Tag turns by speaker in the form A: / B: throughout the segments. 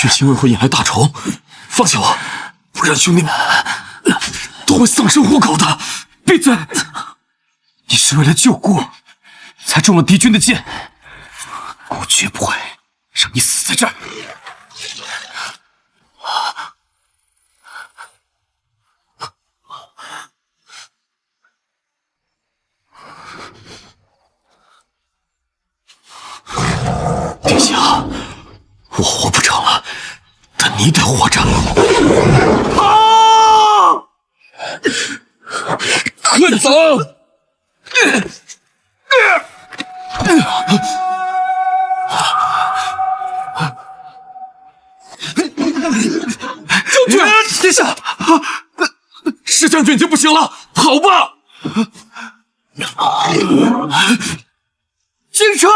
A: 血腥味会引来大虫，放下我，不然兄弟们都会丧生虎口的。闭嘴！你是为了救姑才中了敌军的箭，我绝不会让你死在这儿。殿下，我活不成了，但你得活着。啊！快走！将军，殿下，石将军已经不行了，跑吧！京川。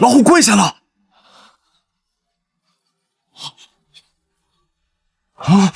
A: 老虎跪下了！啊！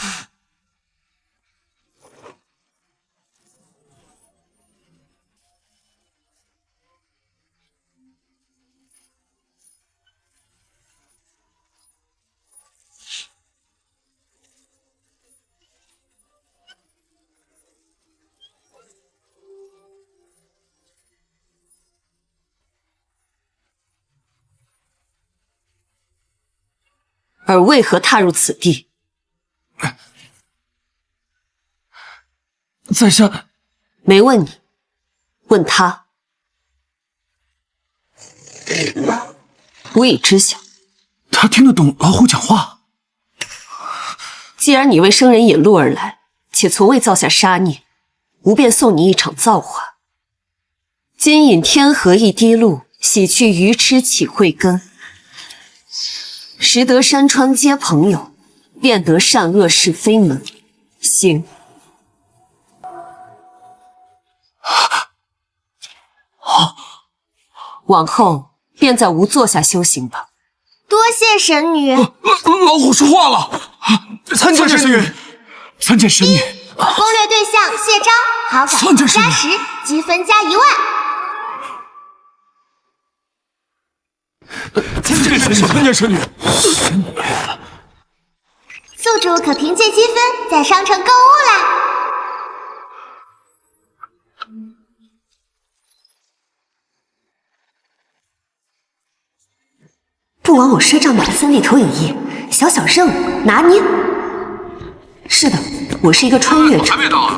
B: 而为何踏入此地？
A: 在下
B: 没问你，问他。我已知晓。
A: 他听得懂老虎讲话。
B: 既然你为生人引路而来，且从未造下杀孽，吾便送你一场造化。今饮天河一滴露，洗去愚痴起慧根。识得山川皆朋友，辨得善恶是非门。行。往后便在吾座下修行吧。
C: 多谢神女。
A: 老虎说话了，参见神女，参见神女。
C: 攻略对象谢昭，好感度加10，积分加1万。
A: 参见神女，参见神女。
C: 宿主可凭借积分在商城购物啦！
B: 不枉我赊账买的3D 投影仪，小小任务拿捏。是的，我是一个穿越者，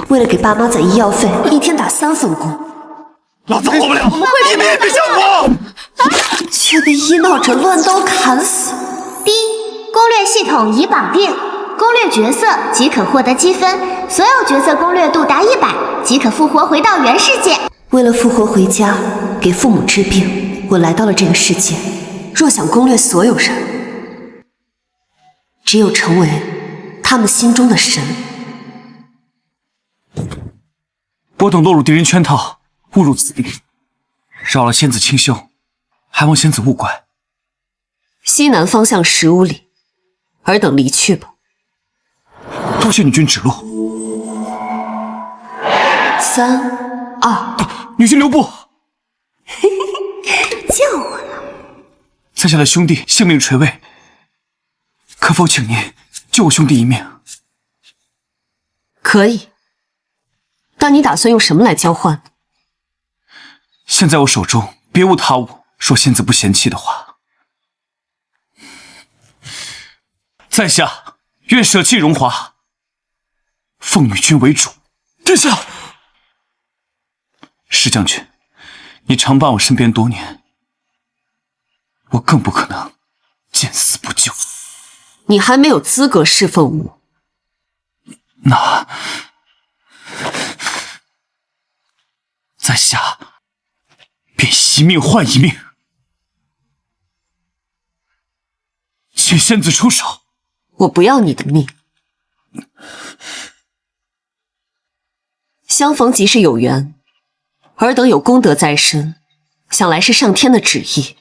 B: 为了给爸妈攒医药费，一天打3份工。
A: 老子活不了，你们也别想活！
B: 却被医闹者乱刀砍死。
C: 第一，攻略系统已绑定，攻略角色即可获得积分，所有角色攻略度达100即可复活回到原世界。
B: 为了复活回家，给父母治病，我来到了这个世界。若想攻略所有人，只有成为他们心中的神。
A: 我等落入敌人圈套，误入此地，扰了仙子清修，还望仙子勿怪。
B: 西南方向15里，尔等离去吧。
A: 多谢女君指路。
B: 3、2，
A: 女君留步！
B: 救我了！
A: 在下的兄弟性命垂危，可否请您救我兄弟一命？
B: 可以，但你打算用什么来交换？
A: 现在我手中别无他物，若仙子不嫌弃的话，在下愿舍弃荣华，奉女君为主。殿下，石将军，你常伴我身边多年，我更不可能见死不救。
B: 你还没有资格侍奉我。
A: 那在下便一命换一命，请仙子出手。
B: 我不要你的命。相逢即是有缘，尔等有功德在身，想来是上天的旨意。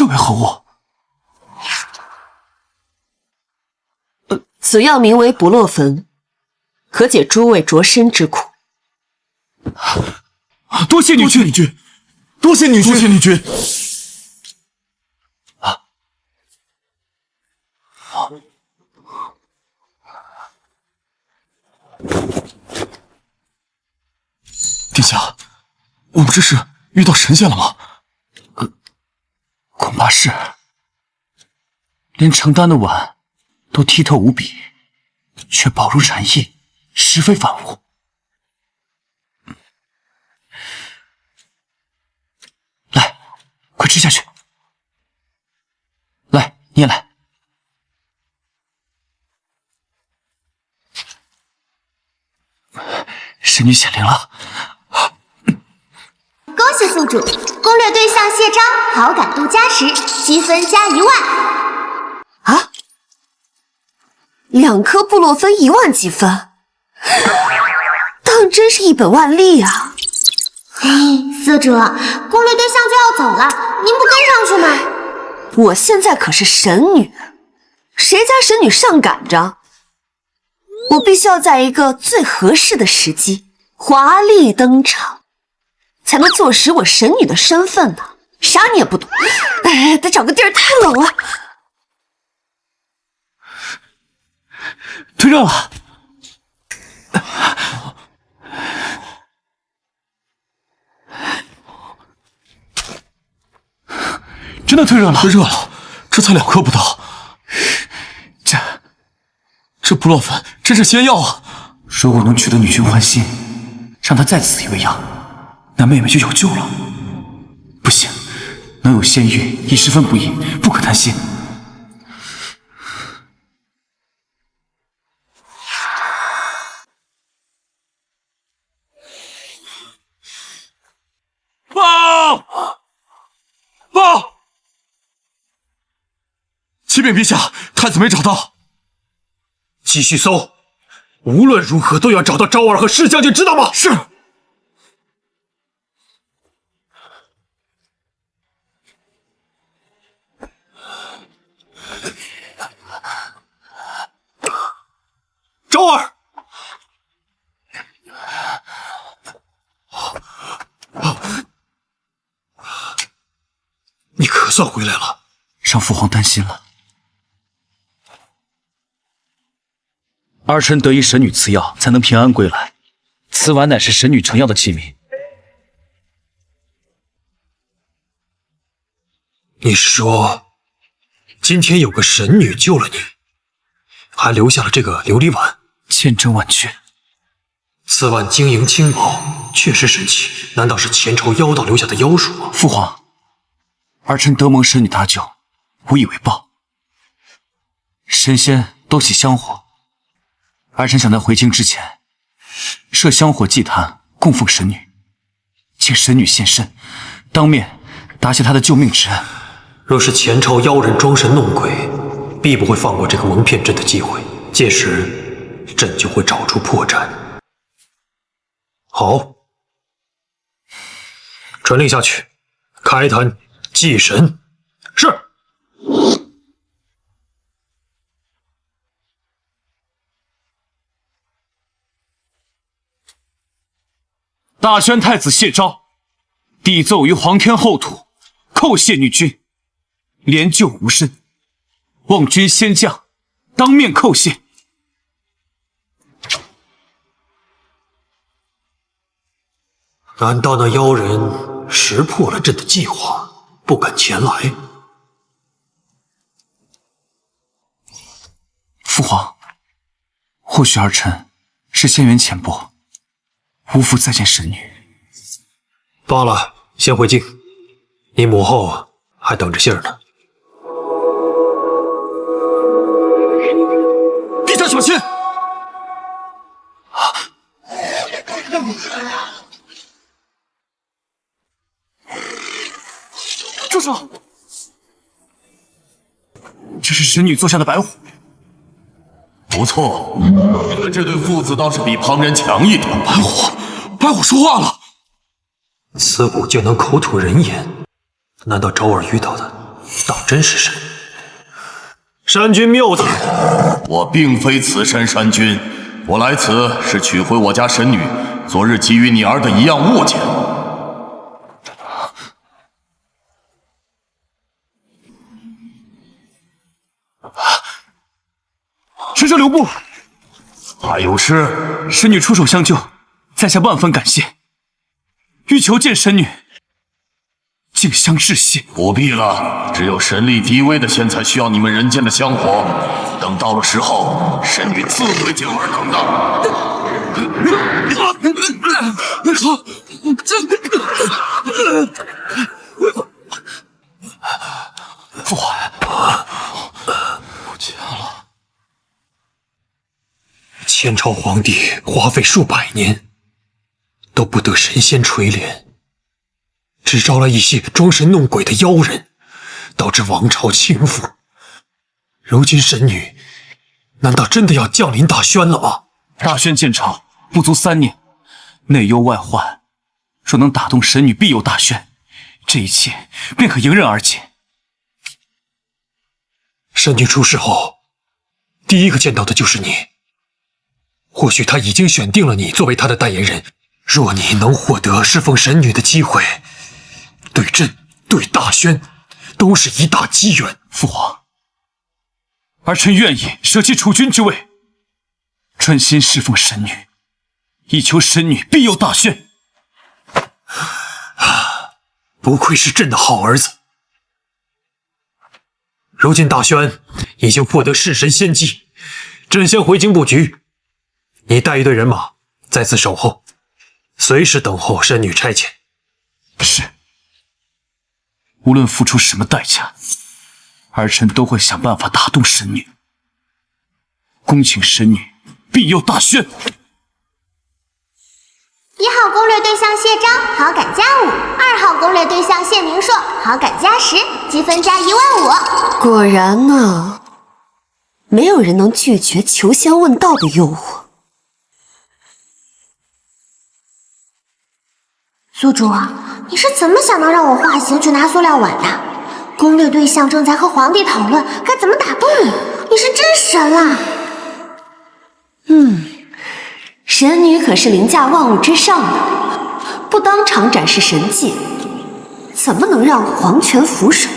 A: 这为何物？
B: 此药名为不落焚，可解诸位灼身之苦。
A: 多谢女君，多谢女君。殿下，我们这是遇到神仙了吗？恐怕是。连盛丹的碗都剔透无比，却薄如蝉翼，实非凡物。来，快吃下去。来，你也来。神女显灵了。
C: 恭喜宿主，攻略对象谢章好感度加10，积分加1万。
B: 啊！2颗布洛芬1万积分，当真是一本万利啊！
C: 宿主，攻略对象就要走了，您不跟上去吗？
B: 我现在可是神女，谁家神女上赶着？我必须要在一个最合适的时机华丽登场，才能坐实我神女的身份呢。啥你也不懂，哎，得找个地儿，太冷了。
A: 退热了。真的退热了，退热了，这才2颗不到。这不洛芬真是仙药啊！如果能取得女君欢心，让她再次以为养，那妹妹就有救了。不行，能有仙玉已十分不易，不可贪心。报！启禀陛下，太子没找到。继续搜，无论如何都要找到昭儿和释将军，知道吗？是。昭儿，你可算回来了，让父皇担心了。儿臣得以神女赐药，才能平安归来。此碗乃是神女成药的器皿。你是说，今天有个神女救了你，还留下了这个琉璃碗？千真万确。此碗晶莹轻薄，确实神奇。难道是前朝妖道留下的妖术吗？父皇，儿臣得蒙神女搭救，无以为报。神仙都喜香火，儿臣想在回京之前设香火祭坛供奉神女，请神女现身，当面答谢她的救命之恩。若是前朝妖人装神弄鬼，必不会放过这个蒙骗朕的机会，届时朕就会找出破绽。好，传令下去，开坛祭神。是。大宣太子谢昭，帝奏于皇天后土，叩谢女君，连救无身，望君先降，当面叩谢。难道那妖人识破了朕的计划，不敢前来？父皇，或许儿臣是仙缘浅薄，无福再见神女。罢了，先回京，你母后还等着信儿呢。陛下小心！住手！这是神女做下的白虎。
D: 不错，你们这对父子倒是比旁人强一点。
A: 白虎说话了。
E: 此物竟能口吐人言，难道昭儿遇到的当真是神。山君谬赞。
D: 我并非此山山君，我来此是取回我家神女昨日给予你儿的一样物件。
A: 神圣留步！
D: 还有事？
A: 神女出手相救，在下万分感谢，欲求见神女，敬香致谢。
D: 不必了，只有神力低微的仙才需要你们人间的香火。等到了时候，神女自会进而等的。
A: 父皇，不见了。
E: 前朝皇帝花费数百年，都不得神仙垂怜，只招来一些装神弄鬼的妖人，导致王朝倾覆。如今神女难道真的要降临大宣了吗？
A: 大宣建朝不足3年，内忧外患，若能打动神女庇佑大宣，这一切便可迎刃而解。
E: 神女出事后，第一个见到的就是你。或许他已经选定了你作为他的代言人。若你能获得侍奉神女的机会，对朕、对大宣都是一大机缘。
A: 父皇，儿臣愿意舍弃储君之位，专心侍奉神女，以求神女庇佑大宣。
E: 不愧是朕的好儿子。如今大宣已经获得弑神仙迹，朕先回京布局，你带一队人马在此守候，随时等候神女差遣。
A: 是，无论付出什么代价，儿臣都会想办法打动神女，恭请神女庇佑大宣。
C: 1号攻略对象谢章，好感加5；2号攻略对象谢明硕，好感加10，积分加15000。
B: 果然呢，没有人能拒绝求仙问道的诱惑。
C: 宿主，你是怎么想到让我化形去拿塑料碗的？攻略对象正在和皇帝讨论该怎么打动你，你是真神啊！
B: 神女可是凌驾万物之上的，不当场展示神迹，怎么能让皇权俯首？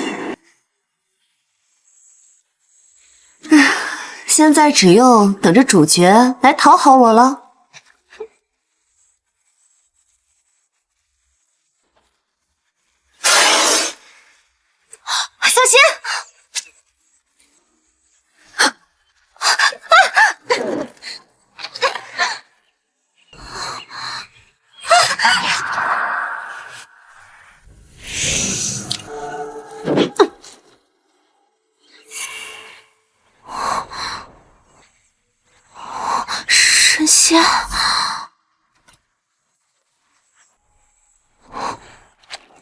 B: 现在只用等着主角来讨好我了。小心！神仙，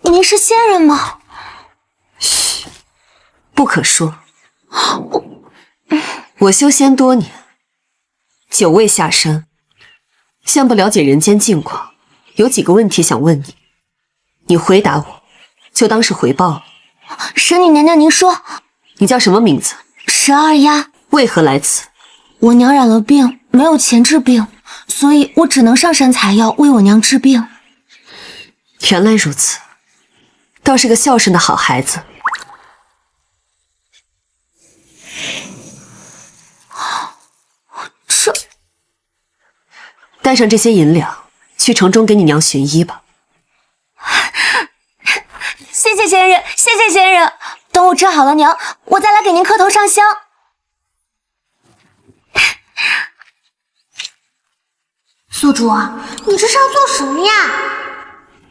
B: 您是仙人吗？嘘，不可说。我修仙多年，久未下山，先不了解人间近况，有几个问题想问你，你回答我，就当是回报了。
C: 神女娘娘，您说，
B: 你叫什么名字？
C: 神二丫。
B: 为何来此？
C: 我娘染了病，没有钱治病，所以我只能上山采药为我娘治病。
B: 原来如此，倒是个孝顺的好孩子。
C: 这，
B: 带上这些银两，去城中给你娘寻医吧。
C: 谢谢仙人，谢谢仙人。等我治好了娘，我再来给您磕头上香。宿主，你这是要做什么呀？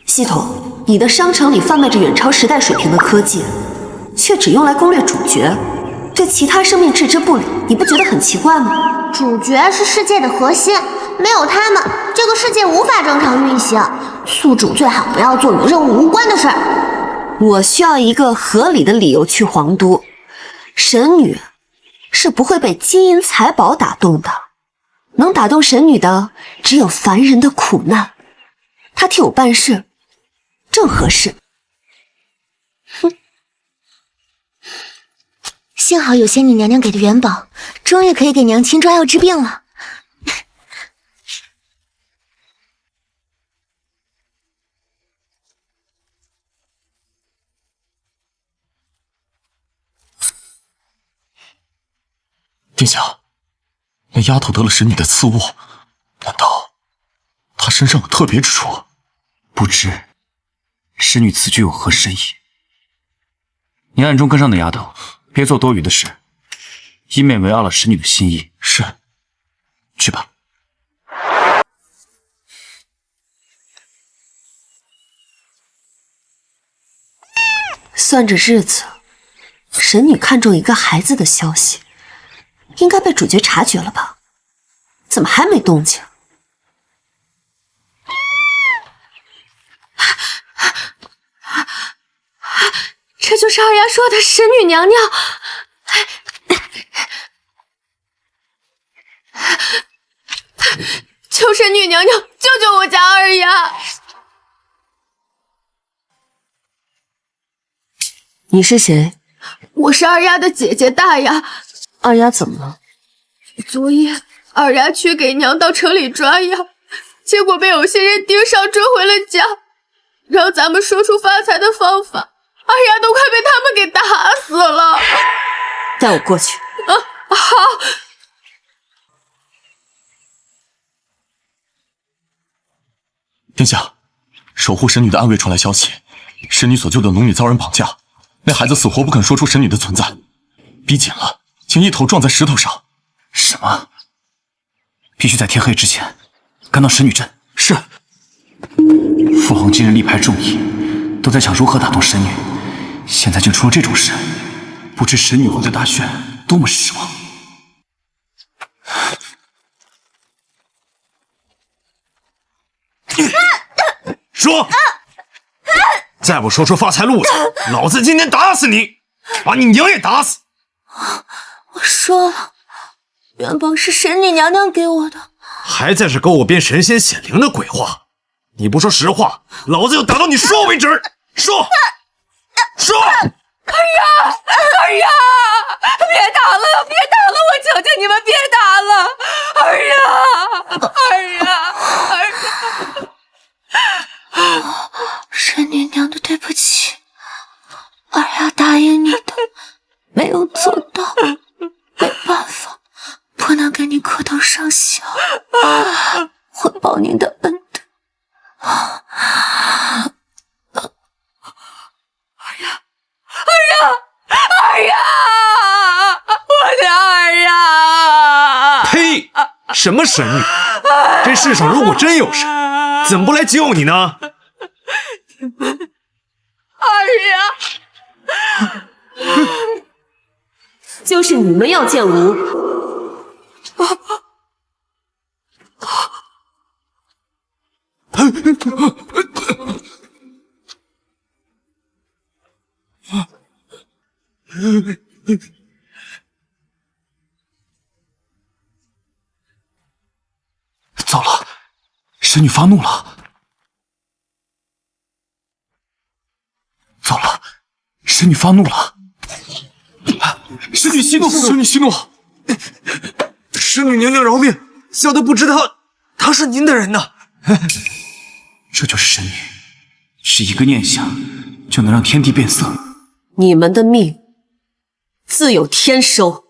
B: 系统，你的商城里贩卖着远超时代水平的科技，却只用来攻略主角，对其他生命置之不理，你不觉得很奇怪吗？
C: 主角是世界的核心，没有他们，这个世界无法正常运行。宿主最好不要做与任务无关的事儿。
B: 我需要一个合理的理由去皇都。神女是不会被金银财宝打动的，能打动神女的只有凡人的苦难。她替我办事，正合适。哼，
C: 幸好有仙女娘娘给的元宝，终于可以给娘亲抓药治病了。
D: 殿下，那丫头得了神女的赐物，难道她身上有特别之处？
A: 不知神女此举有何深意？你暗中跟上那丫头，别做多余的事，以免违拗了神女的心意。
D: 是，
A: 去吧。
B: 算着日子，神女看中一个孩子的消息，应该被主角察觉了吧？怎么还没动静？这就是二丫说的神女娘娘。求神女娘娘救救我家二丫！你是谁？我是二丫的姐姐大丫。二丫怎么了？昨夜二丫去给娘到城里抓药，结果被有些人盯上追回了家，让咱们说出发财的方法，二丫都快被他们给打死了。带我过去。好。
D: 殿下，守护神女的暗卫传来消息，神女所救的龙女遭人绑架，那孩子死活不肯说出神女的存在，逼紧了，竟一头撞在石头上。
A: 什么？必须在天黑之前赶到神女镇。
D: 是。
A: 父皇今日力排众议，都在想如何打动神女，现在竟出了这种事，不知神女会对大轩多么失望。
E: 说！再不说出发财路子，老子今天打死你，把你娘也打死！
C: 我说了，元宝是神女娘娘给我的。
E: 还在这给我编神仙显灵的鬼话，你不说实话，老子就打到你说为止！说！说！
B: 二丫，别打了，别打了，我求求你们别打了！二丫。
C: 神女娘的对不起，二丫答应你的没有做到，没办法，不能给你磕头上香，会报您的恩德。
B: 二丫，我的二丫！
E: 呸！什么神女？这世上如果真有神，怎么不来救你呢？
B: 二丫，就是你们要见吾。
A: 糟了，神女发怒了！糟了，神女发怒了！
D: 神女息怒，神女息怒！
E: 神女娘娘饶命，小的不知道她是您的人呢。
A: 这就是神女，是一个念想就能让天地变色。
B: 你们的命自有天收。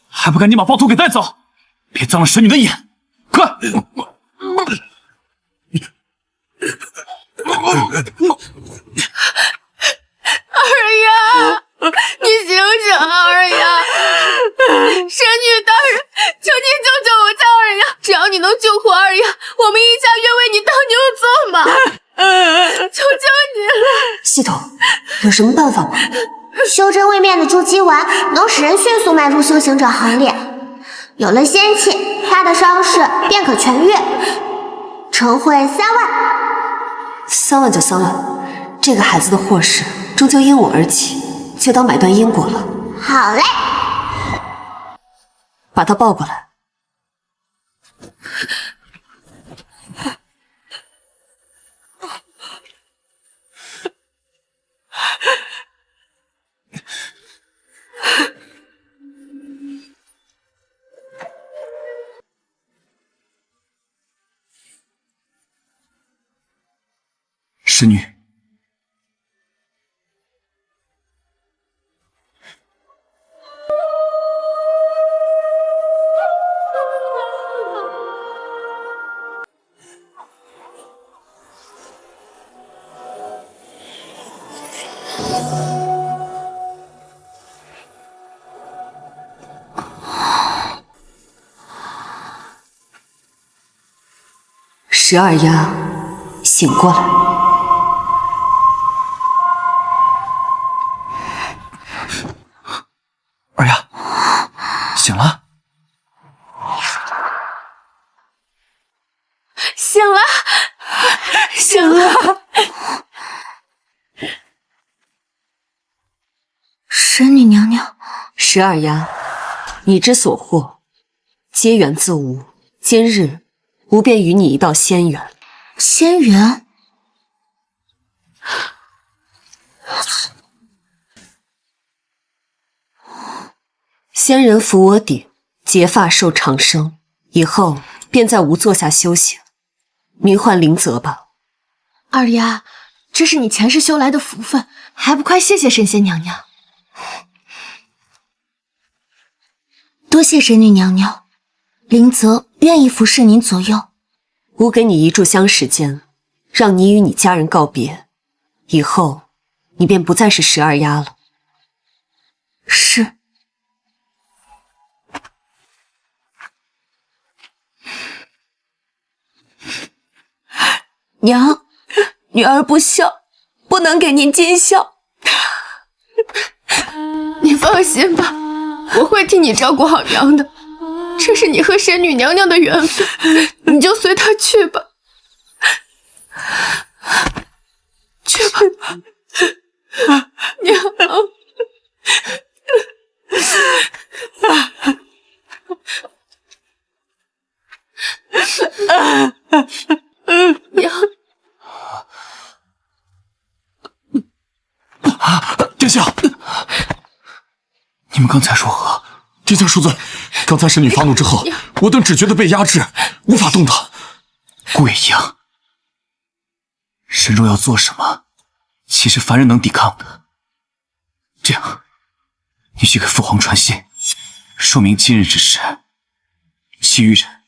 A: 还不赶紧把暴徒给带走，别脏了神女的眼！快！
B: 二丫，你醒醒啊，二丫！神女大人，求你救救我家二丫！只要你能救活二丫，我们一家愿为你当牛做马！求求你了！系统，有什么办法吗？
C: 修真位面的筑基丸能使人迅速迈入修行者行列，有了仙气，他的伤势便可痊愈。成会3万
B: ，3万就3万。这个孩子的祸事终究因我而起，就当买断因果了。
C: 好嘞，
B: 把他抱过来。
A: 神女。
B: 十二丫，醒过来！
A: 二丫，醒了？
C: 醒了，醒了！神女娘娘，
B: 十二丫，你之所获，皆源自吾。今日，吾便与你一道仙缘。
C: 仙缘？
B: 仙人扶我顶，结发寿长生，以后便在吾座下修行，名唤灵泽吧。
C: 二丫，这是你前世修来的福分，还不快谢谢神仙娘娘？多谢神女娘娘，灵泽愿意服侍您左右。
B: 吾给你一炷香时间，让你与你家人告别，以后你便不再是十二丫了。
C: 是。娘，女儿不孝，不能给您尽孝。
F: 你放心吧，我会替你照顾好娘的。这是你和神女娘娘的缘分，你就随她去吧。去吧，娘。娘，
A: 殿下，你们刚才如何？
D: 殿下恕罪，刚才神女发怒之后，我等只觉得被压制，无法动弹。
A: 贵阳，神若要做什么，岂是凡人能抵抗的？这样，你去给父皇传信，说明今日之事，其余人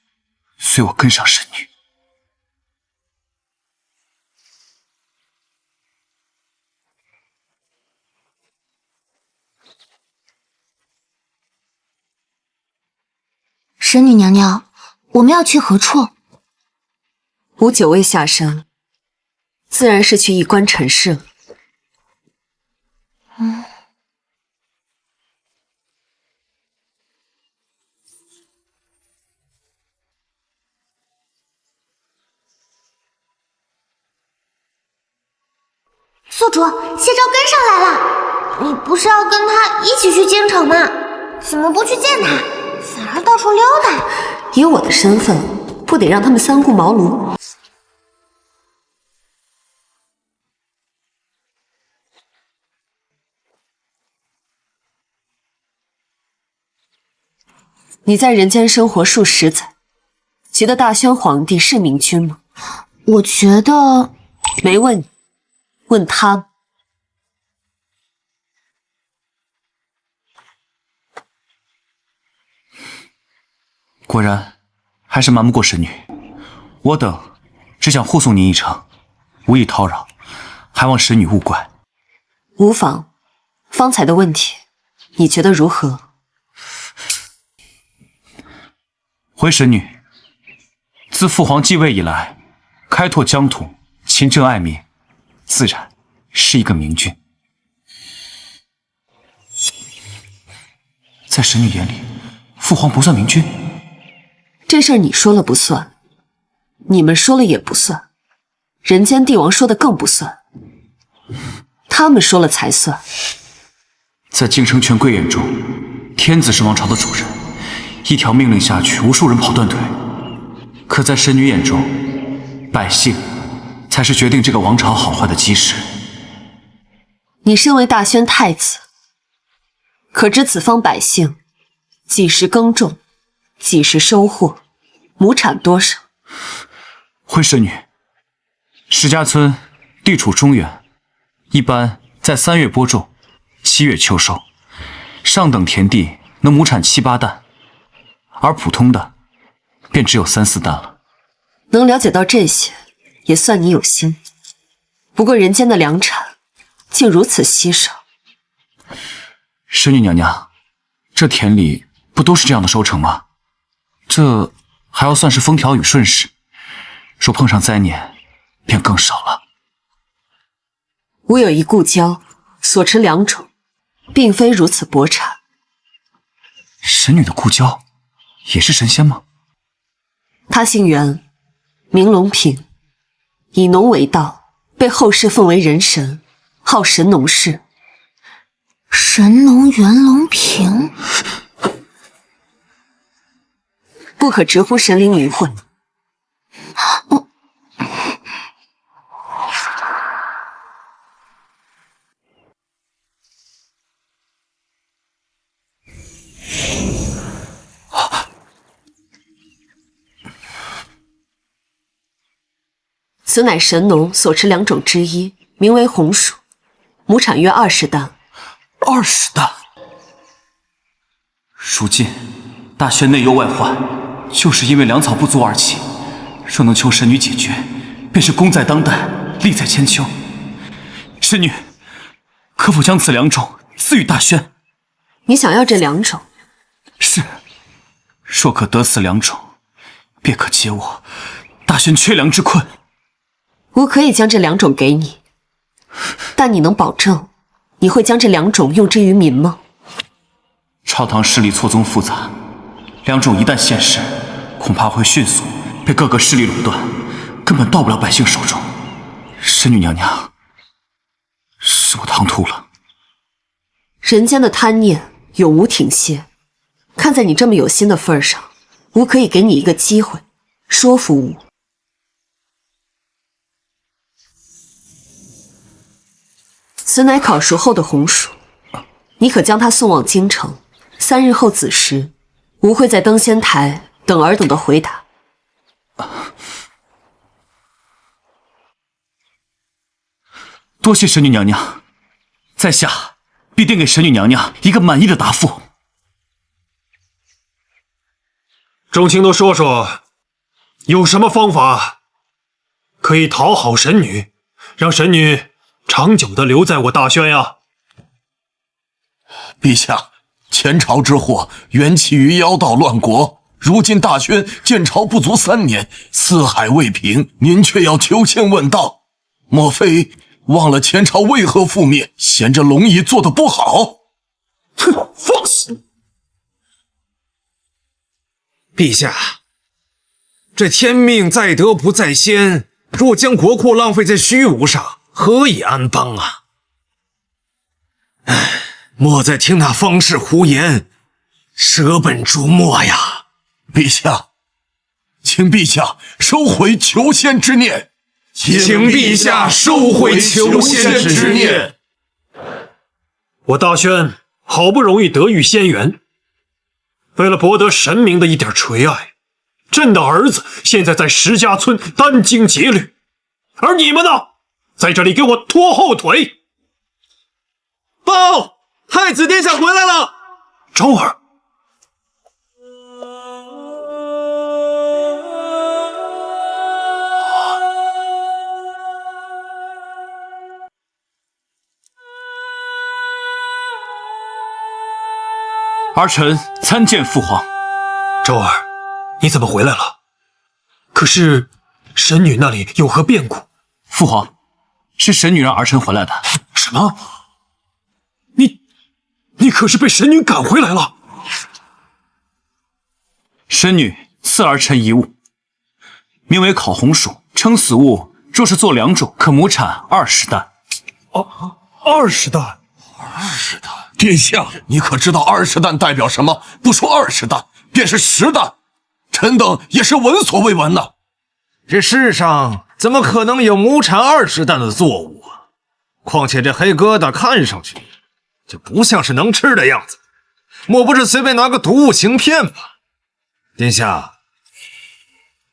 A: 随我跟上神女。
C: 神女娘娘，我们要去何处？
B: 吾久未下山，自然是去一观陈事了。
C: 宿主，谢昭跟上来了。你不是要跟他一起去京城吗？怎么不去见他，反而到处溜达？
B: 以我的身份，不得让他们三顾茅庐？你在人间生活数十载，觉得大宣皇帝是明君吗？
C: 我觉得
B: 没问你，问他们。
A: 果然，还是瞒不过神女。我等只想护送您一程，无意叨扰，还望神女勿怪。
B: 无妨，方才的问题，你觉得如何？
A: 回神女，自父皇继位以来，开拓疆土，勤政爱民，自然是一个明君。在神女眼里，父皇不算明君。
B: 这事儿你说了不算，你们说了也不算，人间帝王说的更不算，他们说了才算。
A: 在京城权贵眼中，天子是王朝的主人，一条命令下去，无数人跑断腿。可在神女眼中，百姓才是决定这个王朝好坏的基石。
B: 你身为大宣太子，可知此方百姓几时耕种，几时收获，亩产多少？
A: 回神女，石家村地处中原，一般在3月播种，7月秋收。上等田地能亩产7、8担，而普通的便只有3、4担了。
B: 能了解到这些，也算你有心。不过人间的粮产竟如此稀少。
A: 神女娘娘，这田里不都是这样的收成吗？这还要算是风调雨顺时，若碰上灾年，便更少了。
B: 吾有一故交，所持良种，并非如此薄产。
A: 神女的故交，也是神仙吗？
B: 他姓袁，名隆平，以农为道，被后世奉为人神，号神农氏。
C: 神农袁隆平，
B: 不可直呼神灵名讳。此乃神农所持良种之一，名为红薯，亩产约20担。
A: 20担。如今大轩内忧外患，就是因为粮草不足而起。若能求神女解决，便是功在当代，利在千秋。神女，可否将此良种赐予大轩？
B: 你想要这良种？
A: 是。若可得此良种，便可解我大轩缺粮之困。
B: 吾可以将这良种给你，但你能保证你会将这良种用之于民吗？
A: 朝堂势力错综复杂，良种一旦现世，恐怕会迅速被各个势力垄断，根本到不了百姓手中。神女娘娘，是我唐突了。
B: 人间的贪念永无停歇，看在你这么有心的份上，吾可以给你一个机会，说服吾。此乃烤熟后的红薯，你可将它送往京城，3日后子时，吾会在登仙台等尔等的回答。
A: 多谢神女娘娘，在下必定给神女娘娘一个满意的答复。
E: 众卿都说说，有什么方法可以讨好神女，让神女长久地留在我大轩呀？
D: 陛下，前朝之祸缘起于妖道乱国，如今大轩建朝不足3年，四海未平，您却要求仙问道，莫非忘了前朝为何覆灭，嫌这龙仪做得不好？
E: 哼，放肆！
G: 陛下，这天命在德不在先，若将国库浪费在虚无上，何以安邦啊？唉，莫再听那方士胡言，舍本逐末呀！
D: 陛下，请陛下收回求仙之念，
G: 请陛下收回求仙之念。
E: 我大轩好不容易得遇仙缘，为了博得神明的一点垂爱，朕的儿子现在在石家村殚精竭虑，而你们呢，在这里给我拖后腿。
G: 报，太子殿下回来了。
E: 周儿，
A: 儿臣参见父皇。
E: 周儿，你怎么回来了？可是神女那里有何变故？
A: 父皇，是神女让儿臣回来的。
E: 什么？你可是被神女赶回来了？
A: 神女赐儿臣一物，名为烤红薯，称此物若是做良种，可亩产20担。
E: 20担。
D: 殿下，你可知道20担代表什么？不说20担，便是10担，臣等也是闻所未闻呐。
G: 这世上怎么可能有亩产20担的作物啊？况且这黑疙瘩看上去就不像是能吃的样子，莫不是随便拿个毒物行骗吧？殿下，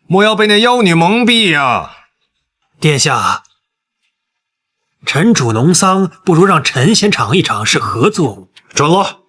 G: 莫要被那妖女蒙蔽呀！
E: 殿下，臣主农桑，不如让臣先尝一尝是何作物。
G: 准了。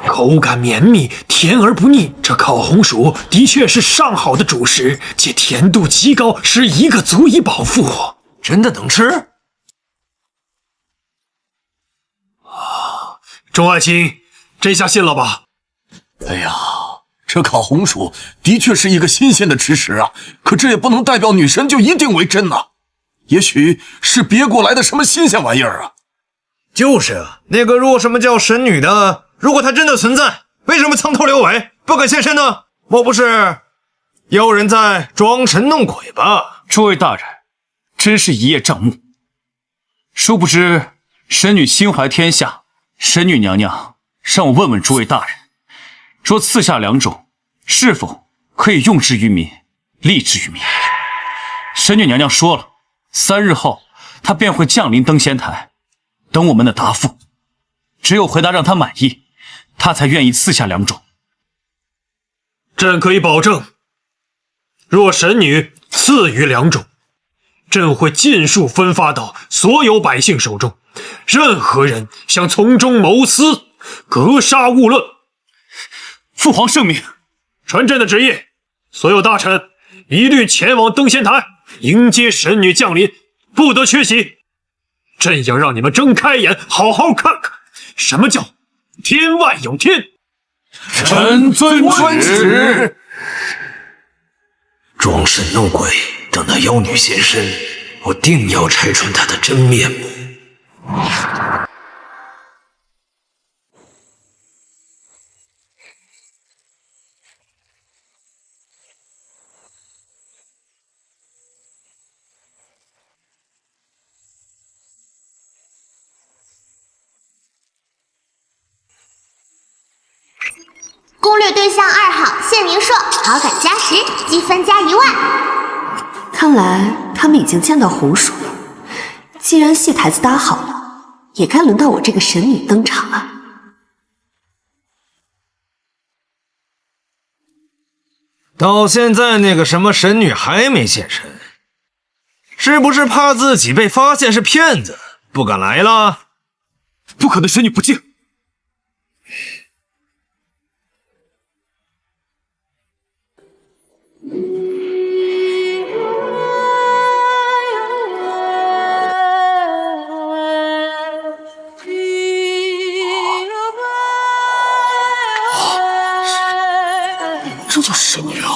E: 口感绵密，甜而不腻。这烤红薯的确是上好的主食，且甜度极高，食一个足以饱腹。
D: 真的能吃？
E: 众爱卿，这下信了吧？
D: 哎呀，这烤红薯的确是一个新鲜的吃食啊，可这也不能代表女神就一定为真呐。也许是别过来的什么新鲜玩意儿啊。
G: 就是啊，那个若什么叫神女的，如果她真的存在，为什么藏头留尾，不肯现身呢？莫不是有人在装神弄鬼吧？
A: 诸位大人，真是一叶障目。殊不知神女心怀天下，神女娘娘让我问问诸位大人，若赐下2种，是否可以用之于民，利之于民？神女娘娘说了，3日后她便会降临登仙台，等我们的答复。只有回答让她满意，她才愿意赐下2种。
E: 朕可以保证，若神女赐予2种，朕会尽数分发到所有百姓手中。任何人想从中谋私，格杀勿论。
A: 父皇圣明。
E: 传朕的旨意，所有大臣一律前往登仙台迎接神女降临，不得缺席。朕要让你们睁开眼，好好看看什么叫天外有天。
D: 臣遵旨。
H: 装神弄鬼，等那妖女现身，我定要拆穿她的真面目。
C: 攻略对象2号谢明硕，好感加10，积分加1万。
B: 看来他们已经见到红薯了。既然戏台子搭好了，也该轮到我这个神女登场了。
G: 到现在那个什么神女还没现身，是不是怕自己被发现是骗子，不敢来了？
A: 不可能，神女不敬。
D: 这就是神女啊！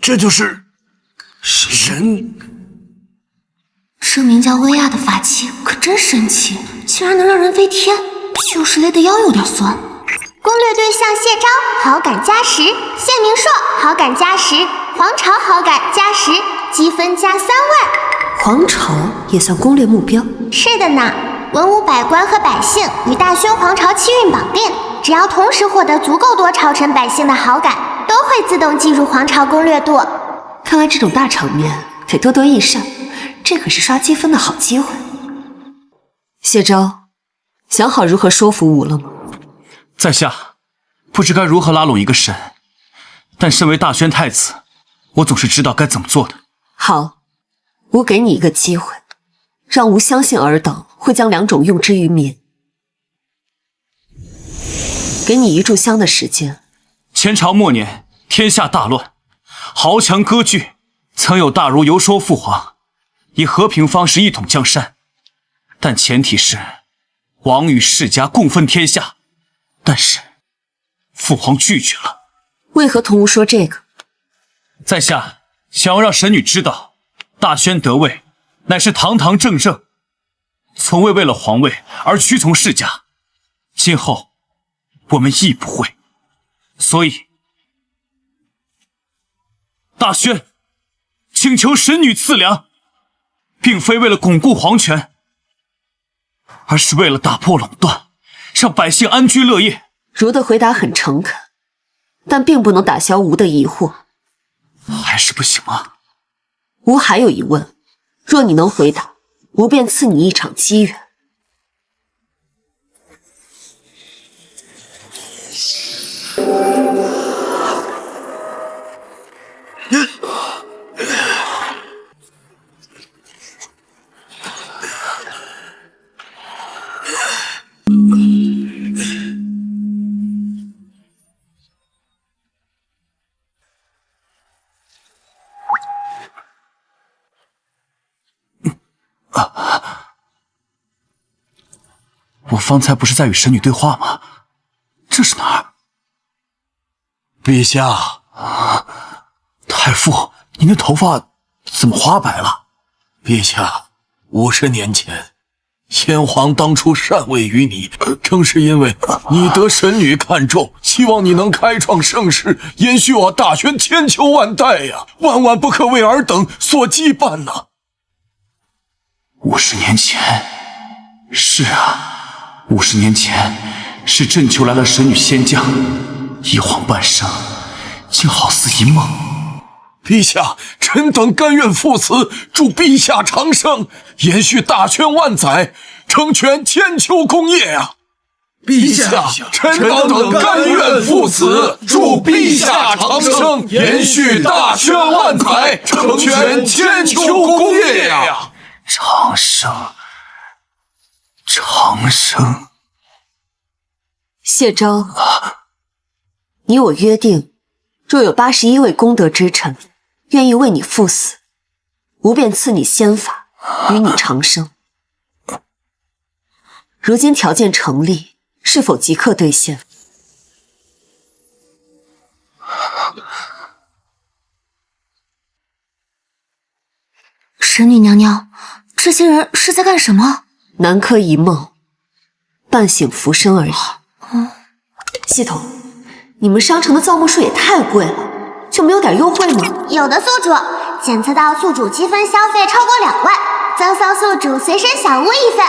D: 这就是神。
C: 这名叫薇娅的法器可真神奇，竟然能让人飞天，就是累得腰有点酸。攻略对象谢昭，好感加10；谢明硕，好感加10；黄巢好感加10，积分加3万。
B: 黄巢也算攻略目标？
C: 是的呢，文武百官和百姓与大宣皇朝气运绑定，只要同时获得足够多朝臣百姓的好感，都会自动进入皇朝攻略度。
B: 看来这种大场面得多多益善，这可是刷积分的好机会。谢昭，想好如何说服吾了吗？
A: 在下不知该如何拉拢一个神，但身为大宣太子，我总是知道该怎么做的。
B: 好，吾给你一个机会，让吾相信尔等会将2种用之于民。给你1炷香的时间。
A: 前朝末年，天下大乱，豪强割据，曾有大儒游说父皇，以和平方式一统江山，但前提是王与世家共分天下。但是父皇拒绝了。
B: 为何同吾说这个？
A: 在下想要让神女知道，大宣得位乃是堂堂正正，从未为了皇位而屈从世家，今后我们亦不会。所以大宣请求神女赐粮，并非为了巩固皇权，而是为了打破垄断，让百姓安居乐业。
B: 儒的回答很诚恳，但并不能打消吾的疑惑。
A: 还是不行吗？
B: 吾还有疑问，若你能回答，吾便赐你一场机缘。
A: 我方才不是在与神女对话吗？这是哪儿？
D: 陛下，
A: 太傅，您的头发怎么花白了？
D: 陛下，50年前，先皇当初禅位于你，正是因为你得神女看重，希望你能开创盛世，延续我大宣千秋万代呀，万万不可为尔等所羁绊呐。
A: 50年前，是啊，50年前是朕求来了神女仙将，一晃半生，竟好似一梦。
D: 陛下，臣等甘愿赴死，祝陛下长生，延续大宣万载，成全千秋功业呀！陛下，臣等甘愿赴死，祝陛下长生，延续大宣万载，成全千秋功业呀！
A: 长生，长生。
B: 谢昭，你我约定，若有81位功德之臣愿意为你赴死，吾便赐你仙法，与你长生。如今条件成立，是否即刻兑现？
C: 神女娘娘，这些人是在干什么？
B: 南柯一梦，半醒浮生而已。系统，你们商城的造木术也太贵了，就没有点优惠吗？
I: 有的宿主检测到宿主积分消费超过2万，赠送宿主随身小屋1份，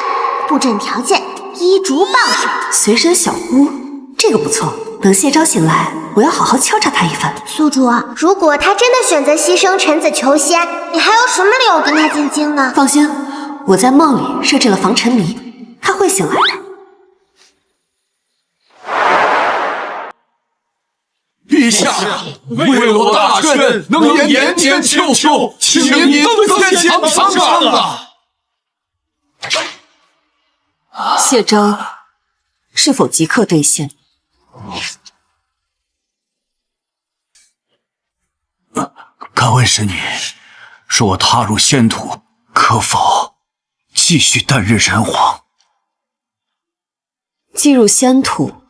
I: 布阵条件衣竹报酬。
B: 随身小屋，这个不错。等谢昭醒来，我要好好敲诈他一番。
I: 宿主，如果他真的选择牺牲臣子求仙，你还有什么理由跟他进京呢？
B: 放心，我在梦里设置了防沉迷，他会醒来的。
D: 陛下，为了我大宣能延年秋秋，请您更添强上啊！
B: 谢昭，是否即刻兑现？
A: 敢问神女，若我踏入仙土，可否继续担任人皇？
B: 既入仙土，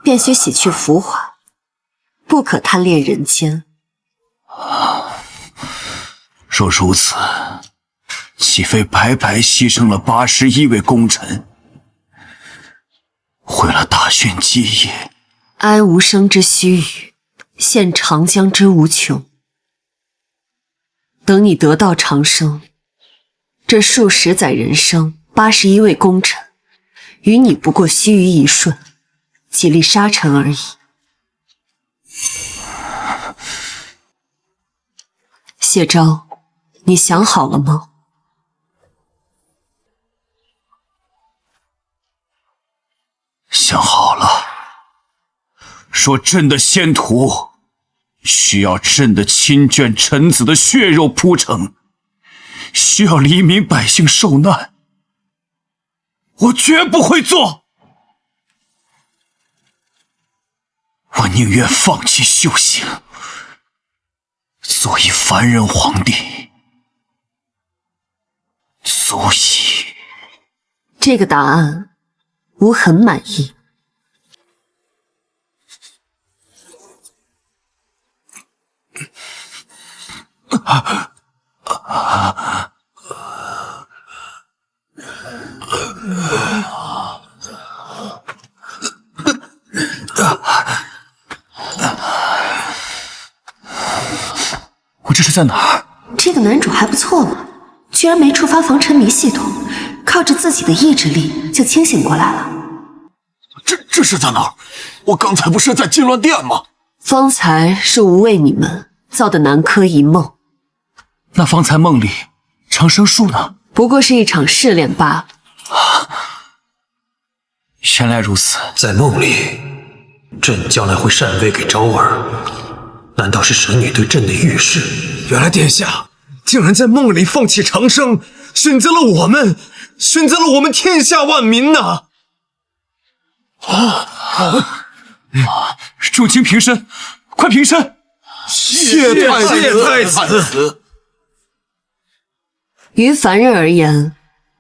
B: 便须洗去浮华，不可贪恋人间。
A: 若如此，岂非白白牺牲了81位功臣，毁了大宣基业？
B: 哀无声之须臾，现长江之无穷。等你得道长生，这数十载人生，81位功臣，与你不过须臾一瞬，几粒沙尘而已。谢昭，你想好了吗？
A: 想好了。说朕的仙土需要朕的亲眷臣子的血肉铺成，需要黎民百姓受难，我绝不会做。我宁愿放弃修行，做一凡人皇帝，足以。
B: 这个答案，吾很满意。
A: 我这是在哪儿？
B: 这个男主还不错嘛，居然没触发防沉迷系统，靠着自己的意志力就清醒过来了。
D: 这是在哪儿？我刚才不是在禁乱殿吗？
B: 方才是无畏你们造的南柯一梦。
A: 那方才梦里长生术呢？
B: 不过是一场试炼罢了。
A: 原来如此，
E: 在梦里，朕将来会禅位给昭儿，难道是神女对朕的预示？
G: 原来殿下竟然在梦里放弃长生，选择了我们天下万民呐！
A: 众卿平身，快平身！
D: 谢太子。
B: 于凡人而言，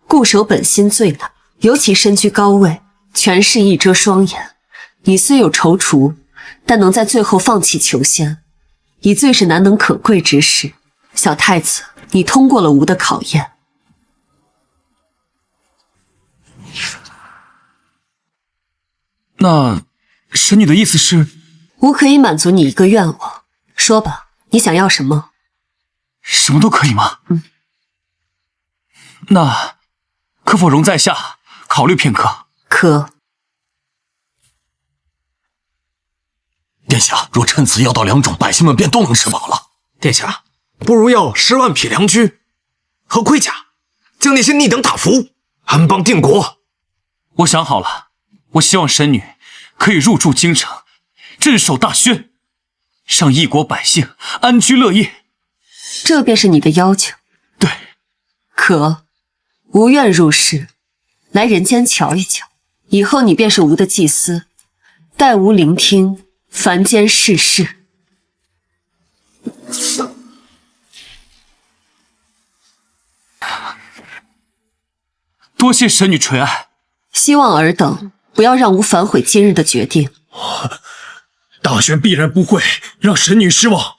B: 固守本心最难，尤其身居高位，权势一遮双眼。你虽有踌躇，但能在最后放弃求仙，已最是难能可贵之事。小太子，你通过了吾的考验。
A: 那神女的意思是？
B: 吾可以满足你一个愿望，说吧，你想要什么？
A: 什么都可以吗？那可否容在下考虑片刻？
B: 可。
D: 殿下，若趁此要到2种，百姓们便都能吃饱了。
G: 殿下，不如要10万匹良驹和盔甲，将那些逆等打服，安邦定国。
A: 我想好了，我希望神女可以入驻京城，镇守大宣，让一国百姓安居乐业。
B: 这便是你的要求？
A: 对。
B: 可，吾愿入仕，来人间瞧一瞧。以后你便是吾的祭司，待吾聆听凡间世事。
A: 多谢神女垂爱，
B: 希望尔等不要让吾反悔今日的决定。
E: 大宣必然不会让神女失望，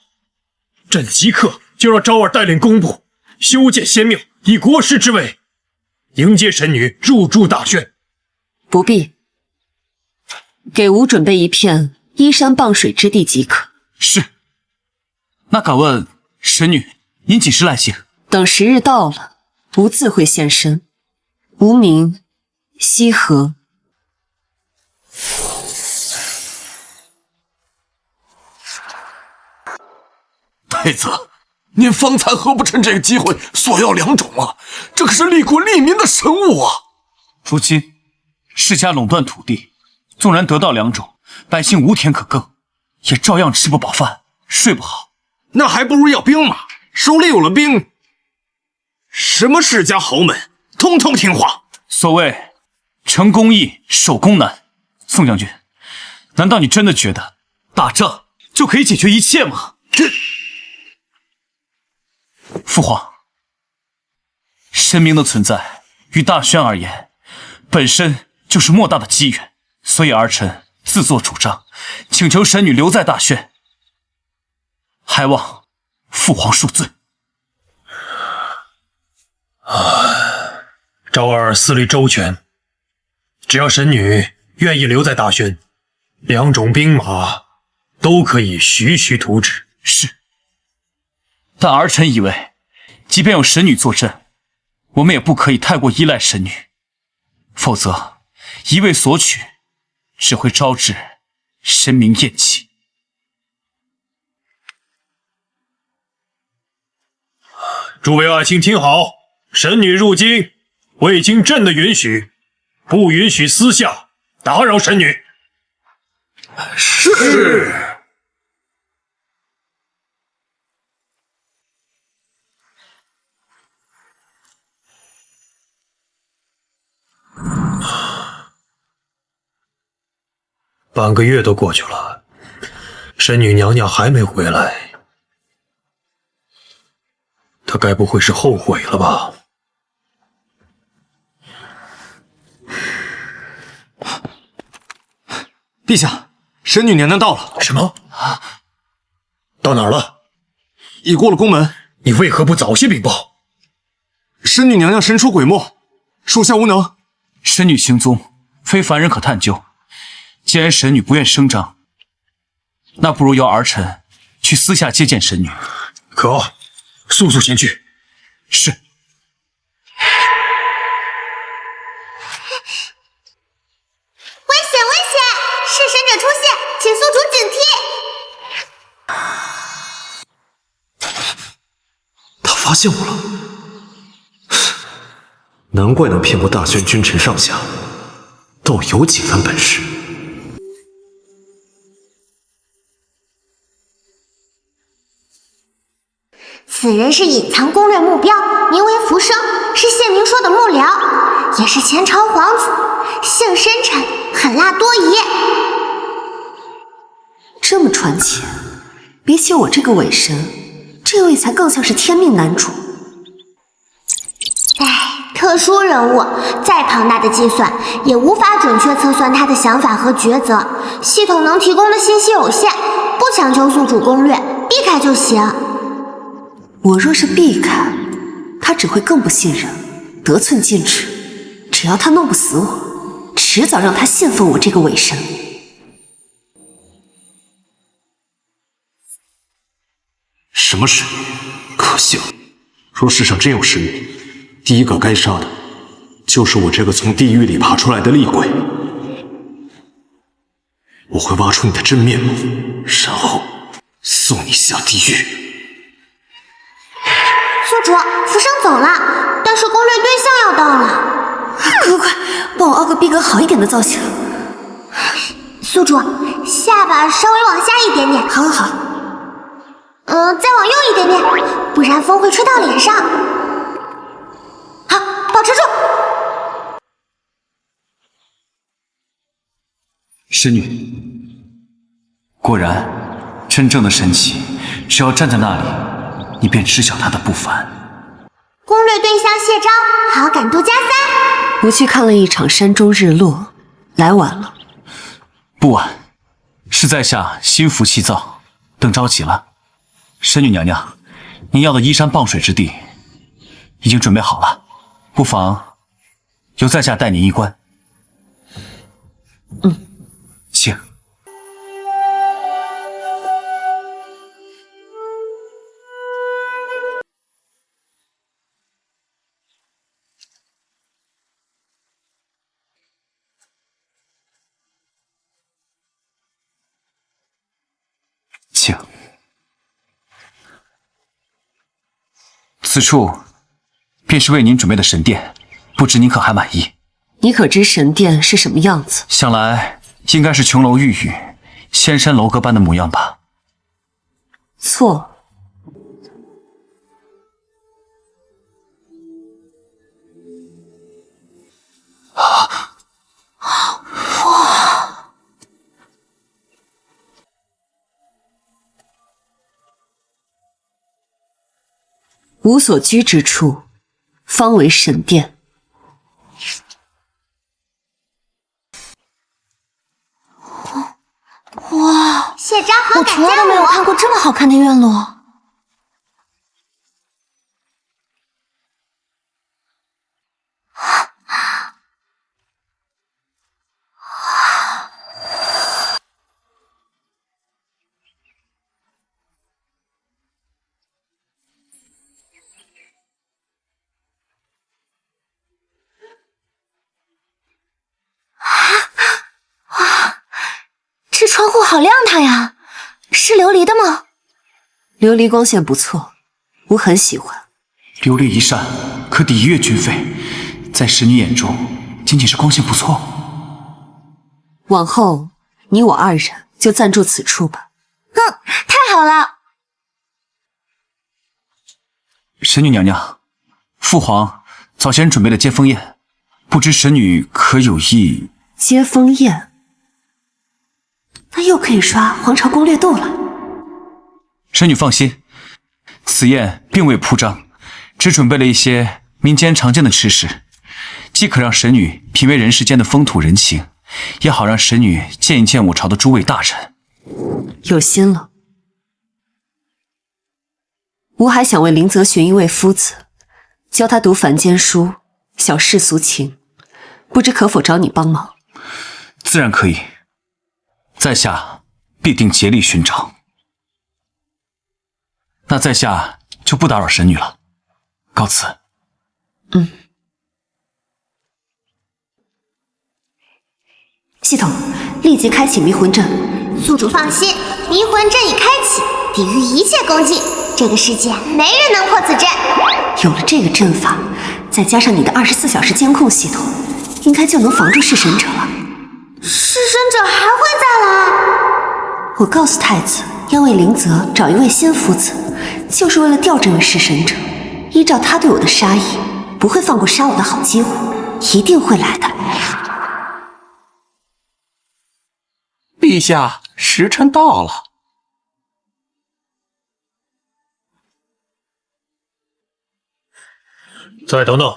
E: 朕即刻就让昭儿带领工部修建仙庙，以国师之位迎接神女入驻大宣。
B: 不必，给吾准备一片依山傍水之地即可。
A: 是。那敢问神女，您几时来行？
B: 等时日到了，吾自会现身。吾名西河。
D: 太子，您方才何不趁这个机会索要2种啊？这可是利国利民的神物啊！
A: 如今世家垄断土地，纵然得到2种，百姓无田可耕，也照样吃不饱饭，睡不好。
G: 那还不如要兵马，手里有了兵，什么世家豪门，通通听话。
A: 所谓成功易，守功难。宋将军，难道你真的觉得打仗就可以解决一切吗？父皇，神明的存在于大宣而言，本身就是莫大的机缘，所以儿臣自作主张，请求神女留在大宣，还望父皇恕罪。
E: 昭儿思虑周全，只要神女愿意留在大宣，2种兵马都可以徐徐图纸。
A: 是，但儿臣以为，即便有神女坐镇，我们也不可以太过依赖神女，否则一味索取，只会招致神明厌弃。
E: 诸位爱卿听好，神女入京，未经朕的允许，不允许私下打扰神女。
D: 是。
E: 半个月都过去了，神女娘娘还没回来，她该不会是后悔了吧？
G: 陛下，神女娘娘到了。
E: 什么？到哪儿了？
G: 已过了宫门。
E: 你为何不早些禀报？
G: 神女娘娘神出鬼没，属下无能。
A: 神女行踪非凡人可探究，既然神女不愿声张，那不如由儿臣去私下接见神女。
E: 可，速速前去。
A: 是。
E: 发现我了，难怪能骗过大宣君臣上下，倒有几分本事。
I: 此人是隐藏攻略目标，名为浮生，是谢明说的幕僚，也是前朝皇子，性深沉，狠辣多疑。
B: 这么传奇，比起我这个伪神，这位才更像是天命男主。
I: 特殊人物，再庞大的计算也无法准确测算他的想法和抉择，系统能提供的信息有限，不强求宿主攻略，避开就行。
B: 我若是避开，他只会更不信任，得寸进尺。只要他弄不死我，迟早让他信奉我这个伪神。
E: 什么神女？可笑！若世上真有神女，第一个该杀的，就是我这个从地狱里爬出来的厉鬼。我会挖出你的真面目，然后送你下地狱。
I: 宿主，浮生走了，但是攻略对象要到了。
B: 快，帮我凹个逼格好一点的造型。
I: 宿主，下巴稍微往下一点点。
B: 好。
I: 再往右一点点，不然风会吹到脸上。好，保持住。
A: 神女，果然，真正的神奇，只要站在那里，你便知晓他的不凡。
I: 攻略对象谢昭，好感度加3。
B: 我去看了一场山中日落，来晚了。
A: 不晚，是在下心浮气躁，等着急了。神女娘娘，您要的依山傍水之地已经准备好了，不妨由在下带您一观。请。请。此处便是为您准备的神殿，不知您可还满意？
B: 你可知神殿是什么样子？
A: 想来应该是琼楼玉宇、仙山楼阁般的模样吧？
B: 错。无所居之处，方为神殿。
C: 哇，
I: 谢昭好
C: 我
I: 感
C: 从来都没有看过这么好看的院落。这窗户好亮堂呀，是琉璃的吗？
B: 琉璃光线不错，我很喜欢。
A: 琉璃一扇可抵1月军费，在使女眼中仅仅是光线不错。
B: 往后你我2人就暂住此处吧。
C: 太好了！
A: 神女娘娘，父皇早先准备了接风宴，不知神女可有意？
B: 接风宴？那又可以刷皇朝攻略度了。
A: 神女放心，此宴并未铺张，只准备了一些民间常见的吃食，既可让神女品味人世间的风土人情，也好让神女见一见我朝的诸位大臣。
B: 有心了。我还想为林则寻一位夫子，教他读凡间书，晓世俗情，不知可否找你帮忙？
A: 自然可以，在下必定竭力寻找。那在下就不打扰神女了，告辞。
B: 系统立即开启迷魂阵。
I: 宿主放心，迷魂阵已开启，抵御一切攻击，这个世界没人能破此阵。
B: 有了这个阵法，再加上你的24小时监控系统，应该就能防住弑神者了。
I: 弑神者还会再来？
B: 我告诉太子，要为灵泽找一位新夫子，就是为了吊这位弑神者。依照他对我的杀意，不会放过杀我的好机会，一定会来的。
D: 陛下，时辰到了。
E: 再等等。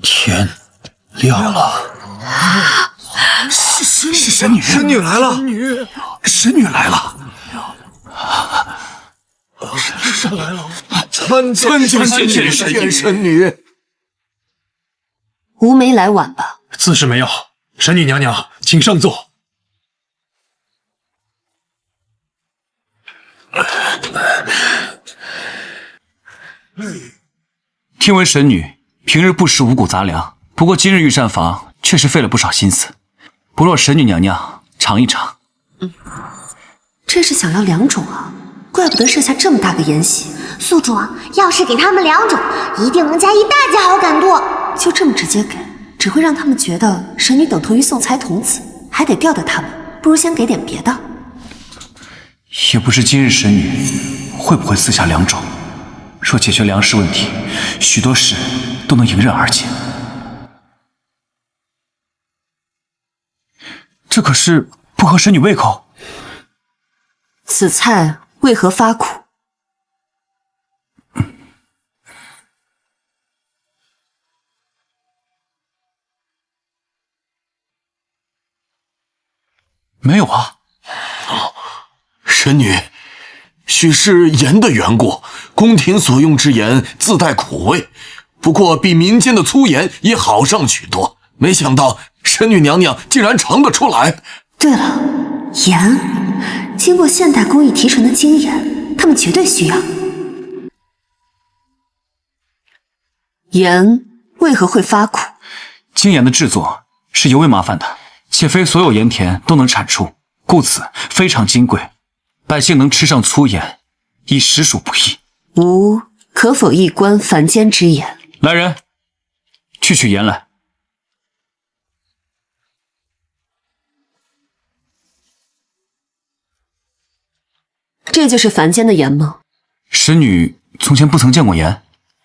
E: 天亮了。
A: 是神女，
G: 神女来了，
A: 神女来了。
G: 神来了，参见
D: 神女。
B: 吴没来晚吧？
E: 自是没有。神女娘娘，请上座。
A: 听闻神女平日不食五谷杂粮，不过今日御膳房确实费了不少心思，不若神女娘娘尝一尝。
B: 这是想要2种啊，怪不得设下这么大个筵席。
I: 宿主，要是给他们2种，一定能加一大截好感度。
B: 就这么直接给，只会让他们觉得神女等同于送财童子，还得吊吊他们。不如先给点别的。
A: 也不知今日神女会不会私下2种。若解决粮食问题，许多事都能迎刃而解。这可是不合神女胃口。
B: 此菜为何发苦？
A: 没有啊。
D: 神女，许是盐的缘故，宫廷所用之盐自带苦味，不过比民间的粗盐也好上许多。没想到神女娘娘竟然尝得出来。
B: 对了，盐，经过现代工艺提纯的精盐，他们绝对需要。盐为何会发苦？
A: 精盐的制作是尤为麻烦的，且非所有盐田都能产出，故此非常金贵。百姓能吃上粗盐，已实属不易。
B: 吾可否一观凡间之盐？
A: 来人，去取盐来。
B: 这就是凡间的盐吗？
A: 神女从前不曾见过盐？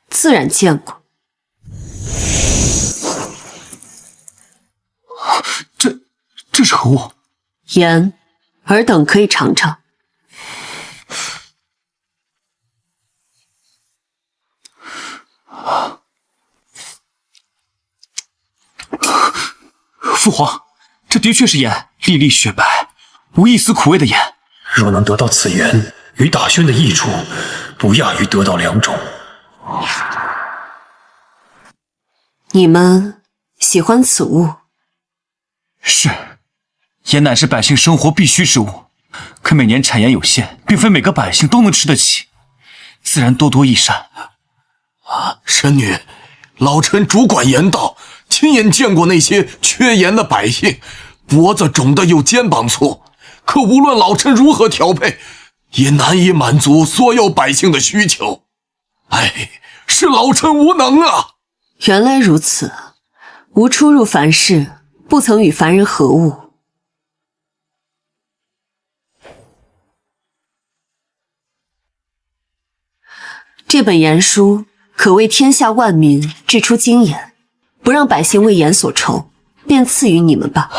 B: 自然见过。
A: 这是何物？
B: 盐，尔等可以尝尝。
A: 父皇，这的确是盐，粒粒雪白，无一丝苦味的盐。
E: 若能得到此盐，与大宣的益处，不亚于得到2种。
B: 你们喜欢此物？
A: 是，盐乃是百姓生活必需之物，可每年产盐有限，并非每个百姓都能吃得起，自然多多益善。
D: 神女，老臣主管盐道，亲眼见过那些缺盐的百姓，脖子肿得有肩膀粗，可无论老臣如何调配，也难以满足所有百姓的需求。哎，是老臣无能啊！
B: 原来如此，吾初入凡世，不曾与凡人合物。这本盐书可为天下万民制出精盐，不让百姓为盐所愁，便赐予你们吧。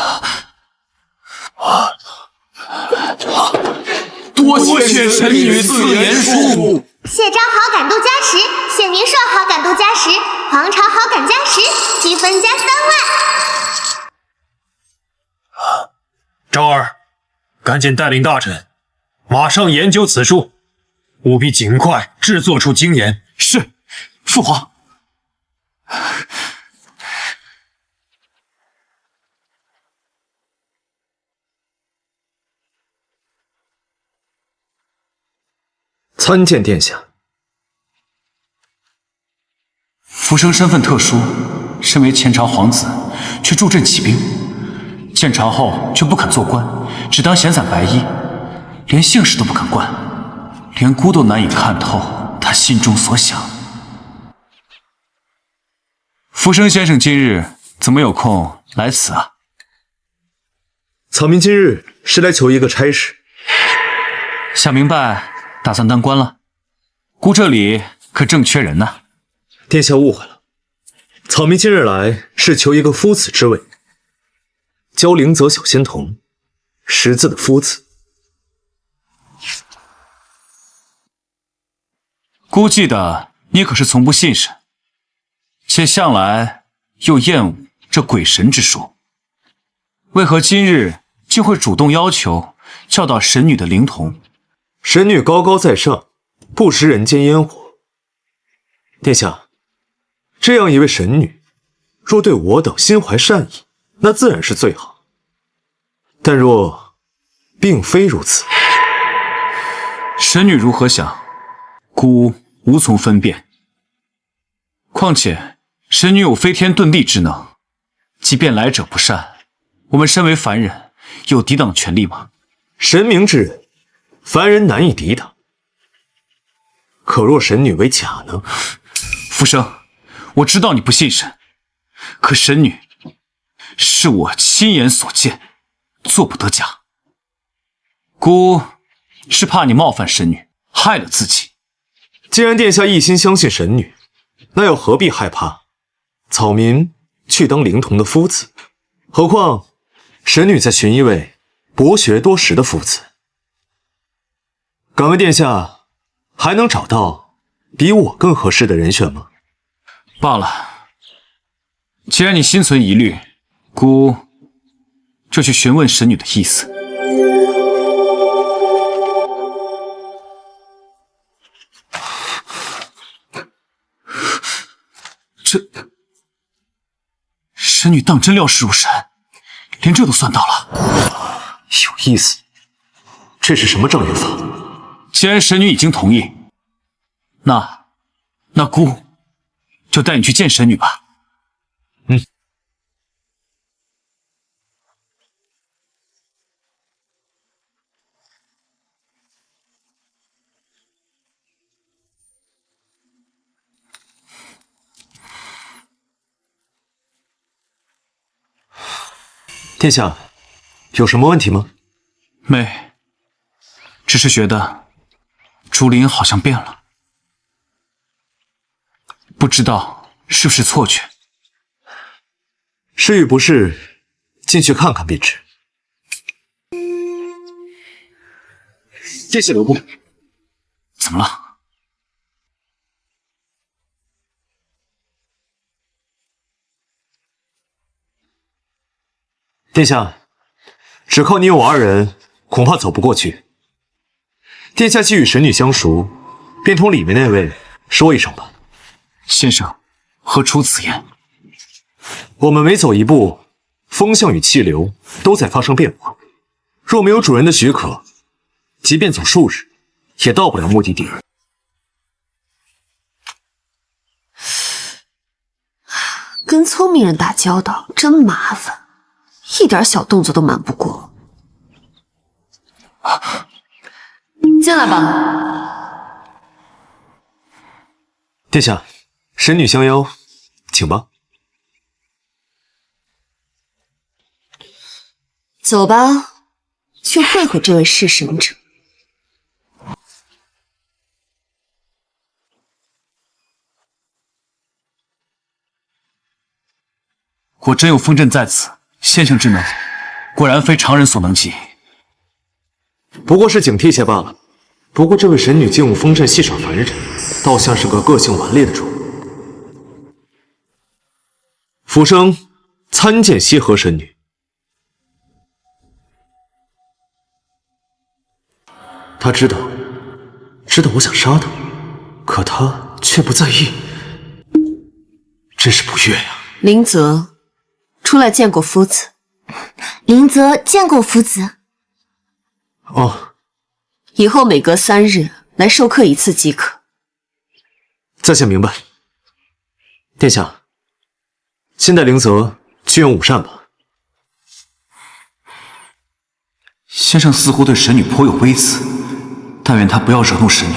D: 多谢神女赐盐书。
I: 谢章好感度加10，谢明寿好感度加10，皇朝好感加10，积分加3万。
E: 昭儿，赶紧带领大臣，马上研究此书，务必尽快制作出精盐。
A: 是，父皇。
G: 参见殿下。
A: 浮生身份特殊，身为前朝皇子，却助阵起兵，建朝后却不肯做官，只当闲散白衣，连姓氏都不肯冠，连姑都难以看透他心中所想。浮生先生今日怎么有空来此啊？
J: 草民今日是来求一个差事。
A: 想明白，打算当官了？姑这里可正缺人呢。
J: 殿下误会了，草民今日来是求一个夫子之位。教灵泽小仙童，识字的夫子。
A: 姑记得你可是从不信神，且向来又厌恶这鬼神之说，为何今日竟会主动要求教导神女的灵童？
J: 神女高高在上，不食人间烟火。殿下，这样一位神女，若对我等心怀善意，那自然是最好。但若并非如此，
A: 神女如何想，姑无从分辨。况且神女有飞天遁地之能，即便来者不善，我们身为凡人，有抵挡权利吗？
J: 神明之人，凡人难以抵挡。可若神女为假呢？
A: 浮生，我知道你不信神，可神女是我亲眼所见，做不得假。姑是怕你冒犯神女，害了自己。
J: 既然殿下一心相信神女，那又何必害怕草民去当灵童的夫子？何况神女在寻一位博学多识的夫子。敢问殿下，还能找到比我更合适的人选吗？
A: 罢了，既然你心存疑虑，姑就去询问神女的意思。这神女当真料事如神，连这都算到了，
J: 有意思。这是什么障眼法？
A: 既然神女已经同意，那姑就带你去见神女吧。
J: 殿下，有什么问题吗？
A: 没，只是觉得竹林好像变了，不知道是不是错觉。
J: 是与不是，进去看看便知。殿下留步。
A: 怎么了？
J: 殿下，只靠你我二人，恐怕走不过去。殿下既与神女相熟，便同里面那位说一声吧。
A: 先生，何出此言？
J: 我们每走一步，风向与气流都在发生变化。若没有主人的许可，即便走数日，也到不了目的地。
B: 跟聪明人打交道真麻烦，一点小动作都瞒不过。
C: 进来吧。
J: 殿下，神女相邀，请吧。
B: 走吧，去会会这位弑神者。
A: 果真有风阵在此，先生之能，果然非常人所能及。
J: 不过是警惕些罢了。不过这位神女竟用风阵戏耍凡人，倒像是个个性顽劣的主。浮生参见西河神女。他知道我想杀他，可他却不在意，真是不悦呀。
B: 林泽，出来见过夫子。
I: 林泽见过夫子。
J: 哦，
B: 以后每隔3日来授课一次即可。
J: 在下明白。殿下，先带灵泽去用午膳吧。
A: 先生似乎对神女颇有微词，但愿他不要惹怒神女。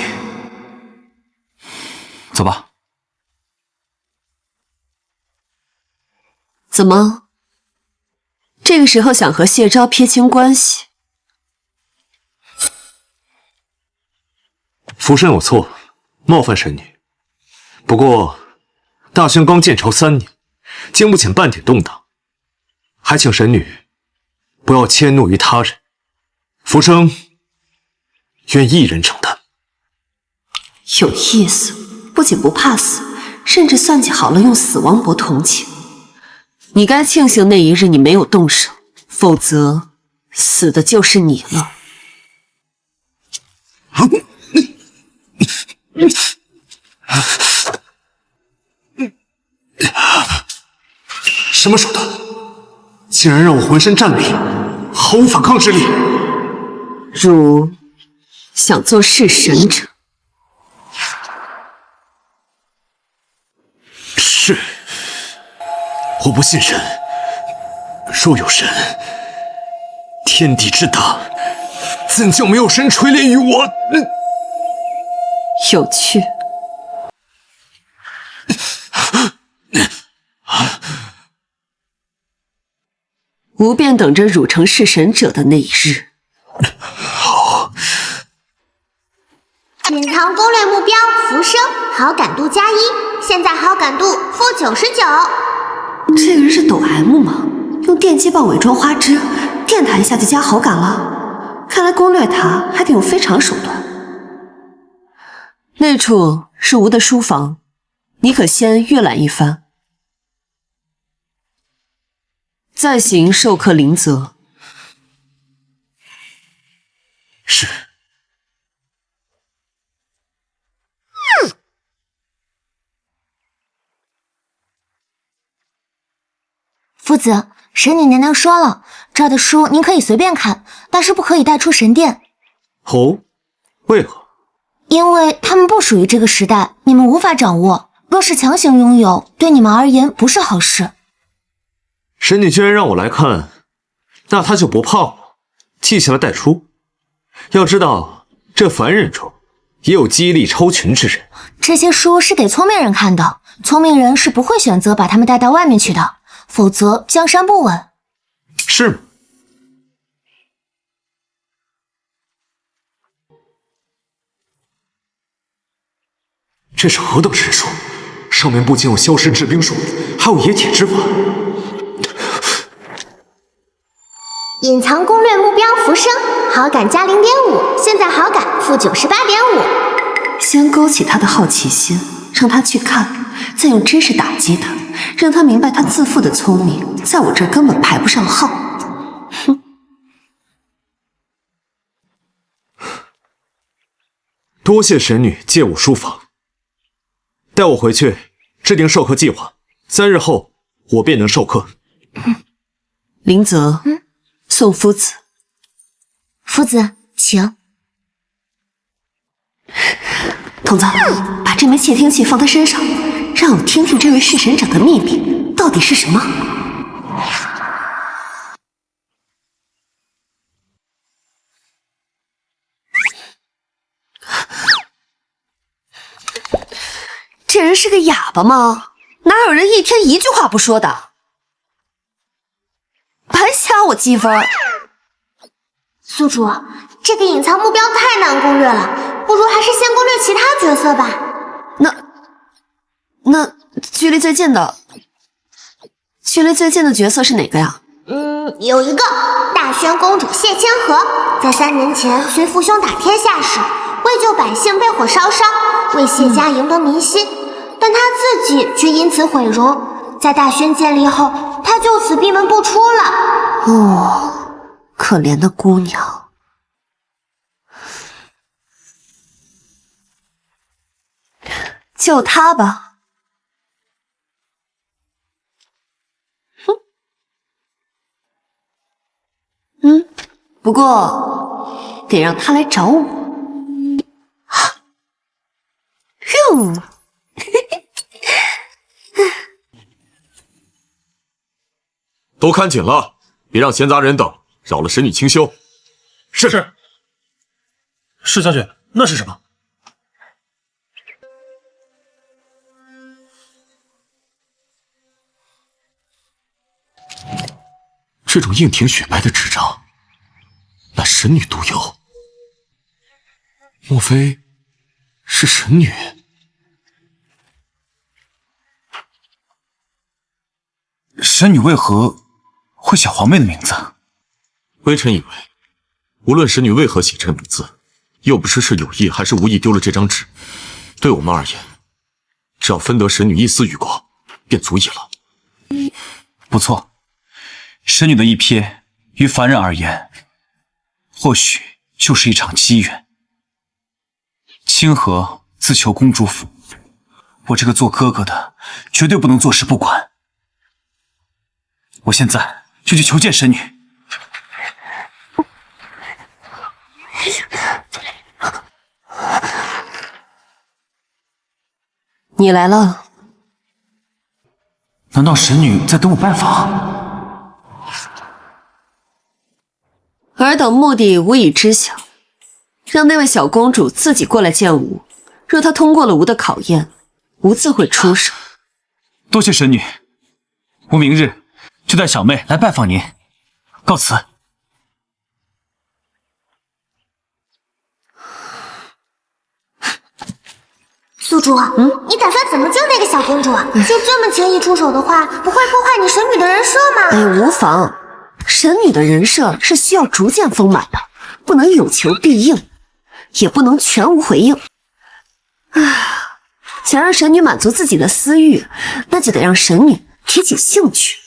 A: 走吧。
B: 怎么？这个时候想和谢昭撇清关系？
J: 浮生有错，冒犯神女。不过，大宣刚建朝3年，经不起半点动荡，还请神女不要迁怒于他人。浮生愿一人承担。
B: 有意思，不仅不怕死，甚至算计好了用死亡博同情。你该庆幸那一日你没有动手，否则死的就是你了。
E: 什么手段？竟然让我浑身战栗，毫无反抗之力。
B: 如想做弑神者？
J: 是。我不信神，若有神，天地之大，怎就没有神垂怜于我？
B: 有趣。吾便等着汝成弑神者的那一日。
J: 好。
I: 隐藏攻略目标浮生，好感度加1，现在好感度负99。
B: 这个人是抖 M 吗？用电击棒伪装花枝，电他一下就加好感了。看来攻略他还得用非常手段。那处是吾的书房，你可先阅览一番，再行授课灵泽。
J: 是。
C: 夫子，神女娘娘说了，这儿的书您可以随便看，但是不可以带出神殿。
J: 哦，为何？
C: 因为它们不属于这个时代，你们无法掌握。若是强行拥有，对你们而言不是好事。
J: 神女居然让我来看，那她就不怕我记下来带出。要知道，这凡人中也有记忆力超群之人。
C: 这些书是给聪明人看的，聪明人是不会选择把它们带到外面去的。否则江山不稳。
J: 是吗？这是何等神书？上面不仅有消失制冰术，还有冶铁之法。
I: 隐藏攻略目标浮生，好感加0.5，现在好感负98.5。
B: 先勾起他的好奇心，让他去看，再用知识打击他。让他明白他自负的聪明在我这儿根本排不上号。哼！
J: 多谢神女借我书房，带我回去制定授课计划，3日后我便能授课。
B: 灵泽，宋夫子。
C: 夫子，请。
B: 童子，把这枚窃听器放他身上。让我听听这位弑神者的秘密到底是什么。这人是个哑巴吗？哪有人一天1句话不说的？白掐我积分。
I: 宿主，这个隐藏目标太难攻略了，不如还是先攻略其他角色吧。
B: 那距离最近的角色是哪个呀？
I: 有一个大宣公主谢千和，在3年前随父兄打天下时，为救百姓被火烧伤，为谢家赢得民心，但她自己却因此毁容。在大宣建立后，她就此闭门不出了。
B: 哦，可怜的姑娘。就她吧。不过得让他来找我。
J: 都看紧了，别让闲杂人等扰了神女清修。
E: 是。是将军，那是什么？
D: 这种硬挺雪白的纸张，乃神女独有。莫非是神女？
A: 神女为何会写皇妹的名字？
J: 微臣以为，无论神女为何写这个名字，又不知是有意还是无意丢了这张纸，对我们而言，只要分得神女一丝羽光，便足矣了。
A: 不错，神女的一瞥，于凡人而言，或许就是一场机缘。清河自求公主府，我这个做哥哥的绝对不能坐视不管。我现在就去求见神女。
B: 你来了，
A: 难道神女在等我拜访？
B: 尔等目的无以知晓，让那位小公主自己过来见吾。若她通过了吾的考验，吾自会出手。
A: 多谢神女，我明日就带小妹来拜访您。告辞。
I: 宿主，你打算怎么救那个小公主？就这么轻易出手的话，不会破坏你神女的人设吗？
B: 哎，无妨。神女的人设是需要逐渐丰满的，不能有求必应，也不能全无回应。想让神女满足自己的私欲，那就得让神女提起兴趣。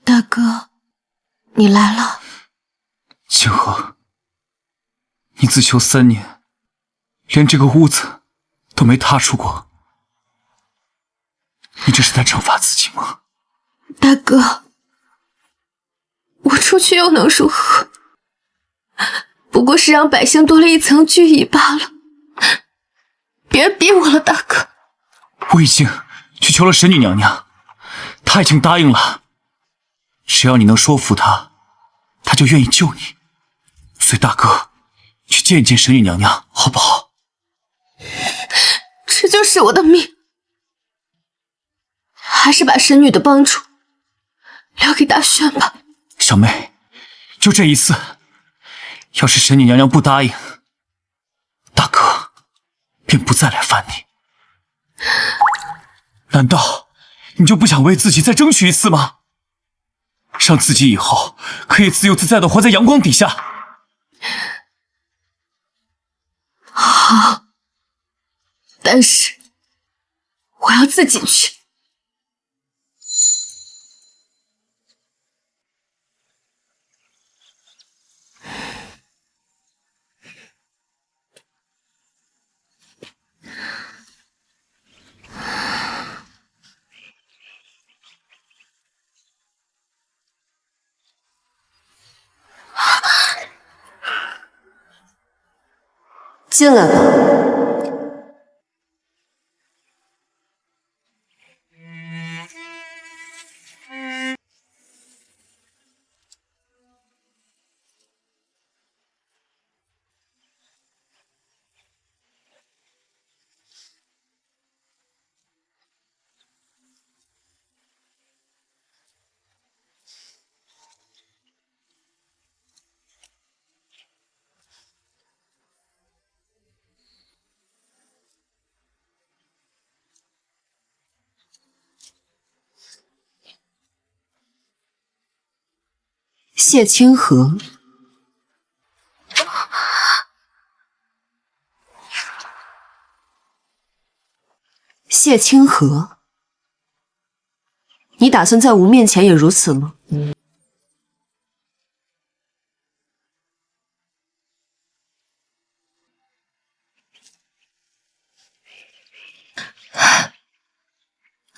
C: 大哥，你来了。
A: 清河，你自囚3年，连这个屋子都没踏出过，你这是在惩罚自己吗？
F: 大哥，我出去又能如何？不过是让百姓多了一层惧意罢了。别逼我了，大哥。
A: 我已经去求了神女娘娘，她已经答应了。只要你能说服她，她就愿意救你。随大哥去见一见神女娘娘，好不好？
F: 这就是我的命，还是把神女的帮助留给大轩吧。
A: 小妹，就这一次，要是神女娘娘不答应，大哥便不再来烦你。难道你就不想为自己再争取一次吗？让自己以后可以自由自在地活在阳光底下。
F: 好，但是我要自己去。
B: 进来吧。谢清河，谢清河，你打算在吾面前也如此吗？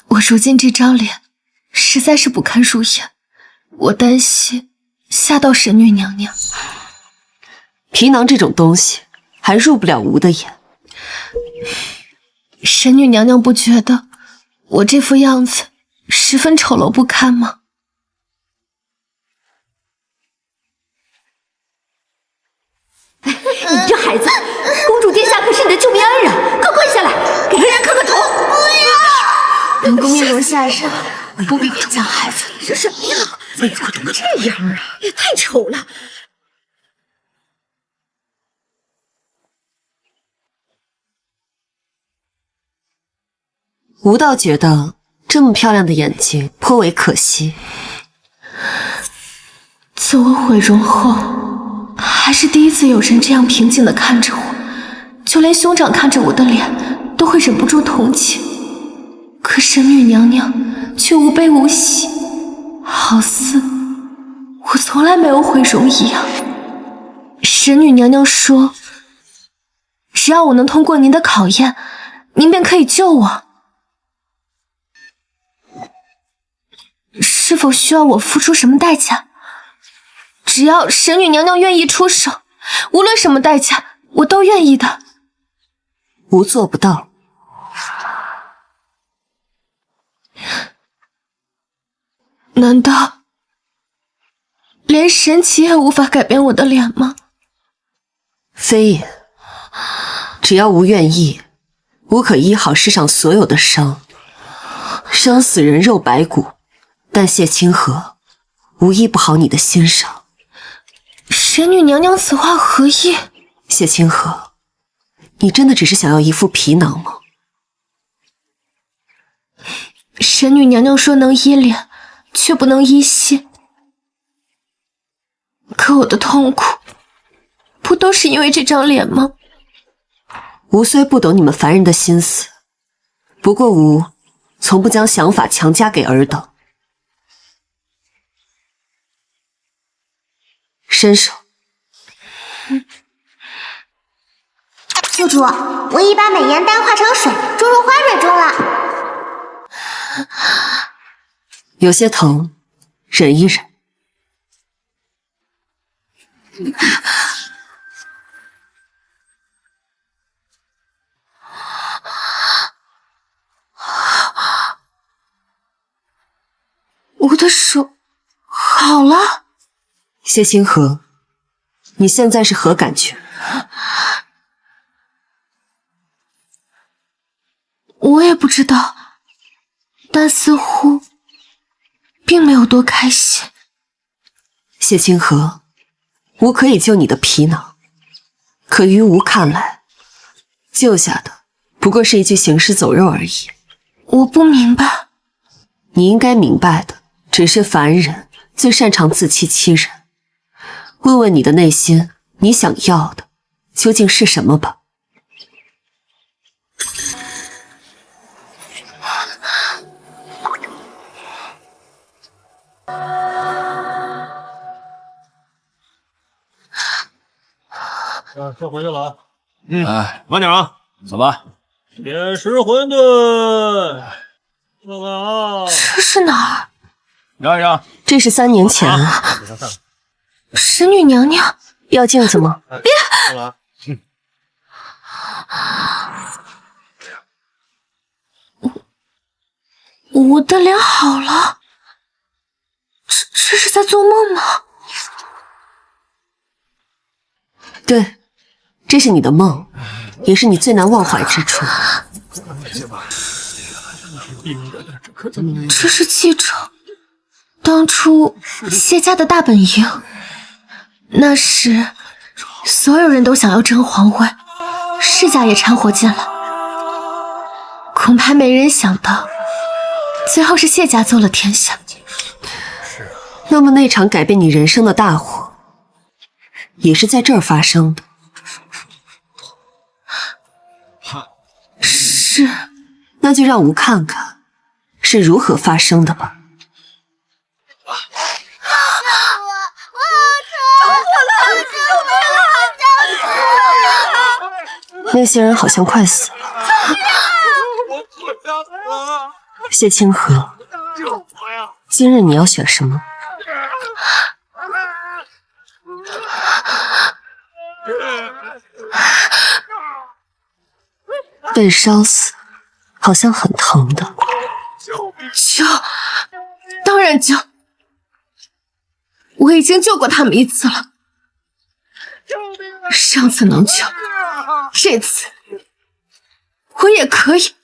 F: 我如今这张脸实在是不堪入眼，我担心吓到神女娘娘。
B: 皮囊这种东西还入不了吾的眼。
F: 神女娘娘不觉得我这副样子十分丑陋不堪吗？
C: 你这孩子，公主殿下可是你的救命恩人，快跪下来，给人家磕个头！不要！本宫面容下身，不必这样，孩子，你这什么呀？怎么会这样啊？也太丑了！
B: 吾倒觉得这么漂亮的眼睛颇为可惜。
F: 自我毁容后，还是第一次有人这样平静地看着我，就连兄长看着我的脸都会忍不住同情。可神女娘娘却无悲无喜，好似我从来没有毁容一样。神女娘娘说，只要我能通过您的考验，您便可以救我。是否需要我付出什么代价？只要神女娘娘愿意出手，无论什么代价，我都愿意的。
B: 吾做不到。
F: 难道连神奇也无法改变我的脸吗？
B: 非也，只要吾愿意，吾可医好世上所有的伤，伤死人肉白骨。但谢清河，吾医不好你的心伤。
F: 神女娘娘此话何意？
B: 谢清河，你真的只是想要一副皮囊吗？
F: 神女娘娘说能医脸，却不能医心。可我的痛苦，不都是因为这张脸吗？
B: 吾虽不懂你们凡人的心思，不过吾从不将想法强加给尔等。伸手。
I: 宿主，我已把美颜丹化成水，注入花蕊中了。
B: 有些疼，忍一忍。
F: 我的手好了。
B: 谢清河，你现在是何感觉？
F: 我也不知道，但似乎并没有多开心。
B: 谢清河，吾可以救你的皮囊，可于吾看来，救下的不过是一具行尸走肉而已。
F: 我不明白。
B: 你应该明白的，只是凡人最擅长自欺欺人。问问你的内心，你想要的究竟是什么吧？
E: 先回去了啊。
G: 哎，慢点啊，走吧。
E: 铁石馄饨，看看啊。
F: 这是哪儿？
G: 让一让。
B: 这是3年前。
F: 神女娘娘，
B: 要镜子吗？
F: 别！我的脸好了，这是在做梦吗？
B: 对，这是你的梦，也是你最难忘怀之处。
F: 这是继承当初谢家的大本营。那时，所有人都想要争皇位，世家也掺和进来，恐怕没人想到，最后是谢家做了天下。
B: 那么那场改变你人生的大火，也是在这儿发生的。
F: 是，
B: 那就让吾看看是如何发生的吧。那些人好像快死了。谢清河，今日你要选什么？被烧死，好像很疼的。
F: 救，当然救！我已经救过他们一次了，上次能救，这次我也可以。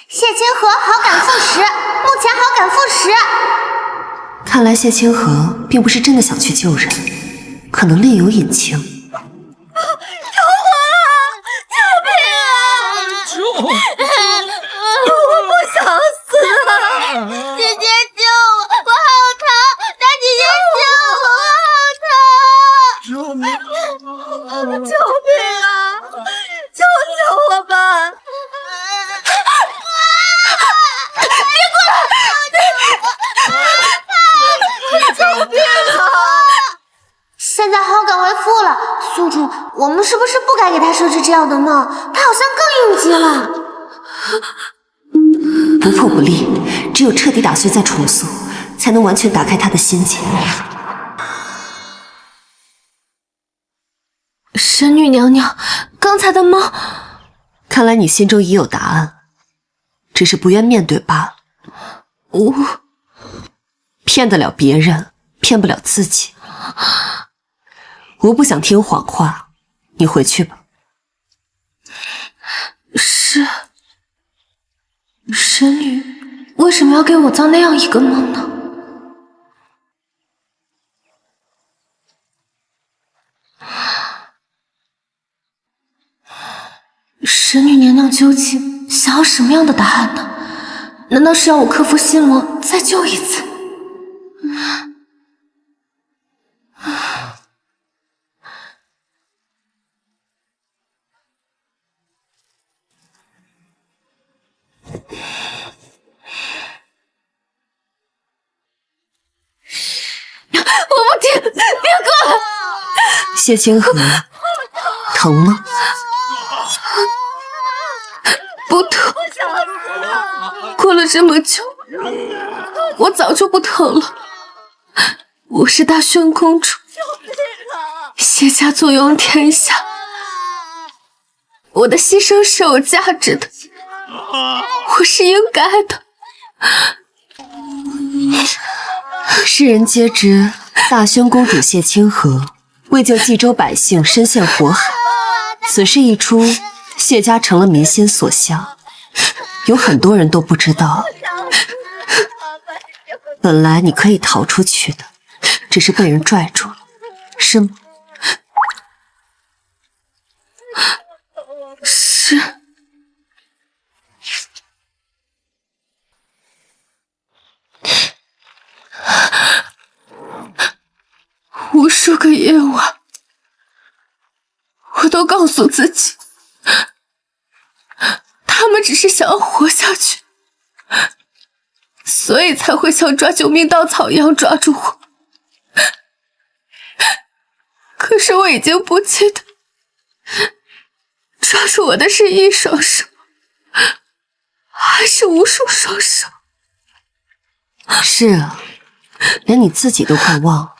I: 谢清河好感负10，目前好感负10。
B: 看来谢清河并不是真的想去救人，可能另有隐情。
C: 我不想死了！
I: 姐姐救我，我好疼！大姐姐救我，我好疼！
C: 救命啊！救我吧！救命啊！
I: 现在好感为负了，宿主，我们是不是不该给他设置这样的梦？他好像更应激了。
B: 不破不立，只有彻底打碎再重塑，才能完全打开他的心结。
F: 神女娘娘，刚才的梦，
B: 看来你心中已有答案，只是不愿面对罢了。
F: 我
B: 骗得了别人，骗不了自己。我不想听谎话，你回去吧。
F: 是神女，为什么要给我造那样一个梦呢？神女娘娘究竟想要什么样的答案呢？难道是要我克服心魔，再救一次？我不听，别过来！
B: 谢清河，疼吗？
F: 不疼。过了这么久，我早就不疼了。我是大宣公主，谢家坐拥天下，我的牺牲是有价值的，我是应该的。
B: 世人皆知，大宣公主谢清河为救冀州百姓身陷火海，此事一出，谢家成了民心所向，有很多人都不知道。本来你可以逃出去的，只是被人拽住了，是吗？
F: 是。无数个夜晚，我都告诉自己，他们只是想要活下去，所以才会像抓救命稻草一样抓住我。可是我已经不记得，抓住我的是一双手，还是无数双手？
B: 是啊，连你自己都快忘了。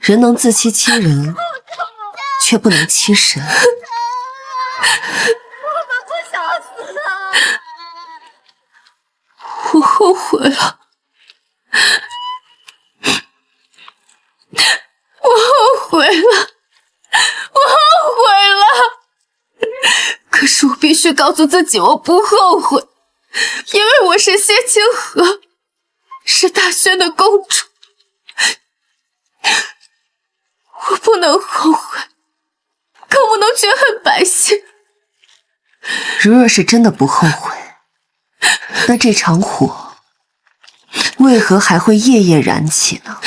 B: 人能自欺欺人，却不能欺神。
C: 我们不想死了。
F: 我后悔了，我后悔了，我后悔了。可是我必须告诉自己，我不后悔，因为我是谢清河，是大宣的公主。我不能后悔，更不能怨恨百姓。
B: 如若是真的不后悔，那这场火为何还会夜夜燃起呢？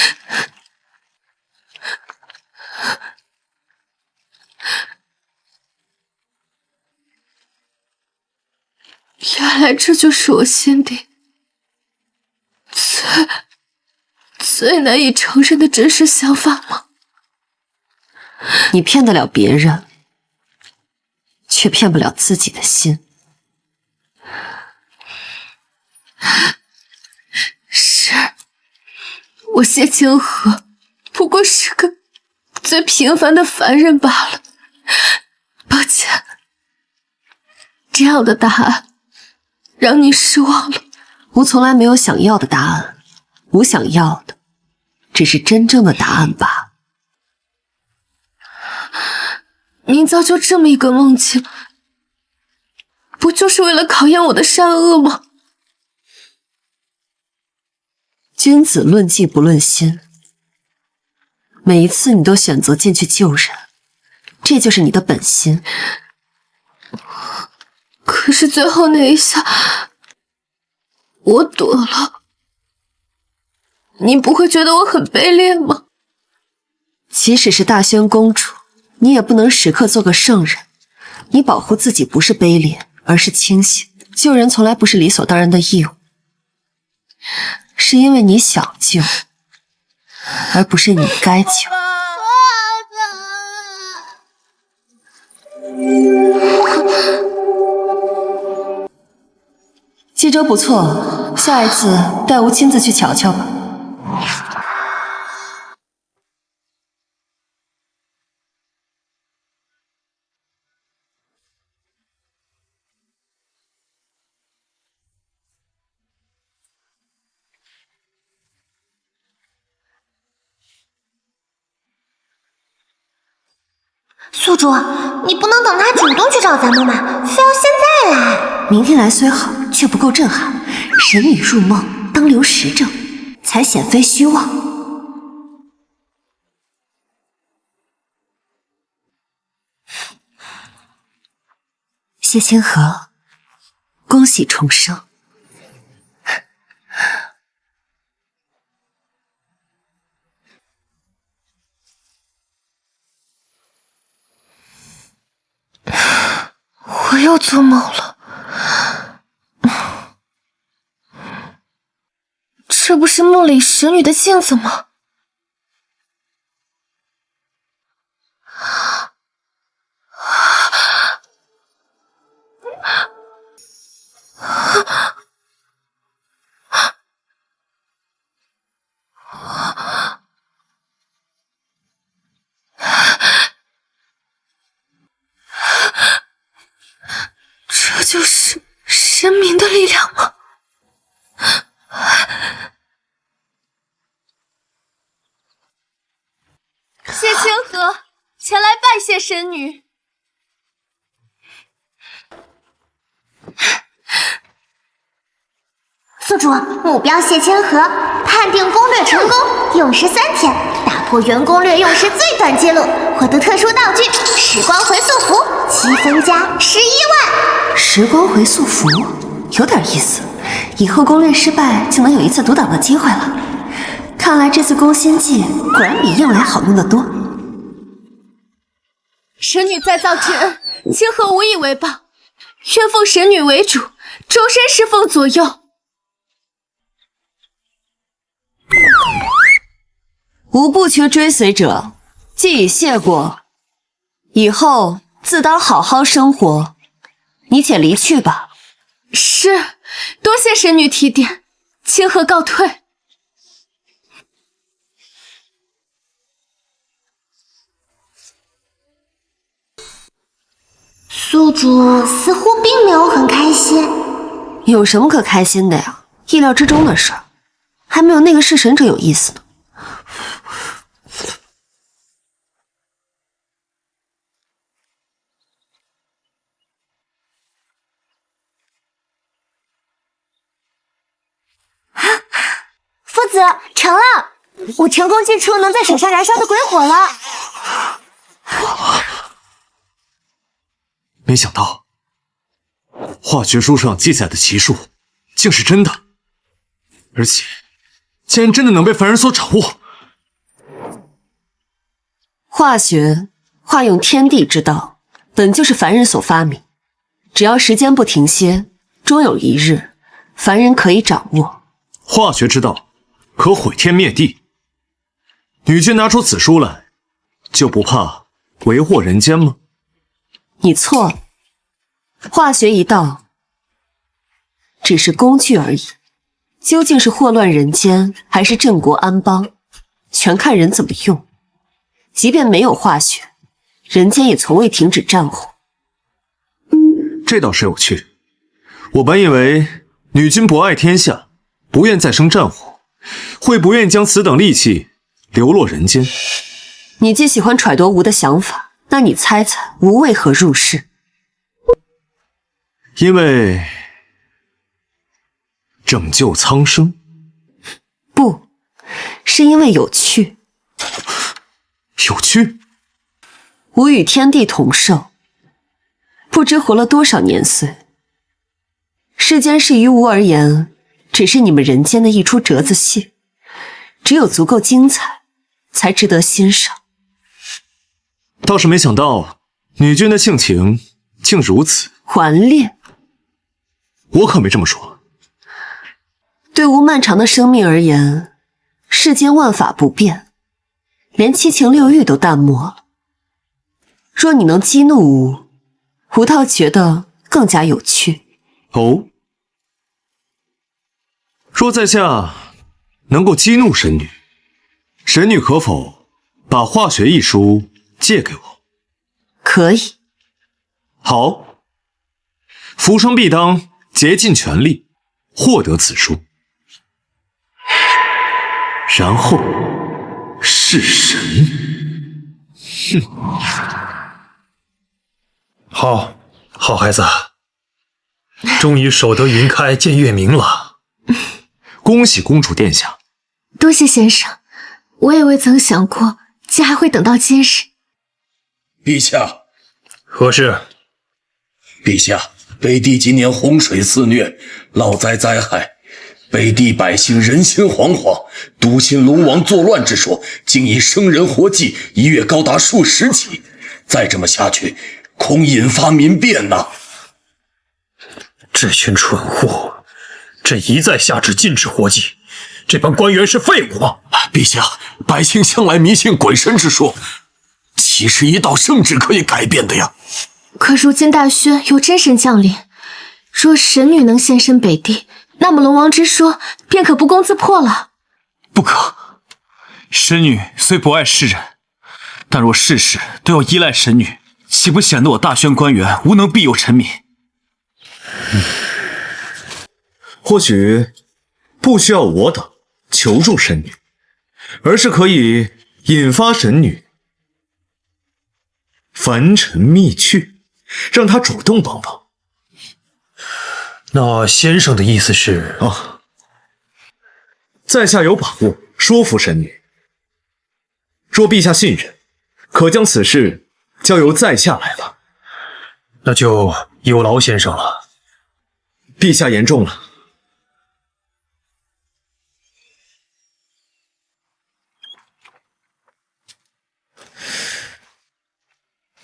F: 原来这就是我心底最难以承认的真实想法吗？
B: 你骗得了别人，却骗不了自己的心。
F: 是，我谢清河不过是个最平凡的凡人罢了。抱歉，这样的答案让你失望了。
B: 吾从来没有想要的答案，吾想要的只是真正的答案吧。
F: 明造就这么一个梦境，不就是为了考验我的善恶吗？
B: 君子论迹不论心，每一次你都选择进去救人，这就是你的本心。
F: 可是最后那一下，我躲了，你不会觉得我很卑劣吗？
B: 即使是大宣公主，你也不能时刻做个圣人。你保护自己不是卑劣，而是清醒。救人从来不是理所当然的义务，是因为你想救，而不是你该救。冀州不错，下一次带吾亲自去瞧瞧吧。
I: 宿主，你不能等他主动去找咱们嘛，非要现在来。
B: 明天来虽好，却不够震撼。神女入梦，当留实证，才显非虚妄。谢清河，恭喜重生。
F: 我又做梦了，这不是梦里神女的镜子吗？这就是神明的力量吗？
C: 谢清河前来拜谢神女。
I: 宿主，目标谢清河，判定攻略成功，用时3天，打破原攻略用时最短记录，获得特殊道具时光回溯符，7分加11万。
B: 时光回溯符有点意思，以后攻略失败就能有一次独挡的机会了。看来这次攻心计果然比硬来好用得多。
C: 神女再造之恩，清河无以为报，愿奉神女为主，终身侍奉左右。
B: 吾不缺追随者，既已谢过，以后自当好好生活。你且离去吧。
C: 是，多谢神女提点，清河告退。
I: 宿主似乎并没有很开心。
B: 有什么可开心的呀？意料之中的事儿，还没有那个弑神者有意思呢。
I: 夫子，成了！我成功祭出能在手上燃烧的鬼火了。
J: 没想到，化学书上记载的奇术竟是真的，而且竟然真的能被凡人所掌握。
B: 化学化用天地之道，本就是凡人所发明，只要时间不停歇，终有一日，凡人可以掌握。
J: 化学之道可毁天灭地，女君拿出此书来，就不怕为祸人间吗？
B: 你错了，化学一道只是工具而已，究竟是祸乱人间，还是镇国安邦，全看人怎么用。即便没有化学，人间也从未停止战火。
J: 这倒是有趣。我本以为女君博爱天下，不愿再生战火，会不愿将此等利器流落人间。
B: 你既喜欢揣度吾的想法，那你猜猜吾为何入世？
J: 因为拯救苍生？
B: 不，是因为有趣。
J: 有趣？
B: 吾与天地同寿，不知活了多少年岁。世间事于吾而言，只是你们人间的一出折子戏，只有足够精彩，才值得欣赏。
J: 倒是没想到，女君的性情竟如此
B: 顽劣。
J: 我可没这么说。
B: 对吾漫长的生命而言，世间万法不变，连七情六欲都淡漠了。若你能激怒吾，吾倒觉得更加有趣。
J: 哦，若在下能够激怒神女，神女可否把化学一书借给我？
B: 可以。
J: 好，浮生必当竭尽全力获得此书，然后是神。
E: 好孩子，终于守得云开见月明了。
J: 恭喜公主殿下。
F: 多谢先生，我也未曾想过竟还会等到今日。
D: 陛下，
E: 何事？
D: 陛下，北地今年洪水肆虐，涝灾灾害，北地百姓人心惶惶，笃信龙王作乱之说，竟以生人活祭，一月高达数十起。再这么下去，恐引发民变呐！
E: 这群蠢货，朕一再下旨禁止活祭，这帮官员是废物吗？
D: 陛下，百姓向来迷信鬼神之说，岂是一道圣旨可以改变的呀？
F: 可如今大宣有真神降临，若神女能现身北地，那么龙王之说便可不攻自破了。
A: 不可，神女虽不爱世人，但若事事都要依赖神女，岂不显得我大宣官员无能必有臣民？
J: 或许不需要我等求助神女，而是可以引发神女凡尘觅去，让她主动帮帮。
E: 那先生的意思是？
J: 在下有把握说服神女。若陛下信任，可将此事交由在下来吧。
E: 那就有劳先生了。
J: 陛下言重了。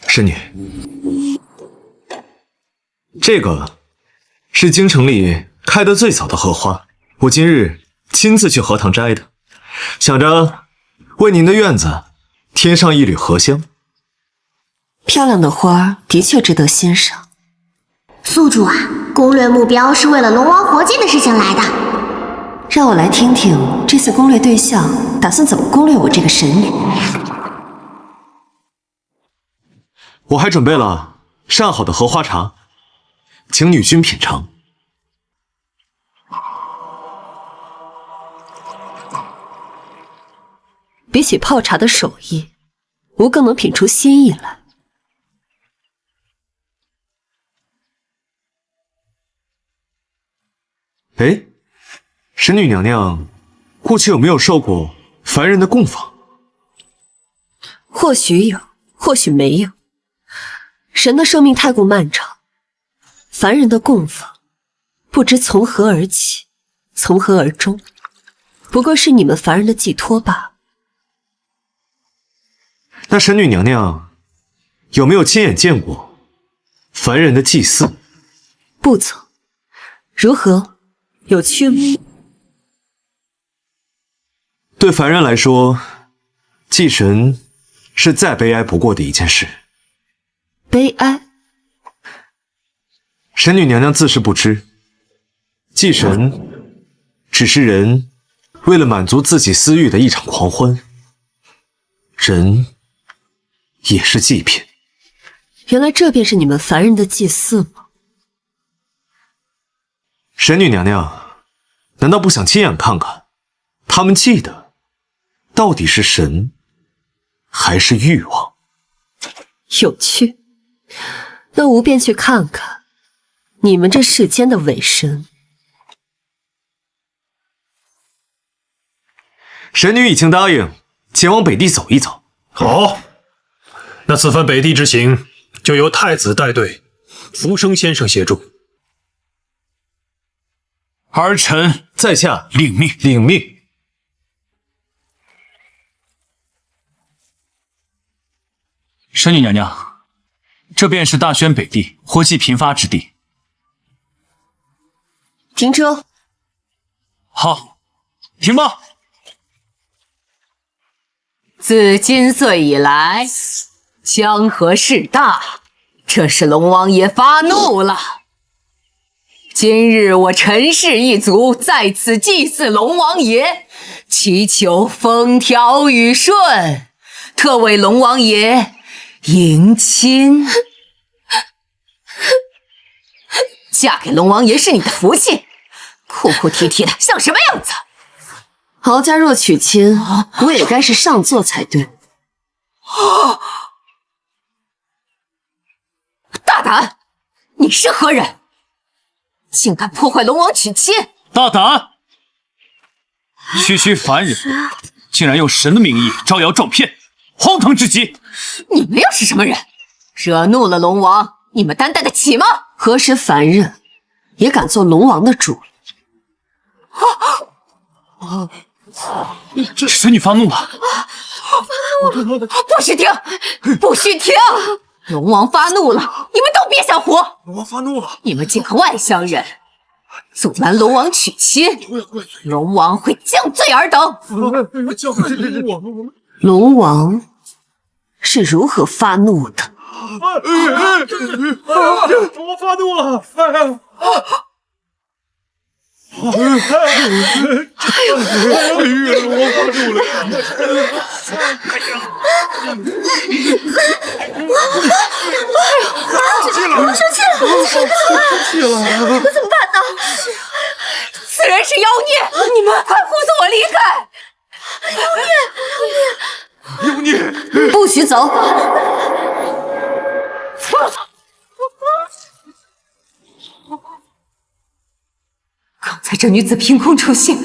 J: 神女，这个是京城里开得最早的荷花，我今日亲自去荷塘摘的，想着为您的院子添上一缕荷香。
B: 漂亮的花的确值得欣赏。
I: 宿主啊，攻略目标是为了龙王活祭的事情来的。
B: 让我来听听这次攻略对象打算怎么攻略我这个神女。
J: 我还准备了上好的荷花茶，请女君品尝。
B: 比起泡茶的手艺，吾更能品出新意来。
J: 哎，神女娘娘过去有没有受过凡人的供访？
B: 或许有，或许没有。神的生命太过漫长，凡人的供奉不知从何而起，从何而终。不过是你们凡人的寄托罢。
J: 那神女娘娘有没有亲眼见过凡人的祭祀？
B: 不曾。如何？有趣吗？
J: 对凡人来说，祭神是再悲哀不过的一件事。
B: 悲哀？
J: 神女娘娘自是不知，祭神只是人为了满足自己私欲的一场狂欢，人也是祭品。
B: 原来这便是你们凡人的祭祀吗？
J: 神女娘娘难道不想亲眼看看他们祭的到底是神还是欲望？
B: 有趣，那吾便去看看你们这世间的伪神。
J: 神女已经答应前往北地走一走。
E: 好，那此番北地之行就由太子带队，福生先生协助。
A: 儿臣
J: 在下
A: 领命。
J: 领命。
A: 神女娘娘，这便是大宣北地火祭频发之地。
B: 停车。
A: 好，停吧。
K: 自今岁以来，江河势大，这是龙王爷发怒了。今日我陈氏一族在此祭祀龙王爷，祈求风调雨顺，特为龙王爷迎亲。嫁给龙王爷是你的福气，哭哭啼啼的像什么样子？
B: 敖家若娶亲，我也该是上座才对。
K: 大胆！你是何人？竟敢破坏龙王娶亲！
A: 大胆！区凡人竟然用神的名义招摇撞骗，荒唐至极！
K: 你们又是什么人？惹怒了龙王，你们担待得起吗？
B: 何时凡人也敢做龙王的主？
A: 神女发怒了！
K: 不许停！不许停！龙王发怒了，你们都别想活！
E: 龙王发怒了！
K: 你们几个外乡人阻拦龙王娶亲，龙王会降罪尔等。
B: 龙王是如何发怒的？
E: 龙王发怒了！龙王发怒了！生气了！
F: 怎么办呢？
K: 此人是妖孽！你们快护送我离开！
E: 妖孽！
B: 不许走！
K: 刚才这女子凭空出现，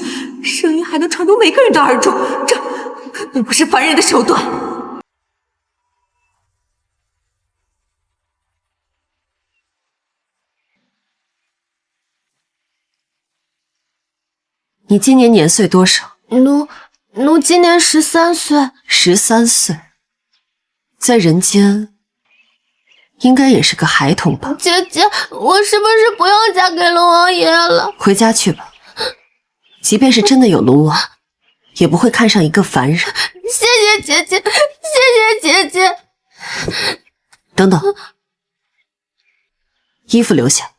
K: 声音还能传入每个人的耳中，这根本不是凡人的手段。
B: 你今年年岁多少？
F: 奴今年13岁。
B: 13岁，在人间应该也是个孩童吧？
F: 姐姐，我是不是不用嫁给龙王爷了？
B: 回家去吧。即便是真的有龙王，也不会看上一个凡人。
F: 谢谢姐姐，谢谢姐姐。
B: 等等，衣服留下。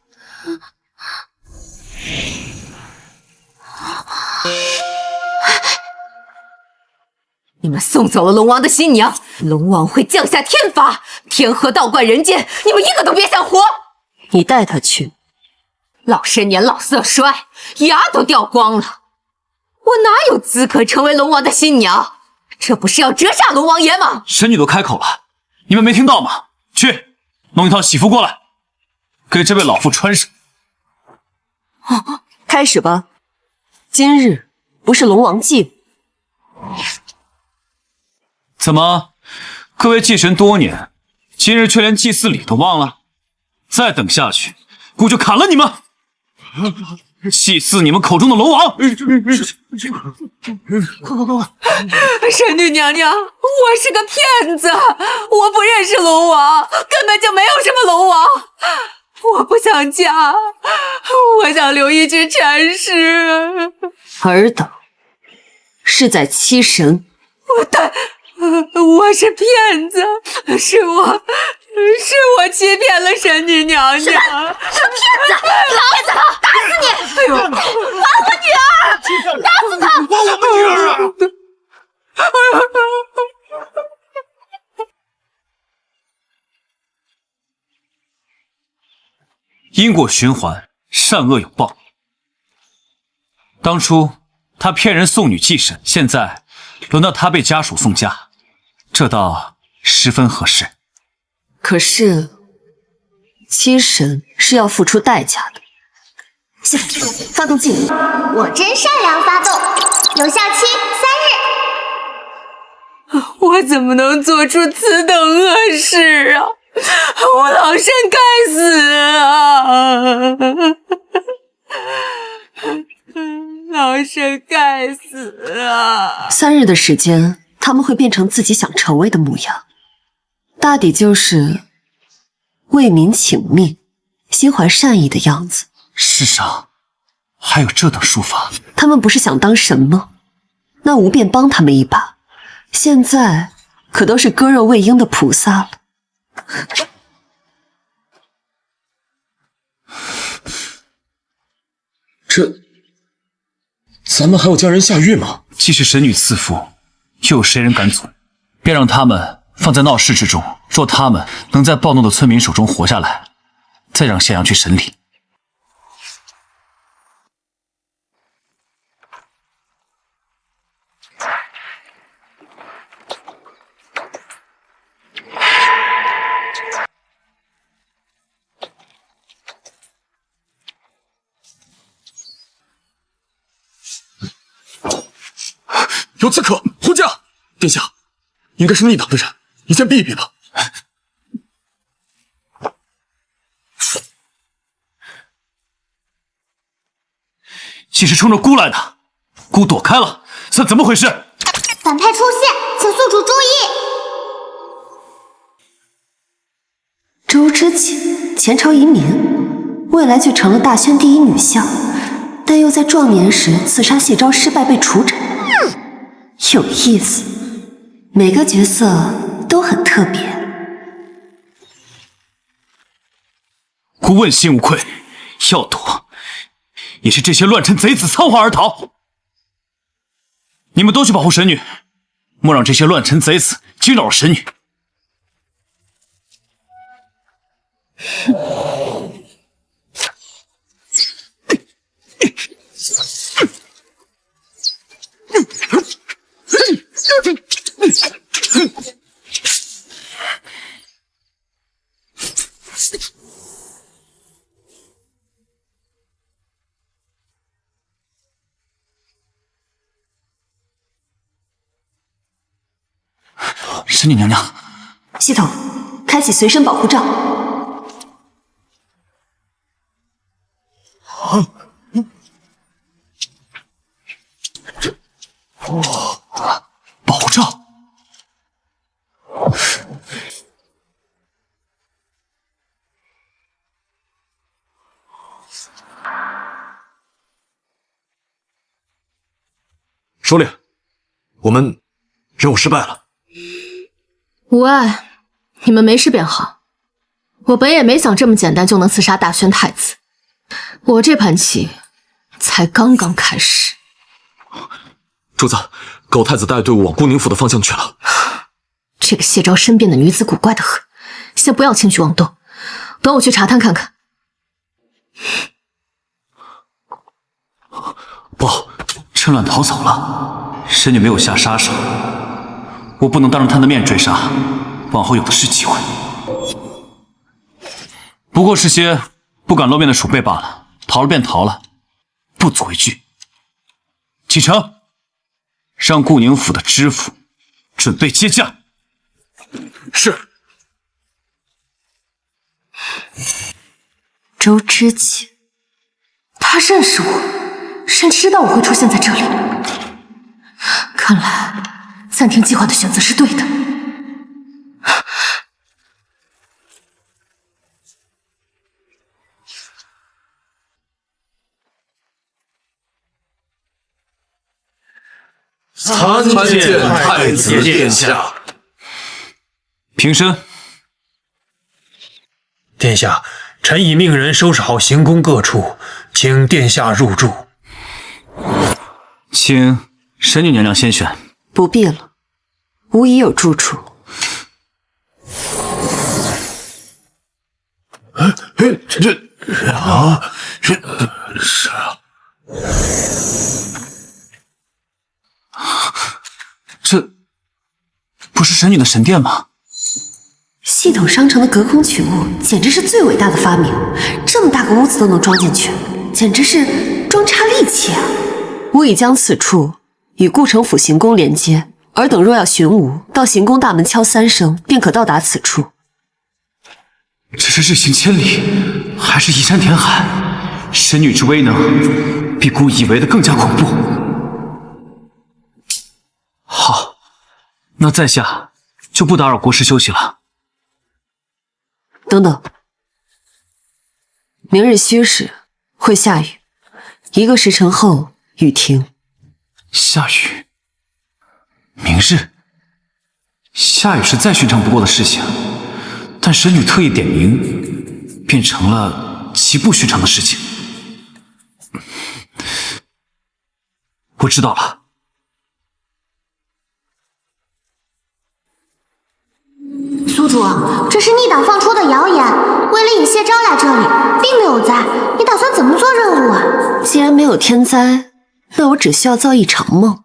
K: 你们送走了龙王的新娘，龙王会降下天罚，天河倒灌人间，你们一个都别想活！
B: 你带她去。
K: 老身年老色衰，牙都掉光了，我哪有资格成为龙王的新娘？这不是要折煞龙王爷吗？
A: 神女都开口了，你们没听到吗？去，弄一套喜服过来，给这位老妇穿上。
B: 开始吧。今日不是龙王祭。
A: 怎么，各位祭神多年，今日却连祭祀礼都忘了？再等下去，姑就砍了你们！祭祀你们口中的龙王。
G: 快！
K: 神女娘娘，我是个骗子，我不认识龙王，根本就没有什么龙王。我不想嫁，我想留一具陈氏。
B: 尔等是在欺神。
K: 我是骗子，是我欺骗了神女娘娘。
I: 是骗子！老子打死你！
K: 哎呦，
I: 还我女儿！打死他！
G: 还我们女儿啊！
A: 因果循环，善恶有报。当初他骗人送女祭神，现在轮到他被家属送嫁，这倒十分合适。
B: 可是，欺神是要付出代价的。现在发动技能，
I: 我真善良，发动，有效期3日。
K: 我怎么能做出此等恶事啊！我老身该死啊！老身该死啊
B: ！3日的时间，他们会变成自己想成为的模样，大抵就是为民请命、心怀善意的样子。
A: 世上还有这等术法？
B: 他们不是想当神吗？那无便帮他们一把，现在可都是割肉喂鹰的菩萨了。
D: 咱们还要将人下狱吗？
A: 既是神女赐福，又有谁人敢阻？便让他们放在闹市之中，若他们能在暴怒的村民手中活下来，再让咸阳去审理。
D: 有刺客护驾！殿下，应该是逆党的人，你先避一避吧。
A: 既是冲着姑来的，姑躲开了，这怎么回事？
I: 反派出现，请宿主注意。
B: 周之锦，前朝遗民，未来就成了大宣第一女相，但又在壮年时刺杀谢昭失败被处斩。有意思，每个角色都很特别。
A: 姑问心无愧，要躲也是这些乱臣贼子仓皇而逃。你们都去保护神女，莫让这些乱臣贼子惊扰了神女。神女娘娘，
B: 系统开启随身保护罩。
A: 保护罩。
J: 首领，我们任务失败了。
F: 无碍，你们没事便好。我本也没想这么简单就能刺杀大宣太子，我这盘棋才刚刚开始。
D: 主子，狗太子带队伍往孤宁府的方向去了。
F: 这个谢昭身边的女子古怪的很，先不要轻举妄动，等我去查探看看。
D: 不好，
A: 趁乱逃走了。神女没有下杀手，我不能当着她的面追杀，往后有的是机会。不过是些不敢露面的鼠辈罢了，逃了便逃了，不足为惧。启程，让顾宁府的知府准备接驾。
D: 是。
B: 周知锦，
F: 他认识我，甚至知道我会出现在这里。看来暂停计划的选择是对的。
D: 参见太子殿下。
A: 平身。
E: 殿下，臣已命人收拾好行宫各处，请殿下入住。
A: 请神女娘娘先选。
B: 不必了，吾已有住处。
A: 这不是神女的神殿吗？
B: 系统商城的隔空取物简直是最伟大的发明，这么大个屋子都能装进去，简直是装叉利器啊！吾已将此处与顾城府行宫连接，尔等若要寻吾，到行宫大门敲3声，便可到达此处。
A: 这是日行千里，还是移山填海？神女之威能，比孤以为的更加恐怖。好，那在下就不打扰国师休息了。
B: 等等，明日戌时会下雨，1个时辰后雨停。
A: 下雨？明日？下雨是再寻常不过的事情，但神女特意点名，变成了极不寻常的事情。我知道了。
I: 宿主，这是逆党放出的谣言，为了引谢昭来这里，并没有灾。你打算怎么做任务啊？
B: 既然没有天灾，那我只需要造一场梦，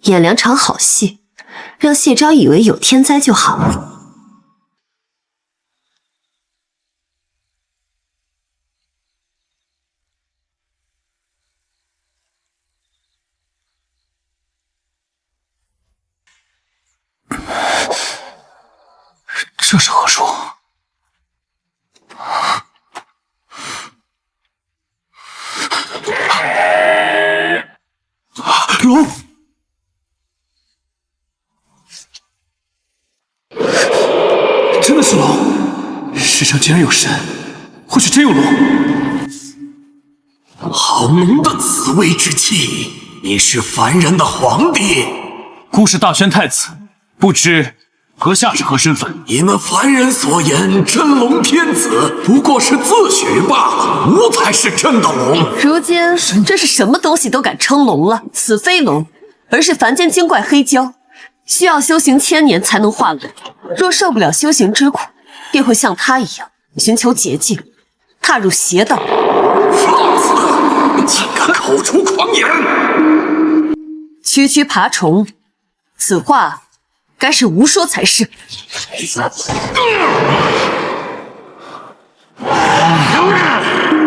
B: 演2场好戏，让谢昭以为有天灾就好了。
A: 这是何处？龙！真的是龙！世上竟然有神，或许真有龙。
D: 好浓的紫薇之气！你是凡人的皇帝？
A: 孤是大宣太子，不知阁下是何身份？
D: 你们凡人所言真龙天子，不过是自诩罢了，吾才是真的龙。
B: 如今这是什么东西都敢称龙了？此非龙，而是凡间精怪黑蛟，需要修行1000年才能化龙。若受不了修行之苦，便会像他一样寻求捷径，踏入邪道。
D: 放肆！竟敢口出狂言！
B: 区区爬虫，此话该是吾说才是。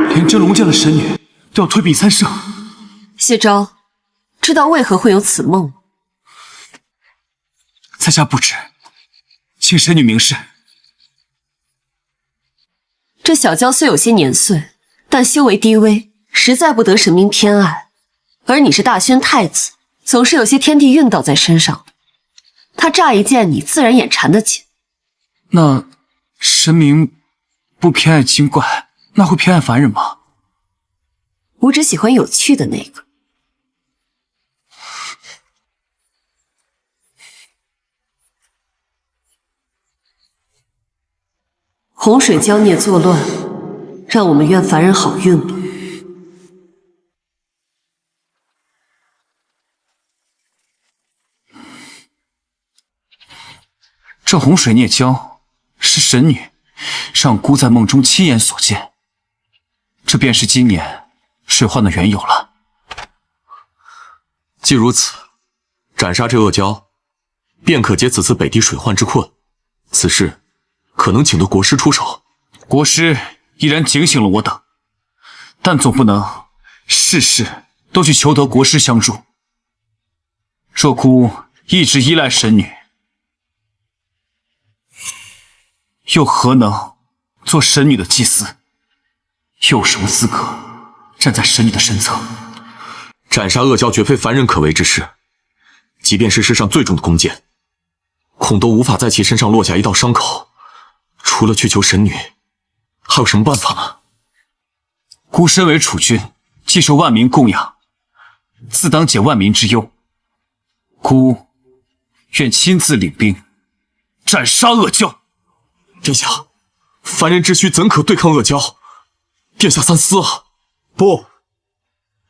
A: 连真龙剑的神女都要退避3舍。
B: 谢昭，知道为何会有此梦吗？
A: 在下不知，请神女明示。
B: 这小娇虽有些年岁，但修为低微，实在不得神明偏爱。而你是大宣太子，总是有些天地运道在身上的。他乍一见你，自然眼馋得紧。
A: 那神明不偏爱精怪，那会偏爱凡人吗？
B: 我只喜欢有趣的那个。洪水浇孽作乱，让我们愿凡人好运吧。
A: 这洪水孽浇是神女让孤在梦中亲眼所见，这便是今年水患的缘由了。
J: 既如此，斩杀这恶蛟，便可解此次北地水患之困。此事可能请得国师出手。
A: 国师依然警醒了我等，但总不能事事都去求得国师相助。若孤一直依赖神女，又何能做神女的祭司？又有什么资格站在神女的身侧。
J: 斩杀恶蛟绝非凡人可为之事，即便是世上最重的弓箭，恐都无法在其身上落下一道伤口。除了去求神女，还有什么办法呢？
A: 孤身为储君，既受万民供养，自当解万民之忧。孤愿亲自领兵，斩杀恶蛟。
J: 殿下，凡人之躯怎可对抗恶蛟？殿下三思啊！
E: 不，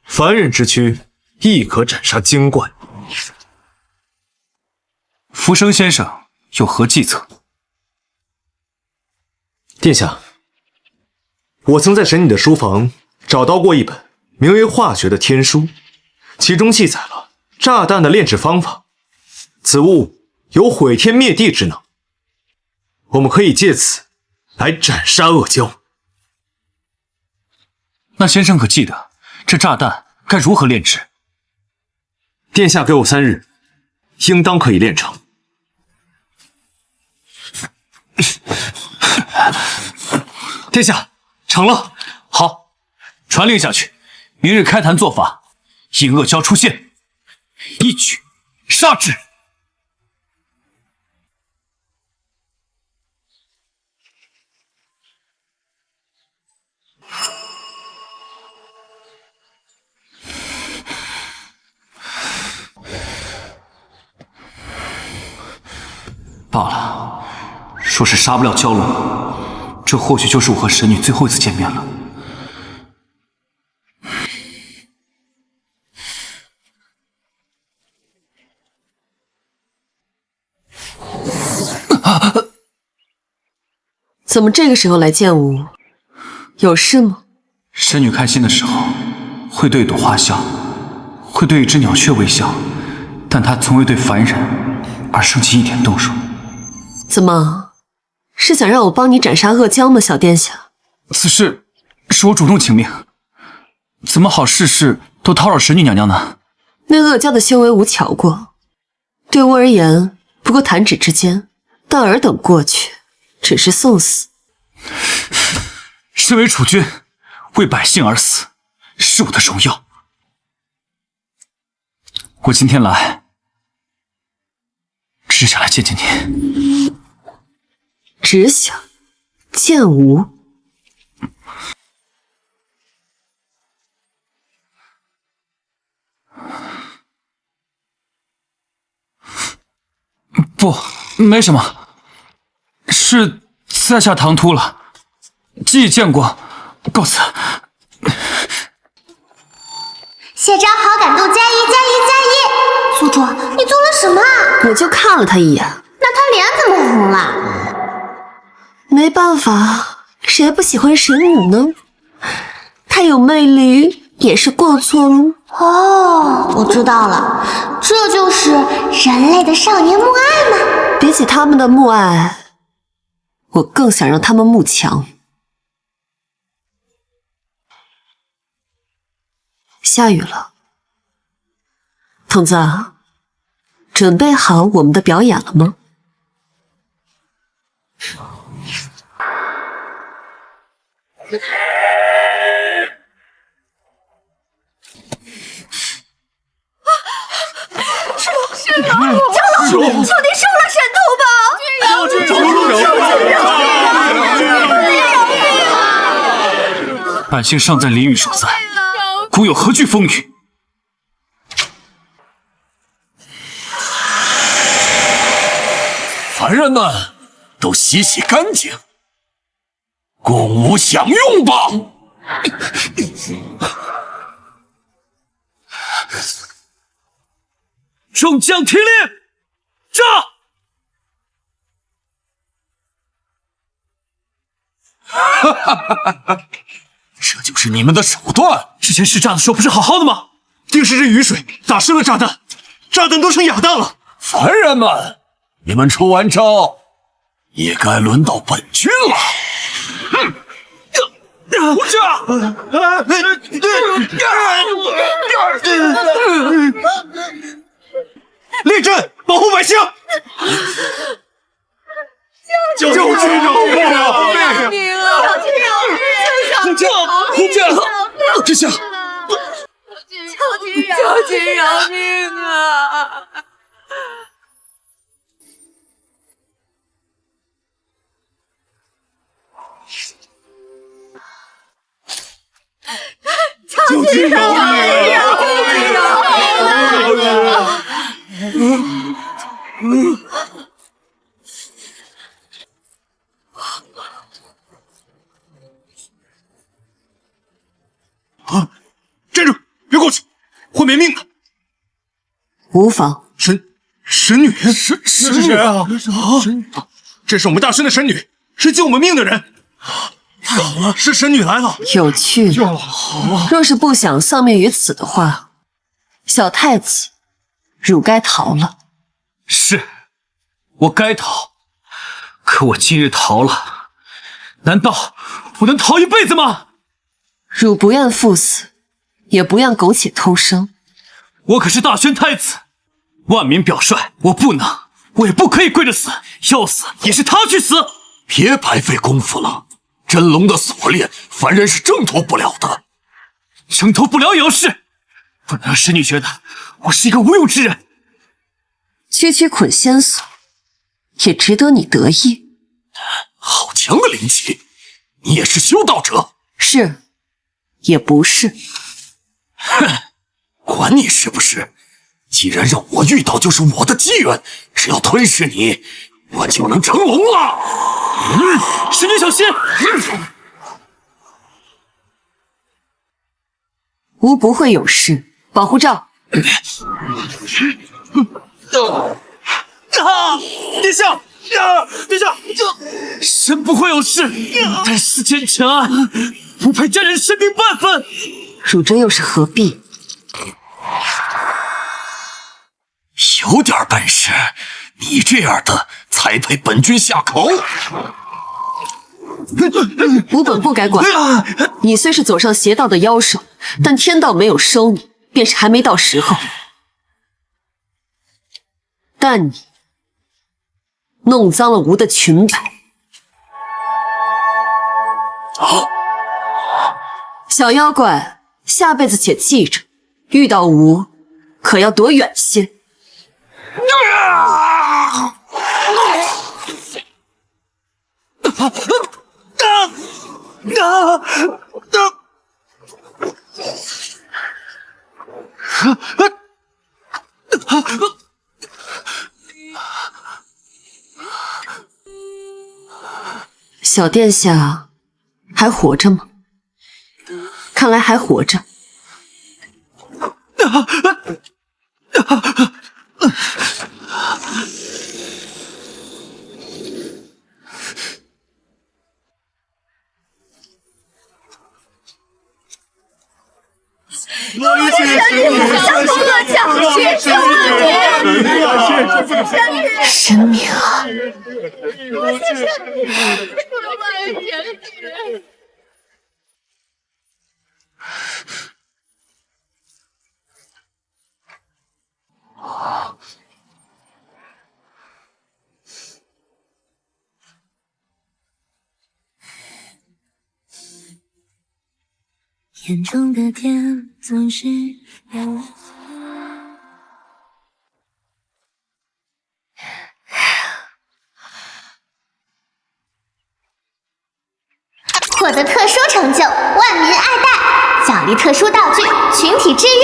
E: 凡人之躯亦可斩杀精怪。
A: 浮生先生有何计策？
E: 殿下，我曾在神女的书房找到过一本名为《化学》的天书，其中记载了炸弹的炼制方法。此物有毁天灭地之能，我们可以借此来斩杀恶蛟。
A: 那先生可记得这炸弹该如何炼制？
E: 殿下给我3日，应当可以炼成。
A: 殿下，成了。好，传令下去，明日开坛做法，引恶蛟出现，一举杀之。罢了，说是杀不了蛟龙，这或许就是我和神女最后一次见面了。
B: 怎么这个时候来见我？有事吗？
A: 神女开心的时候，会对一朵花笑，会对一只鸟雀微笑，但她从未对凡人而生起一点动手。
B: 怎么，是想让我帮你斩杀恶蛟吗，小殿下？
A: 此事是我主动请命，怎么好事事都叨扰神女娘娘呢？
B: 那恶蛟的修为无瞧过，对我而言不过弹指之间，但尔等过去，只是送死。
A: 身为储君，为百姓而死，是我的荣耀。我今天来，只是想来见见你。
B: 只想见吾？
A: 不，没什么，是在下唐突了，既已见过，告辞。
I: 谢招好感度加1加1加1！宿主，你做了什么啊？
B: 我就看了他一眼。
I: 那他脸怎么红了？
B: 没办法，谁不喜欢神女呢？她有魅力也是过错喽。
I: 哦，我知道了，这就是人类的少年慕爱吗？
B: 比起他们的慕爱，我更想让他们慕强。下雨了，童子，准备好我们的表演了吗？
C: 是龙，蛟龙，求你收了神徒
A: 吧！百姓尚在淋雨守灾，孤有何惧风雨？
D: 凡人们都洗洗干净，供吾享用吧。
A: 众将听令，炸！
D: 哈哈哈哈！这就是你们的手段？
A: 之前试炸的时候不是好好的吗？
E: 定是这雨水打湿了炸弹，炸弹都成哑弹了。
D: 凡人们，你们出完招，也该轮到本军了。
A: 胡炸！
E: 立正，保护百姓！救救饶命啊！
C: 救命啊！
A: 胡炸！殿下，
C: 求君饶命啊！
A: 求君饶命啊！啊！站住！别过去，会没命的。
B: 无妨。
A: 神女，神女啊！这是我们大轩的神女，是救我们命的人。太好了，是神女来了，
B: 有趣。
A: 救了，好。
B: 若是不想丧命于此的话，小太子，汝该逃了。
A: 是，我该逃。可我今日逃了，难道我能逃一辈子吗？
B: 汝不愿赴死，也不愿苟且偷生。
A: 我可是大宣太子，万民表率，我不能，我也不可以跪着死，要死也是他去死。
D: 别白费功夫了，真龙的锁链，凡人是挣脱不了的。
A: 挣脱不了也要试，不能让神女觉得我是一个无用之人。
B: 区区捆仙锁，也值得你得意。
D: 好强的灵气，你也是修道者？
B: 是，也不是。
D: 哼，管你是不是，既然让我遇到就是我的机缘，只要吞噬你，我就能成龙了。
A: 神女小心！
B: 吾不会有事，保护罩。
A: 殿下，殿下，神不会有事，但世间尘埃，不配沾人生命半分。
B: 汝这又是何必？
D: 有点本事，你这样的才配本君下口。
B: 吾本不该管你，虽是走上邪道的妖兽，但天道没有收你，便是还没到时候。但你弄脏了吾的裙摆，小妖怪，下辈子且记着，遇到吾可要躲远些。小殿下还活着吗？看来还活着。神明啊！
C: 眼中的天总是亮。
I: 获得特殊成就，万民爱戴，奖励特殊道具，群体治愈。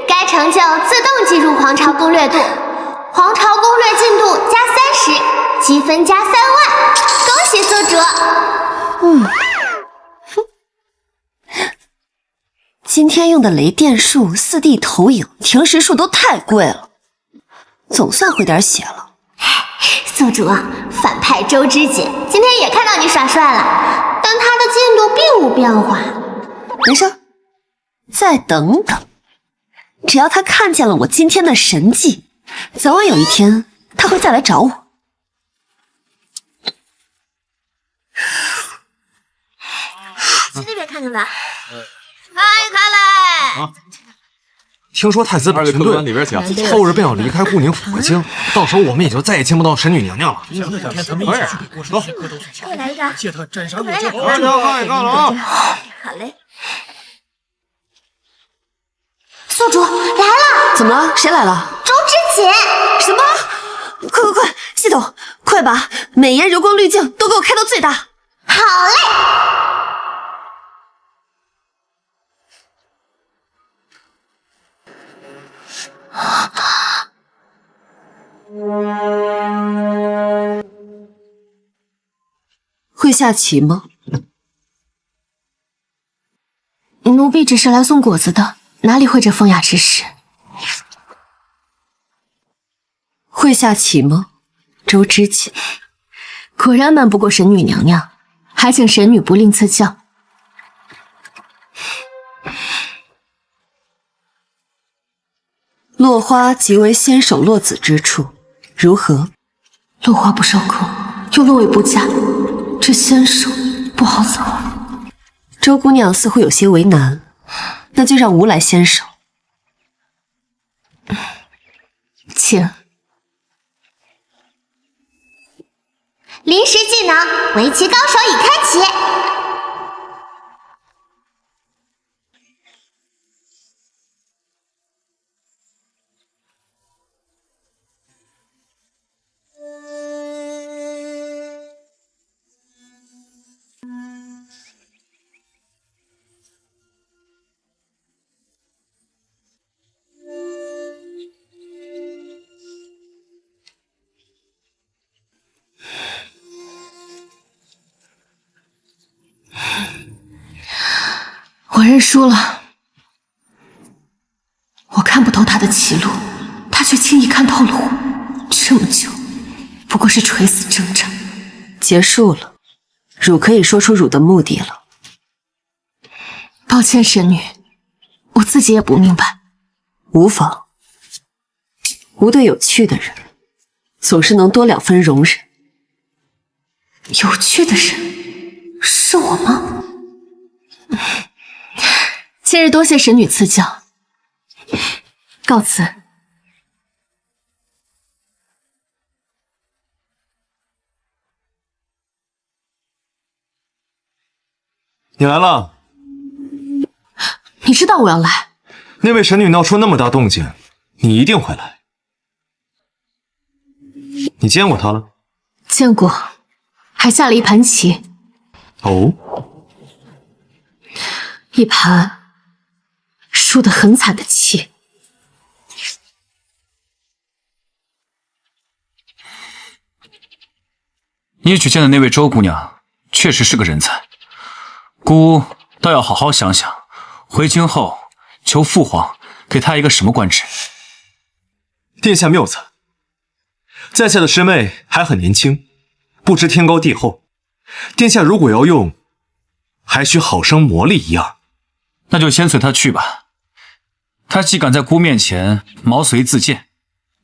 I: 该成就自动计入皇朝攻略度，皇朝攻略进度加30，积分加3万。恭喜宿主！
B: 今天用的雷电术、4D 投影、停时术都太贵了，总算回点血了。
I: 宿主，反派周之姐今天也看到你耍帅了，但她的进度并无变化。
B: 没事，再等等，只要她看见了我今天的神迹，早晚有一天她会再来找我。
I: 去那边看看吧。
E: 啊！听说太子北巡队后日便要离开顾宁府回京，到时候我们也就再也见不到神女娘娘了。可以，走，
I: 再来一个，
E: 借他斩杀我这好，大家看一看了啊！
I: 好嘞。宿主来了！
B: 怎么了？谁来了？
I: 周之锦！
B: 什么？快！系统，快把美颜柔光滤镜都给我开到最大！
I: 好嘞！
B: 会下棋吗？
F: 奴婢只是来送果子的，哪里会这风雅之事？
B: 会下棋吗？周之锦，
F: 果然瞒不过神女娘娘，还请神女不吝赐教。
B: 落花即为仙手落子之处，如何？
F: 落花不受控，又落位不佳，这仙手不好走。
B: 周姑娘似乎有些为难，那就让吾来先手。
F: 请。
I: 临时技能，围棋高手已开启。
F: 我认输了。我看不透他的棋路，他却轻易看透了我。这么久，不过是垂死挣扎。
B: 结束了，汝可以说出汝的目的了。
F: 抱歉，神女，我自己也不明白。
B: 无妨，吾对有趣的人，总是能多2分容忍。
F: 有趣的人，是我吗？今日多谢神女赐教，告辞。
J: 你来了。
F: 你知道我要来？
J: 那位神女闹出那么大动静，你一定会来。你见过她了？
F: 见过，还下了一盘棋。
J: 哦，
F: 一盘输得很惨的棋。
A: 你举荐的那位周姑娘确实是个人才，姑倒要好好想想，回京后求父皇给她一个什么官职。
J: 殿下谬赞，在下的师妹还很年轻，不知天高地厚。殿下如果要用，还需好生磨砺一二。
A: 那就先随她去吧。她既敢在姑面前毛遂自荐，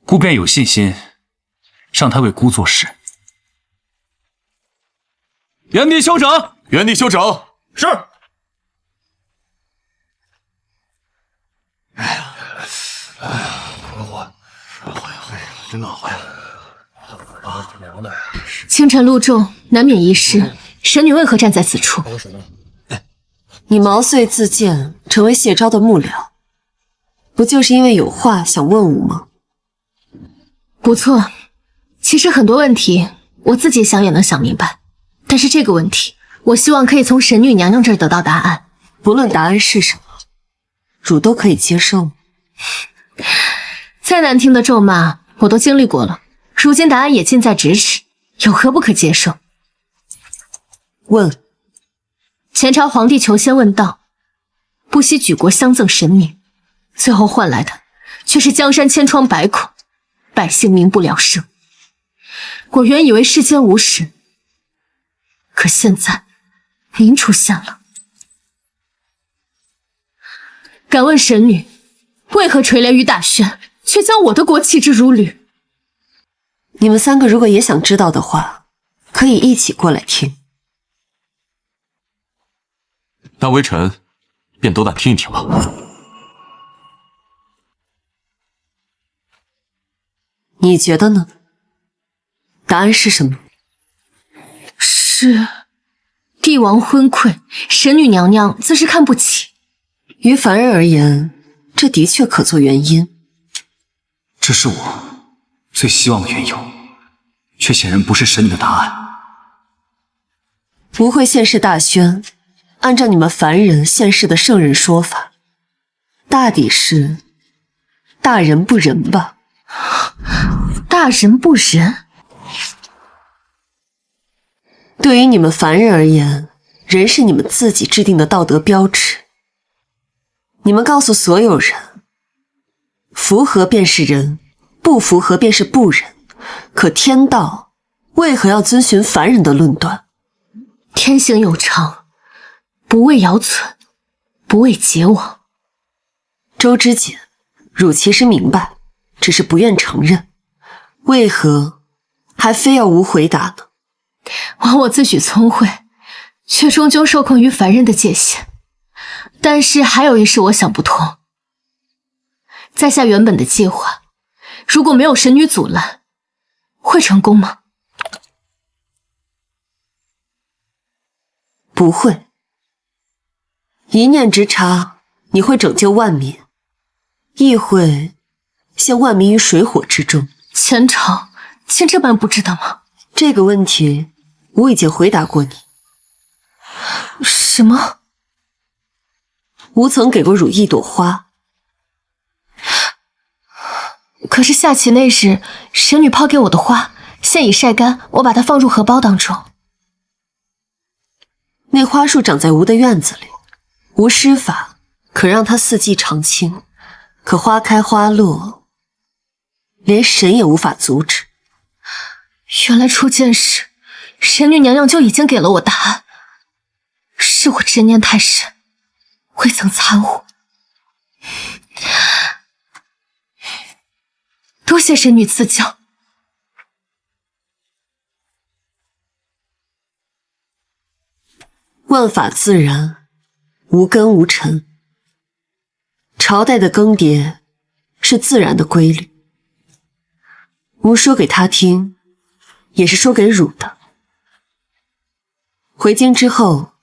A: 姑便有信心让她为姑做事。原地休整，
D: 原地休整。
A: 是。
E: 真恼火呀！
F: 清晨露重，难免一失。神女为何站在此处？
B: 你毛遂自荐，成为谢昭的幕僚，不就是因为有话想问吾吗？
F: 不错，其实很多问题我自己想也能想明白，但是这个问题，我希望可以从神女娘娘这儿得到答案。
B: 不论答案是什么，汝都可以接受。
F: 再难听的咒骂，我都经历过了，如今答案也近在咫尺，有何不可接受？
B: 问。
F: 前朝皇帝求仙问道，不惜举国相赠神明，最后换来的却是江山千疮百孔，百姓民不聊生。我原以为世间无事，可现在您出现了。敢问神女，为何垂帘于大轩，却将我的国弃之如履？
B: 你们3个如果也想知道的话，可以一起过来听。
D: 那微臣便斗胆听一听吧。
B: 你觉得呢？答案是什么？
F: 是帝王昏聩，神女娘娘自是看不起。
B: 于凡人而言，这的确可作原因。
A: 这是我最希望的缘由，却显然不是神女的答案。
B: 不会现世大宣，按照你们凡人现世的圣人说法，大抵是大人不仁吧？
C: 大人不仁？
B: 对于你们凡人而言，仁是你们自己制定的道德标尺。你们告诉所有人，符合便是仁，不符合便是不仁。可天道为何要遵循凡人的论断？
C: 天行有常，不为尧存，不为桀亡。
B: 周知简，汝其实明白，只是不愿承认，为何还非要无回答呢？
C: 枉我自诩聪慧，却终究受困于凡人的界限。但是还有一事我想不通，在下原本的计划，如果没有神女阻拦，会成功吗？
B: 不会。一念之差，你会拯救万民，亦会陷万民于水火之中。
C: 前朝竟这般不知道吗？
B: 这个问题我已经回答过你。
C: 什么？
B: 吾曾给过汝一朵花。
C: 可是下棋那时，神女抛给我的花现已晒干，我把它放入荷包当中。
B: 那花树长在吾的院子里，吾施法可让它四季常青，可花开花落，连神也无法阻止。
C: 原来初见时，神女娘娘就已经给了我答案，是我执念太深，未曾参悟。多谢神女赐教。
B: 万法自然，无根无尘。朝代的更迭是自然的规律。吾说给他听，也是说给汝的。回京之后，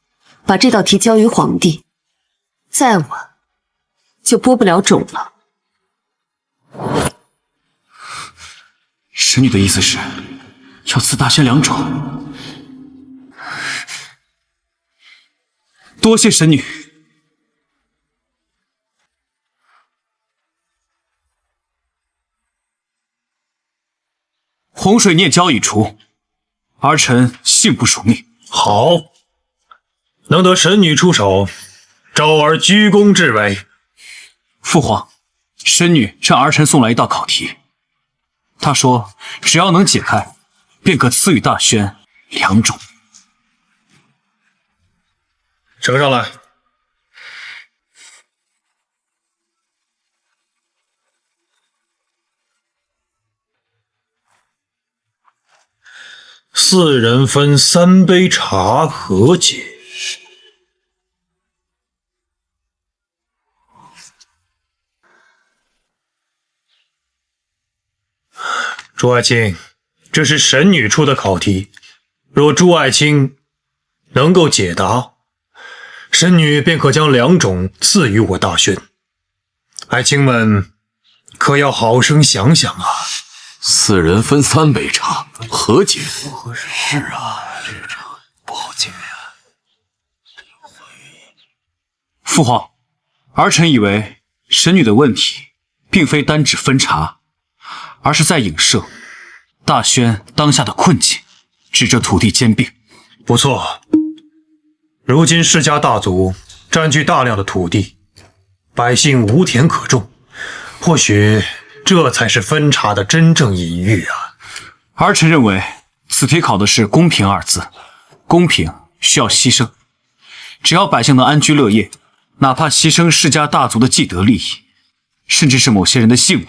B: 把这道题交于皇帝，再晚就播不了种了。
A: 神女的意思是要赐大仙2种。多谢神女。洪水孽交已除，儿臣幸不属命。
E: 好，能得神女出手，昭儿居功至伟。
A: 父皇，神女让儿臣送来一道考题，她说只要能解开，便可赐予大宣2种。
E: 呈上来。4人分3杯茶和解。朱爱卿，这是神女出的考题，若朱爱卿能够解答，神女便可将2种赐予我大宣。爱卿们可要好生想想啊
D: ！4人分3杯茶，和解？
H: 不合适。是啊，这茶不好解呀。
A: 父皇，儿臣以为神女的问题并非单指分茶，而是在影射大宣当下的困境，指着土地兼并。
E: 不错，如今世家大族占据大量的土地，百姓无田可种，或许这才是分茶的真正隐喻啊！
A: 儿臣认为此题考的是公平2字，公平需要牺牲，只要百姓能安居乐业，哪怕牺牲世家大族的既得利益，甚至是某些人的性命，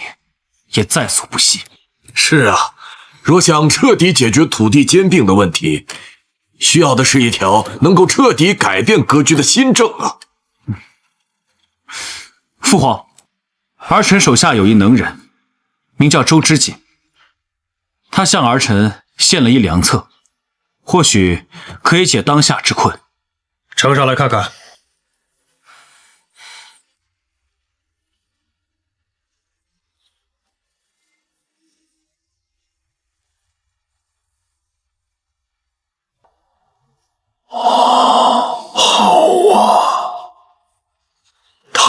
A: 也在所不惜。
D: 是啊，若想彻底解决土地兼并的问题，需要的是一条能够彻底改变格局的新政啊！
A: 父皇，儿臣手下有一能人，名叫周知锦，他向儿臣献了一良策，或许可以解当下之困。
E: 呈上来看看。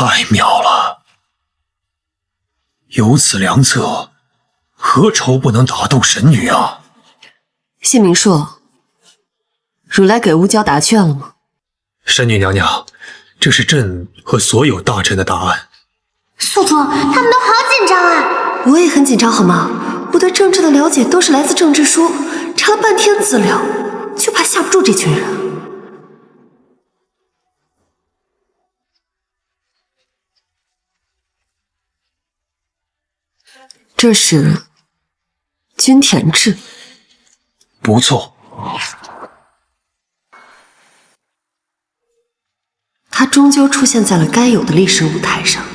E: 太妙了！有此良策，何愁不能打动神女啊？
B: 谢明硕，汝来给吾交答卷了吗？
E: 神女娘娘，这是朕和所有大臣的答案。
I: 宿主，他们都好紧张啊！
B: 我也很紧张，好吗？我对政治的了解都是来自政治书，查了半天资料，就怕吓不住这群人。这是均田制，
E: 不错。
B: 它终究出现在了该有的历史舞台上。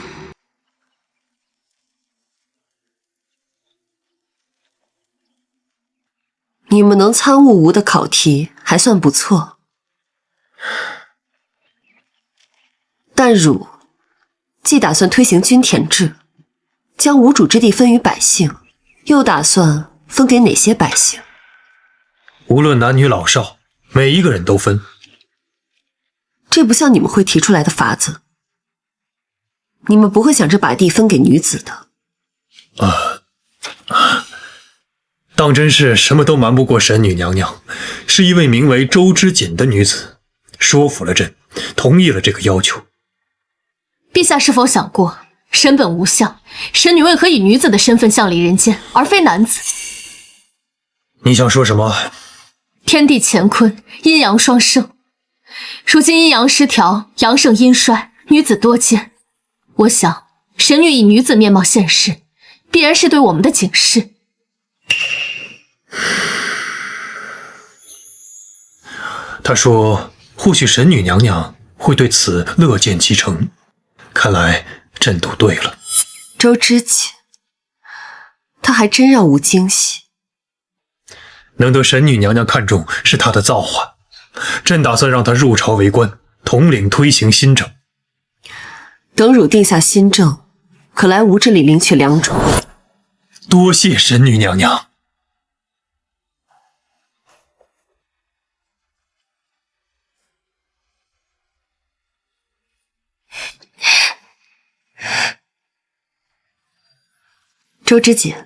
B: 你们能参悟吾的考题，还算不错。但汝既打算推行均田制，将无主之地分于百姓，又打算分给哪些百姓？
E: 无论男女老少，每一个人都分。
B: 这不像你们会提出来的法子。你们不会想着把地分给女子的。
E: 当真是什么都瞒不过神女娘娘，是一位名为周之锦的女子说服了朕，同意了这个要求。
C: 陛下是否想过，身本无相，神女为何以女子的身份降临人间，而非男子？
E: 你想说什么？
C: 天地乾坤，阴阳双盛。如今阴阳失调，阳盛阴衰，女子多见。我想，神女以女子面貌现世，必然是对我们的警示。
E: 他说，或许神女娘娘会对此乐见其成。看来朕赌对了。
B: 周之锦，他还真让吾惊喜。
E: 能得神女娘娘看中，是她的造化。朕打算让她入朝为官，统领推行新政。
B: 等汝定下新政，可来吾这里领取良种。
E: 多谢神女娘娘。
B: 周之锦，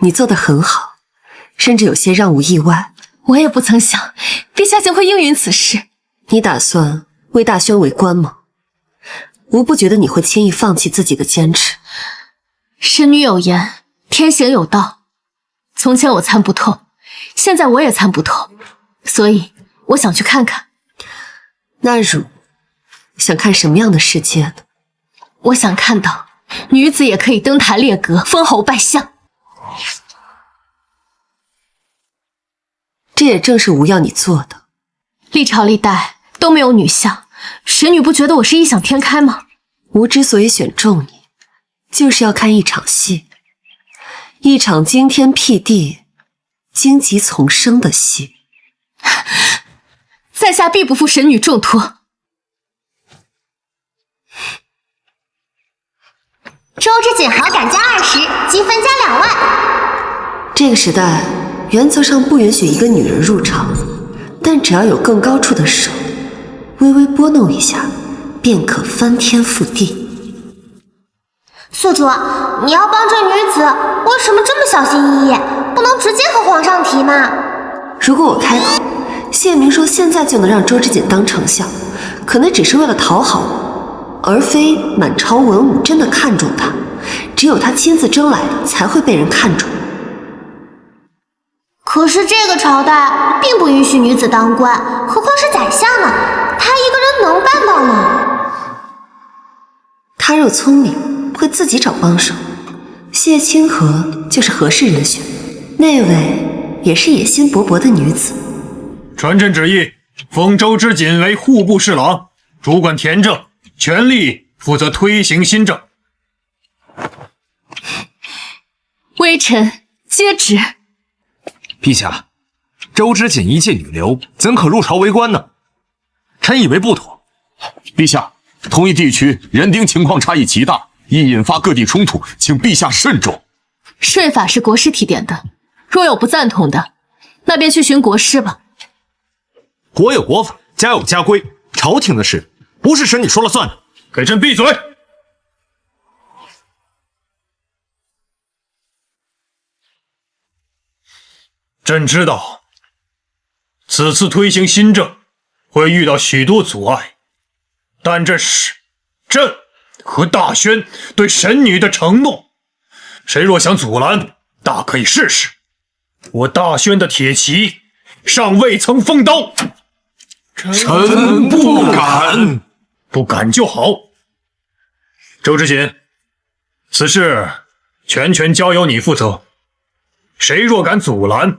B: 你做得很好，甚至有些让吾意外。
C: 我也不曾想，陛下竟会应允此事。
B: 你打算为大宣为官吗？吾不觉得你会轻易放弃自己的坚持。
C: 神女有言，天行有道。从前我参不透，现在我也参不透，所以我想去看看。
B: 那汝想看什么样的世界呢？
C: 我想看到女子也可以登台列阁，封侯拜相。
B: 这也正是吾要你做的。
C: 历朝历代都没有女相，神女不觉得我是异想天开吗？
B: 吾之所以选中你，就是要看一场戏，一场惊天辟地、荆棘丛生的戏。
C: 在下必不负神女重托。
I: 周之锦好感加20，积分加2万。
B: 这个时代原则上不允许一个女人入朝，但只要有更高处的手微微拨弄一下，便可翻天覆地。
I: 宿主，你要帮这女子，为什么这么小心翼翼？不能直接和皇上提吗？
B: 如果我开口，谢明说现在就能让周之锦当丞相，可能只是为了讨好我，而非满朝文武真的看重他。只有他亲自征来的，才会被人看重。
I: 可是这个朝代并不允许女子当官，何况是宰相呢？他一个人能办到吗？
B: 他若聪明，会自己找帮手。谢清河就是合适人选，那位也是野心勃勃的女子。
E: 传朕旨意，封周之锦为户部侍郎，主管田政，全力负责推行新政。
C: 微臣接旨。
A: 陛下，周之锦一介女流，怎可入朝为官呢？臣以为不妥。
D: 陛下，同一地区人丁情况差异极大，易引发各地冲突，请陛下慎重。
C: 税法是国师提点的，若有不赞同的，那便去寻国师吧。
J: 国有国法，家有家规，朝廷的事不是神女说了算的。
E: 给朕闭嘴！朕知道，此次推行新政会遇到许多阻碍，但这是朕和大宣对神女的承诺。谁若想阻拦，大可以试试。我大宣的铁骑尚未曾封刀。
D: 臣不敢。
E: 不敢就好。周知锦，此事全权交由你负责。谁若敢阻拦，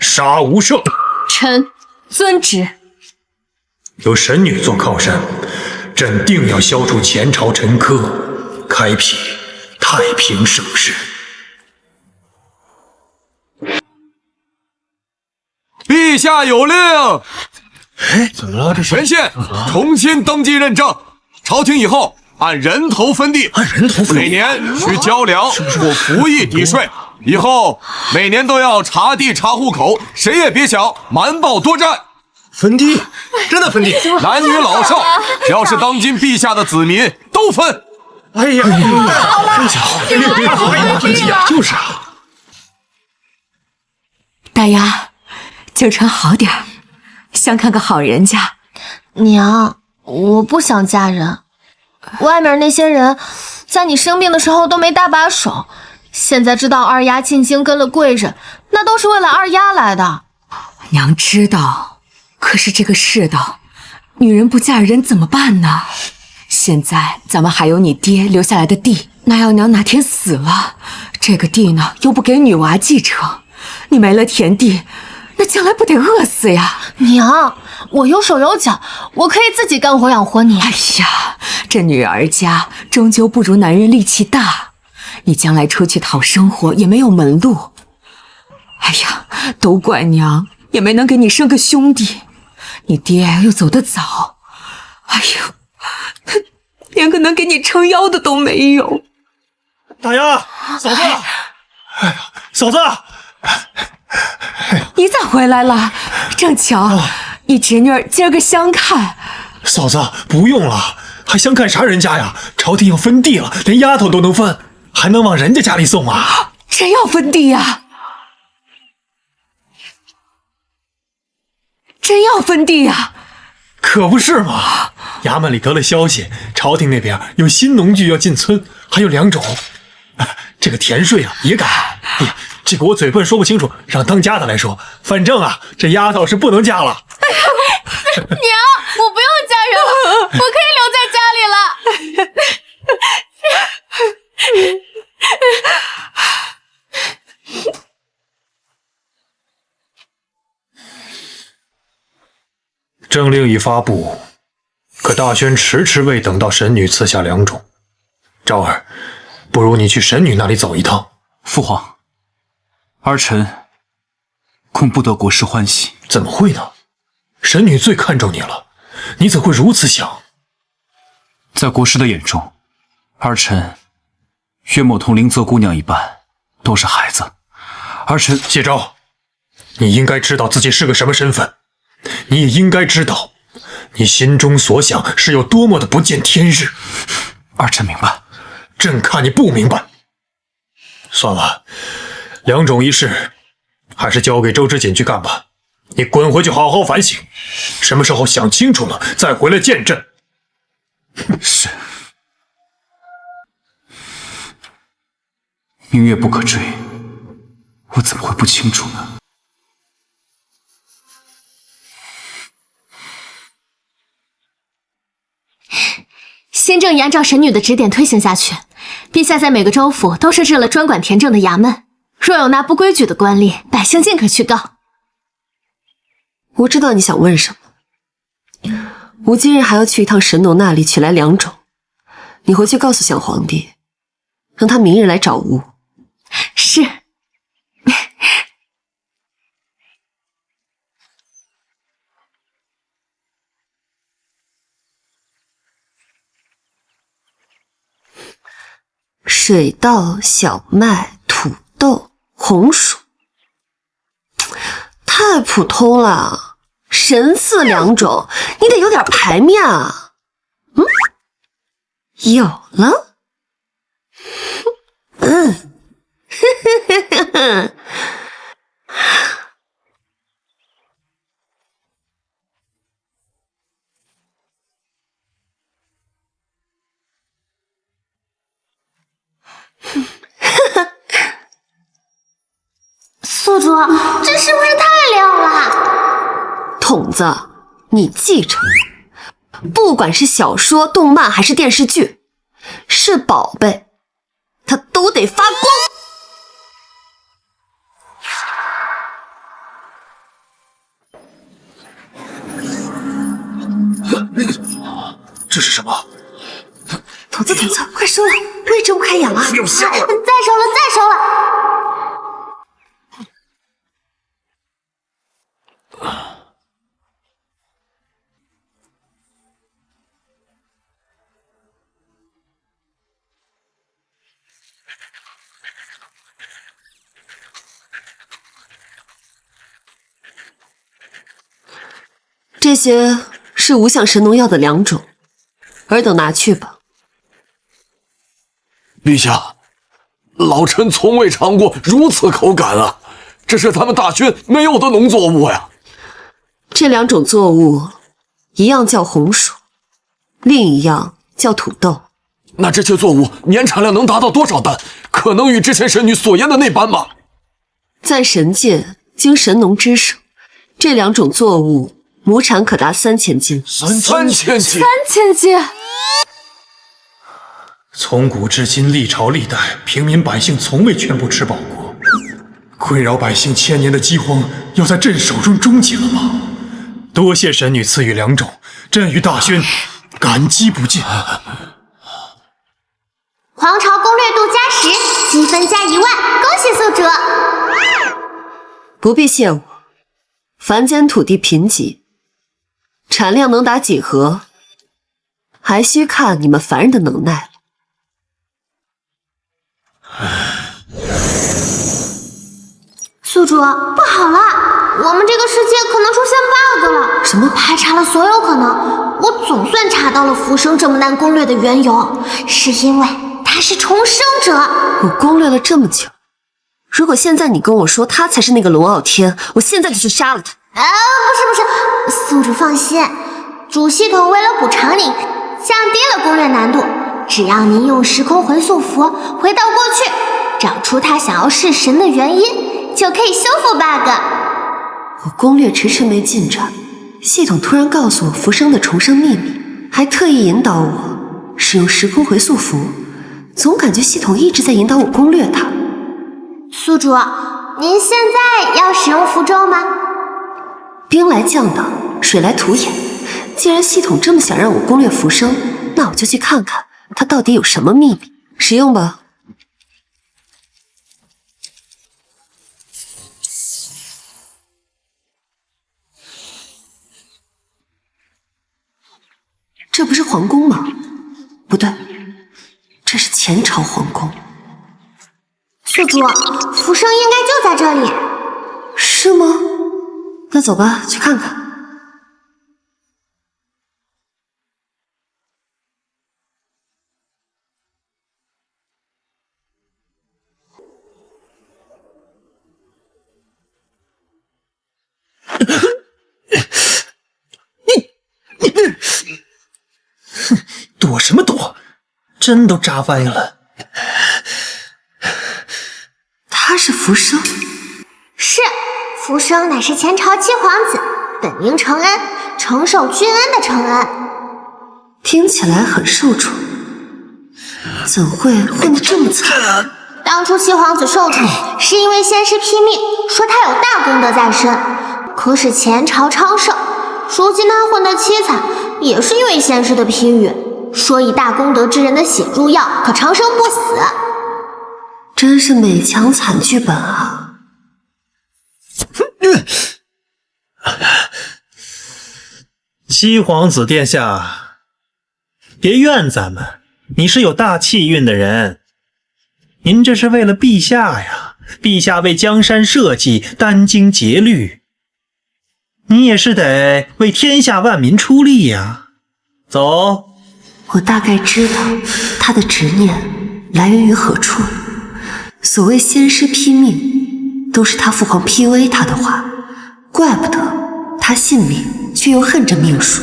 E: 杀无赦。
B: 臣遵旨。
E: 有神女做靠山，朕定要消除前朝陈疴，开辟太平盛世。
D: 陛下有令。怎么了？这全县重新登记认证，朝廷以后按人头分地，每年需交粮或服役抵税。以后每年都要查地查户口，谁也别想瞒报多占。
E: 分地？真的分地？
D: 男女老少，只要是当今陛下的子民都分。
E: 哎呀，真巧，别分地啊！就是啊。
C: 大丫，就穿好点儿，想看个好人家。
F: 娘，我不想嫁人。外面那些人，在你生病的时候都没搭把手，现在知道二丫进京跟了贵人，那都是为了二丫来的。
C: 娘知道，可是这个世道，女人不嫁人怎么办呢？现在咱们还有你爹留下来的地，那要娘哪天死了，这个地呢又不给女娃继承，你没了田地，那将来不得饿死呀？
F: 娘，我有手有脚，我可以自己干活养活你。
C: 哎呀，这女儿家终究不如男人力气大，你将来出去讨生活也没有门路。哎呀，都怪娘，也没能给你生个兄弟，你爹又走得早，哎呦，连个能给你撑腰的都没有。
E: 大丫，嫂子，哎呀，嫂子，
C: 你咋回来了？正巧，你侄女今儿个相看。
E: 嫂子，不用了，还相看啥人家呀？朝廷要分地了，连丫头都能分，还能往人家家里送啊？
C: 真要分地呀？真要分地呀？
E: 可不是嘛！衙门里得了消息，朝廷那边有新农具要进村，还有2种。这个田税啊也改。哎呀，这个我嘴笨说不清楚，让当家的来说。反正啊，这丫头是不能嫁了。
F: 娘，我不用嫁人了，我可以留在家里了。
E: 政令已发布，可大宣迟迟未等到神女赐下2种。昭儿，不如你去神女那里走一趟。
A: 父皇，儿臣恐不得国师欢喜。
E: 怎么会呢？神女最看重你了，你怎会如此想？
A: 在国师的眼中，儿臣约莫同灵泽姑娘一般，都是孩子。儿臣
E: 谢昭，你应该知道自己是个什么身份，你也应该知道，你心中所想是有多么的不见天日。
A: 儿臣明白。
E: 朕看你不明白。算了，2种一事，还是交给周知锦去干吧。你滚回去好好反省，什么时候想清楚了再回来见朕。
A: 是。明月不可追，我怎么会不清楚呢？
F: 新政按照神女的指点推行下去，陛下在每个州府都设置了专管田政的衙门，若有那不规矩的官吏，百姓尽可去告。
B: 我知道你想问什么。我今日还要去一趟神农那里取来2种，你回去告诉小皇帝，让他明日来找吾。
F: 是。
B: 水稻、小麦、土豆、红薯，太普通了。神赐2种，你得有点排面啊。有了。
I: 宿主，这是不是太亮了？
B: 筒子，你记着，不管是小说、动漫还是电视剧，是宝贝，它都得发光。
E: 这是什么？
B: 筒子，快收了，我也睁不开眼了。
E: 有效了！
I: 再收了，再收了！
B: 这些是无相神农药的2种，尔等拿去吧。
D: 陛下，老臣从未尝过如此口感啊！这是咱们大宣没有的农作物呀。
B: 这2种作物，一样叫红薯，另一样叫土豆。
D: 那这些作物年产量能达到多少担？可能与之前神女所言的那般吗？
B: 在神界，经神农之手，这2种作物亩产可达3000斤。
D: 3000斤
F: ，3000斤！
E: 从古至今，历朝历代，平民百姓从未全部吃饱过。困扰百姓1000年的饥荒，要在朕手中终结了吗？多谢神女赐予2种，朕与大宣感激不尽。
I: 皇朝攻略度加10，积分加1万，恭喜宿主！
B: 不必谢我，凡间土地贫瘠，产量能达几何，还需看你们凡人的能耐了。
I: 宿主，不好了，我们这个世界可能出现 bug 了。
B: 什么？
I: 排查了所有可能，我总算查到了浮生这么难攻略的缘由，是因为他是重生者。
B: 我攻略了这么久，如果现在你跟我说他才是那个龙傲天，我现在就去杀了他。
I: 不是，宿主放心，主系统为了补偿你，降低了攻略难度。只要您用时空回溯符回到过去，找出他想要弑神的原因，就可以修复 bug。
B: 我攻略迟迟没进展，系统突然告诉我浮生的重生秘密，还特意引导我使用时空回溯符，总感觉系统一直在引导我攻略它。
I: 宿主，您现在要使用符咒吗？
B: 兵来将挡，水来土掩。既然系统这么想让我攻略浮生，那我就去看看它到底有什么秘密。使用吧。这不是皇宫吗？不对，这是前朝皇宫。
I: 宿主，浮生应该就在这里。
B: 是吗？那走吧，去看看。
E: 躲什么躲？针都扎歪了。
B: 他是浮生？
I: 是，浮生乃是前朝七皇子，本名承恩，承受君恩的承恩。
B: 听起来很受宠，怎会混得这么惨？
I: 当初七皇子受宠，是因为先师批命，说他有大功德在身，可使前朝昌盛。如今他混得凄惨，也是因为先师的批语，说以大功德之人的血入药，可长生不死。
B: 真是美强惨剧本啊！
L: 七皇子殿下，别怨咱们，你是有大气运的人。您这是为了陛下呀，陛下为江山社稷殚精竭虑，你也是得为天下万民出力呀。走。
B: 我大概知道他的执念来源于何处。所谓先师批命，都是他父皇 PUA 他的话，怪不得他信命却又恨这命数。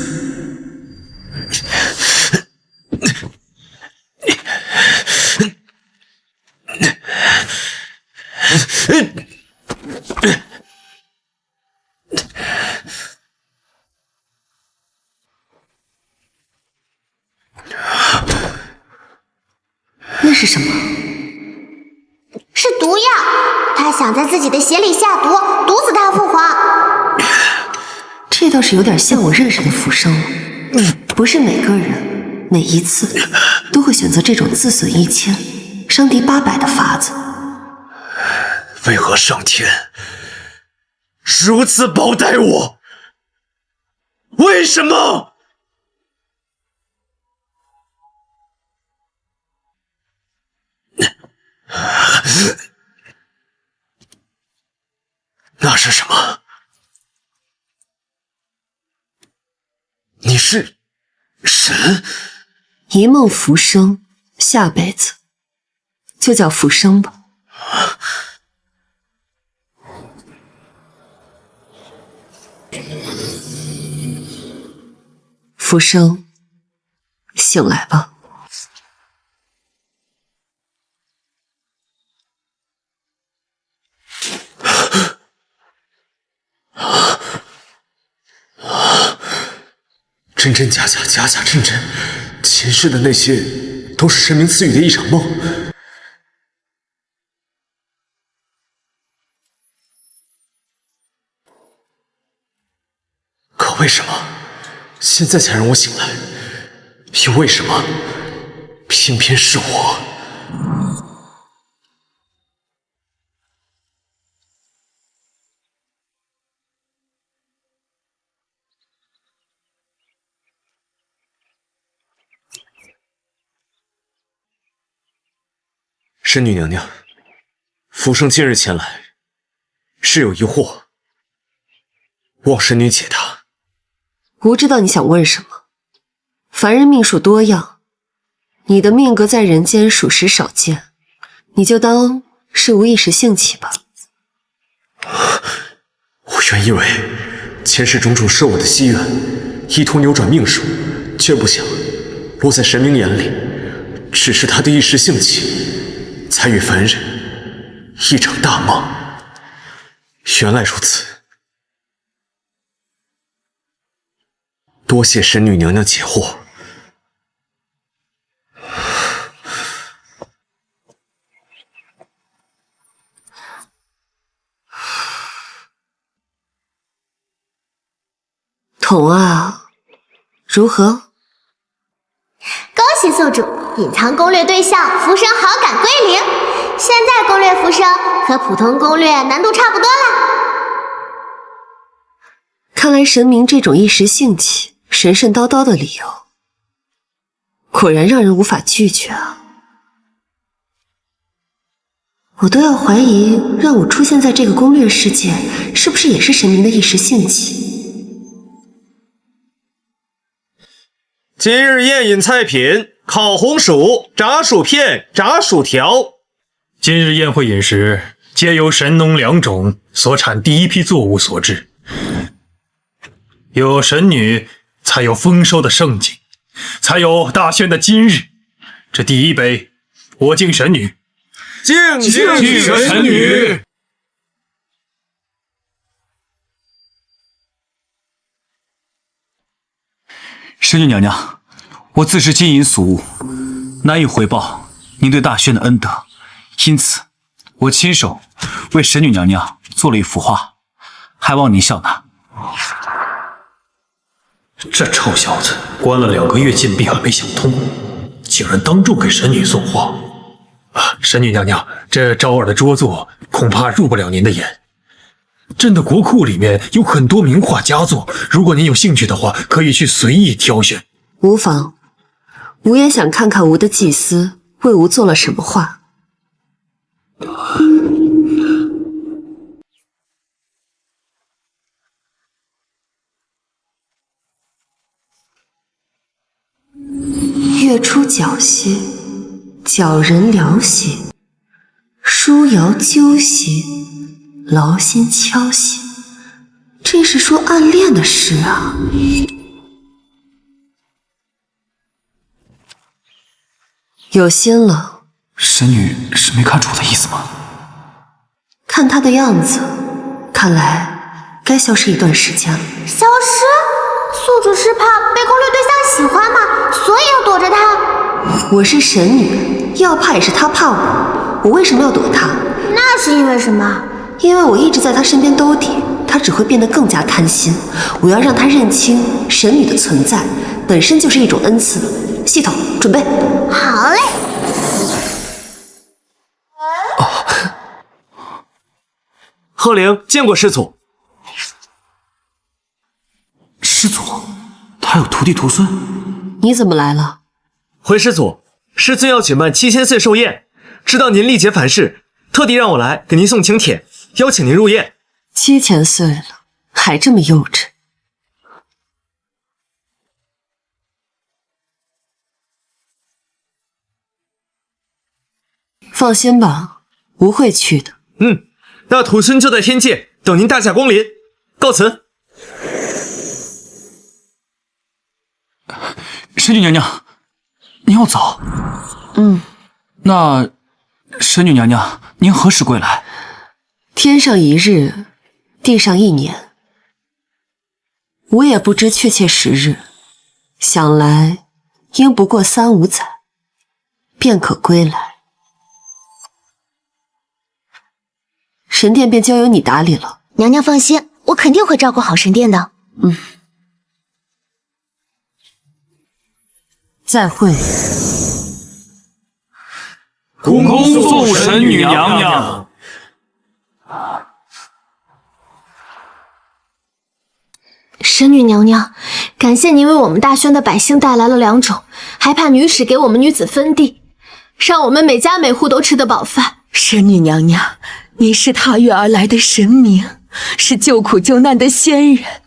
B: 是什么？
I: 是毒药，他想在自己的血里下毒，毒死他父皇。
B: 这倒是有点像我认识的浮生。不是每个人每一次都会选择这种自损1000伤敌800的法子。
E: 为何上天如此报待我？为什么？那是什么？你是神？
B: 一梦浮生，下辈子就叫浮生吧。浮生，醒来吧。
J: 真真假假，假假真真，前世的那些都是神明赐予的一场梦。可为什么现在才让我醒来？又为什么偏偏是我？神女娘娘，浮生今日前来，是有疑惑，望神女解答。
B: 吾知道你想问什么。凡人命数多样，你的命格在人间属实少见，你就当是无一时兴起吧。
J: 我原以为前世种种是我的心愿，意图扭转命数，却不想落在神明眼里，只是他的一时兴起，才与凡人一场大梦。原来如此，多谢神女娘娘解惑。
B: 童啊，如何？
I: 恭喜宿主，隐藏攻略对象浮生好感归零。现在攻略浮生和普通攻略难度差不多了。
B: 看来神明这种一时兴起、神神叨叨的理由，果然让人无法拒绝啊！我都要怀疑，让我出现在这个攻略世界，是不是也是神明的一时兴起？
J: 今日宴饮菜品：烤红薯、炸薯片、炸薯条。
L: 今日宴会饮食皆由神农良种所产第一批作物所致，有神女，才有丰收的盛景，才有大宣的今日。这第一杯，我敬神女，
J: 敬神女。
A: 神女娘娘，我自是金银俗物，难以回报您对大宣的恩德，因此我亲手为神女娘娘做了一幅画，还望您笑纳。
L: 这臭小子关了2个月禁闭还没想通，竟然当众给神女送画。神女娘娘，这招儿的拙作恐怕入不了您的眼。朕的国库里面有很多名画佳作，如果您有兴趣的话，可以去随意挑选。
B: 无妨，吾也想看看吾的祭司为吾做了什么画。月出皎兮，皎人聊兮，书遥究兮，劳心敲兮。这是说暗恋的诗啊！有心了。
A: 神女是没看出我的意思吗？
B: 看他的样子，看来该消失一段时间了。
I: 消失？宿主是怕被攻略对象喜欢吗？所以要躲着他？
B: 我是神女，要怕也是他怕我，我为什么要躲他？
I: 那是因为什么？
B: 因为我一直在他身边兜底，他只会变得更加贪心。我要让他认清神女的存在本身就是一种恩赐。系统准备
I: 好嘞。
J: 鹤灵见过师祖。
A: 师祖，他有徒弟徒孙？
B: 你怎么来了？
J: 回师祖，师尊要举办7000岁寿宴，知道您历劫反噬，特地让我来给您送请帖，邀请您入宴。
B: 7000岁了，还这么幼稚。放心吧，不会去的。
J: 那徒孙就在天界等您大驾光临，告辞。
A: 神女娘娘，您要走？那神女娘娘，您何时归来？
B: 天上1日，地上1年。我也不知确切时日，想来应不过3、5载，便可归来。神殿便交由你打理了。
C: 娘娘放心，我肯定会照顾好神殿的。
B: 再会。
A: 恭送神女娘娘。
F: 神女娘娘，感谢您为我们大宣的百姓带来了良种，还派女使给我们女子分地，让我们每家每户都吃得饱饭。
K: 神女娘娘，您是踏月而来的神明，是救苦救难的仙人，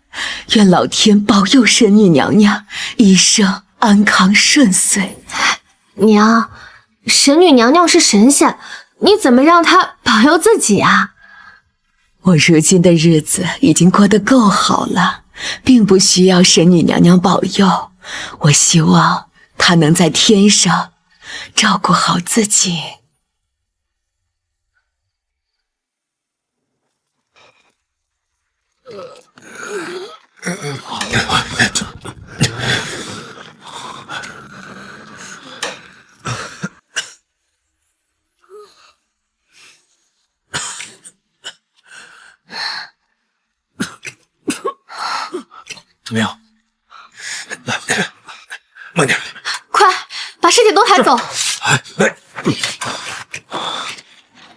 K: 愿老天保佑神女娘娘一生安康顺遂。
F: 娘，神女娘娘是神仙，你怎么让她保佑自己啊？
K: 我如今的日子已经过得够好了，并不需要神女娘娘保佑。我希望她能在天上照顾好自己。
E: 怎么样？来，慢点。
F: 快把尸体都抬走。
E: 来，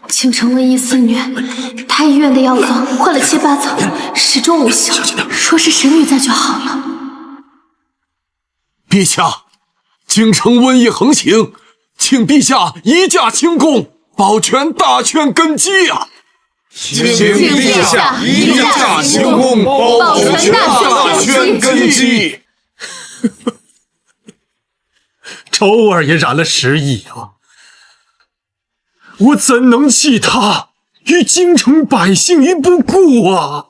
F: 倾城瘟疫肆虐，太医院的药方换了7、8层，始终无效。说是神女在就好了。
D: 陛下，京城瘟疫横行，请陛下移驾清宫，保全大宣根基啊！
I: 请陛下移驾清宫，保全大宣根基。
E: 仇儿也染了10亿啊！我怎能弃他与京城百姓于不顾啊！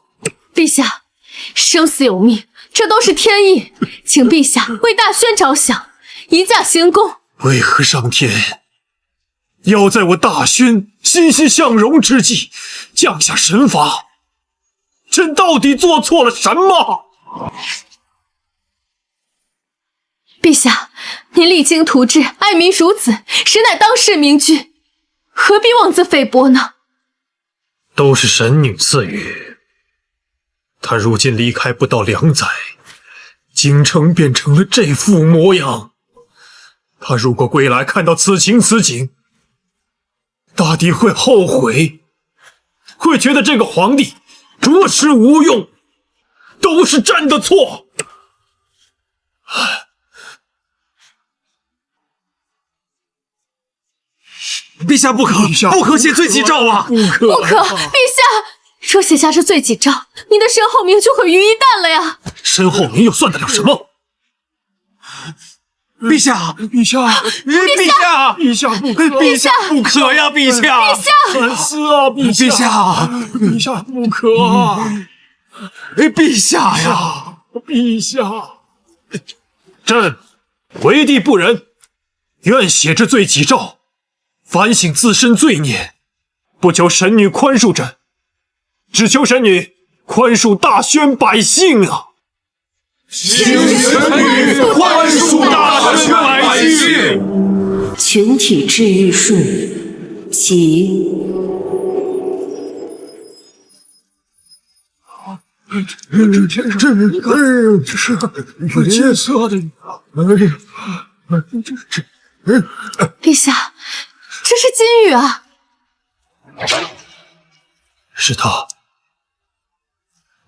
F: 陛下，生死有命，这都是天意，请陛下为大宣着想，移驾行宫。
E: 为何上天要在我大宣欣欣向荣之际降下神罚？朕到底做错了什么？
F: 陛下，您励精图治，爱民如子，实乃当世明君，何必妄自菲薄呢？
E: 都是神女赐予。她如今离开不到2载，京城变成了这副模样。她如果归来看到此情此景，大抵会后悔，会觉得这个皇帝着实无用，都是朕的错。
J: 陛下不可，不可写罪己诏啊！
F: 不可，陛下，若写下这罪己诏，您的身后名就毁于一旦了呀！
E: 身后名又算得了什么？
J: 陛下，
E: 陛下，
J: 陛下，
E: 陛下不可，
J: 陛下不可呀！陛下，
F: 陛下，
E: 反思啊！陛下，陛下不可啊！
J: 陛下呀，
E: 陛下，朕为帝不仁，愿写这罪己诏，反省自身罪孽，不求神女宽恕朕，只求神女宽恕大宣百姓啊！
D: 请神女宽恕大宣百姓。
B: 群体治愈术起。
E: 这是有金色的，
F: 陛下，这是金羽啊！
E: 是他，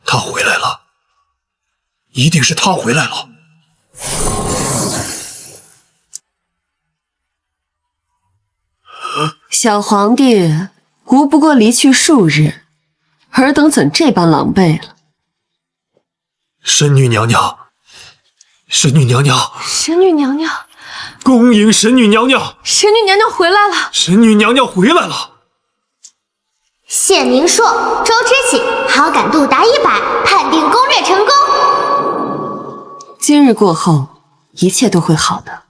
E: 他回来了，一定是他回来了。
B: 小皇帝无不过离去数日，尔等怎这般狼狈了？
E: 神女娘娘，神女娘娘，
F: 神女娘娘，
E: 恭迎神女娘娘！
F: 神女娘娘回来了！
E: 神女娘娘回来了！
I: 谢明硕、周知起，好感度达100，判定攻略成功。
B: 今日过后，一切都会好的。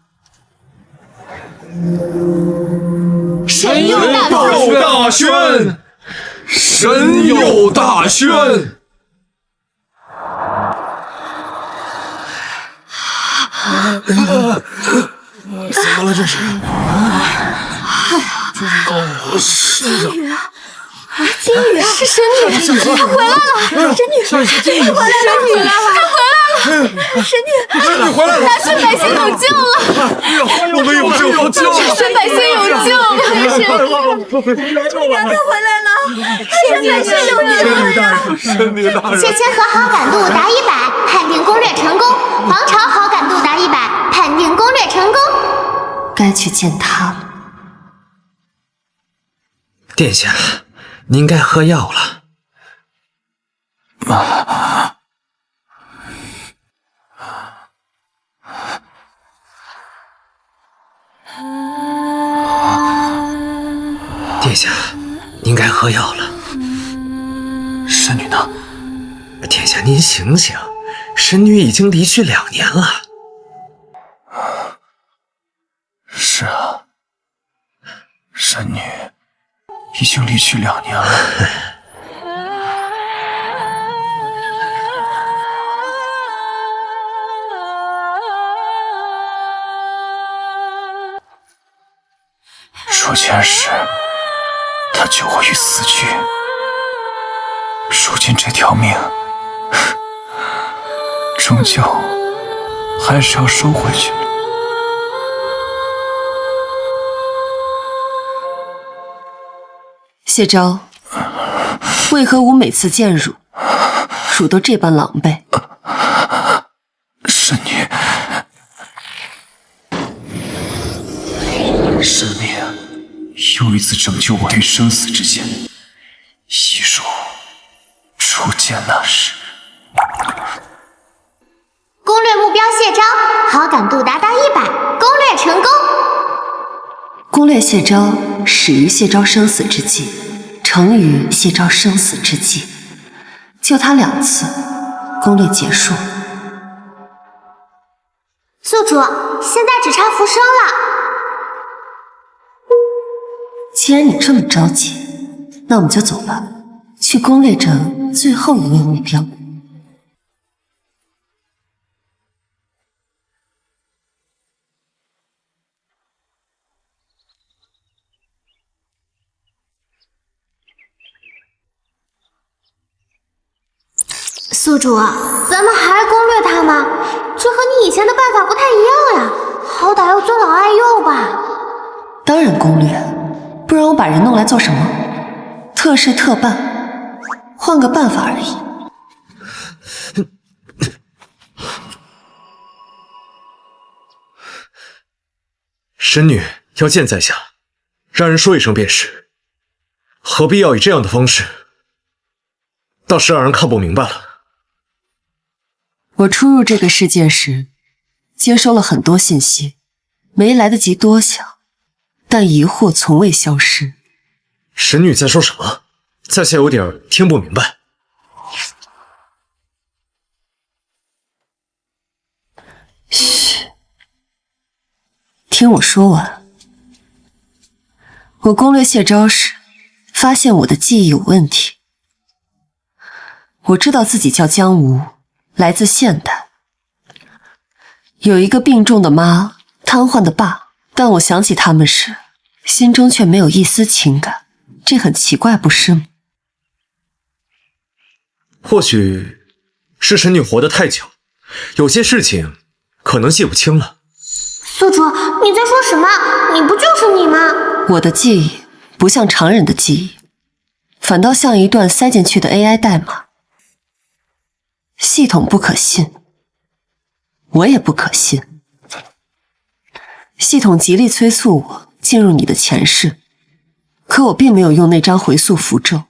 I: 神佑
D: 大宣，神佑大宣。
E: 怎么了这是？
F: 金羽啊！金羽啊！是神女，她回来了！神女，她回来了！神女来了！她回来了！神女
D: 回来了！
F: 大宣百姓有救了！
D: 我们有救，有救！
F: 大宣百姓有救了！神女娘娘回来了！神百姓有救了！
D: 神女大人，
I: 谢千和好感度达100，判定攻略成功。皇朝好感度达100，判定攻略成功。
B: 该去见他了。
H: 殿下，您该喝药了。殿下，您该喝药了。
E: 神女呢？
H: 殿下，您醒醒，神女已经离去2年了。
E: 是啊，神女已经离去2年了。如前时，他救我于死区，如今这条命，终究还是要收回去了。
B: 谢昭，为何吾每次见汝，汝都这般狼狈？
E: 神女，神明又一次拯救我于生死之间，一如初见那时。
I: 攻略目标谢昭，好感度达100，攻略成功。
B: 攻略谢昭，始于谢昭生死之际，成于谢昭生死之际，救他2次，攻略结束。
I: 宿主，现在只差浮生了。
B: 既然你这么着急，那我们就走吧，去攻略这最后一位目标。
I: 宿主，咱们还攻略他吗？这和你以前的办法不太一样呀，好歹要尊老爱幼吧。
B: 当然攻略，不然我把人弄来做什么？特事特办，换个办法而已。
J: 神女要见在下，让人说一声便是，何必要以这样的方式？倒是让人看不明白了。
B: 我初入这个世界时，接收了很多信息，没来得及多想，但疑惑从未消失。
J: 神女在说什么？在下有点听不明白。
B: 嘘，听我说完。我攻略谢昭时，发现我的记忆有问题。我知道自己叫江无，来自现代，有一个病重的妈，瘫痪的爸，但我想起他们时，心中却没有一丝情感，这很奇怪，不是吗？
J: 或许是神女活得太久，有些事情可能记不清了。
I: 宿主，你在说什么？你不就是你吗？
B: 我的记忆不像常人的记忆，反倒像一段塞进去的 AI 代码。系统不可信，我也不可信。系统极力催促我进入你的前世，可我并没有用那张回溯符咒，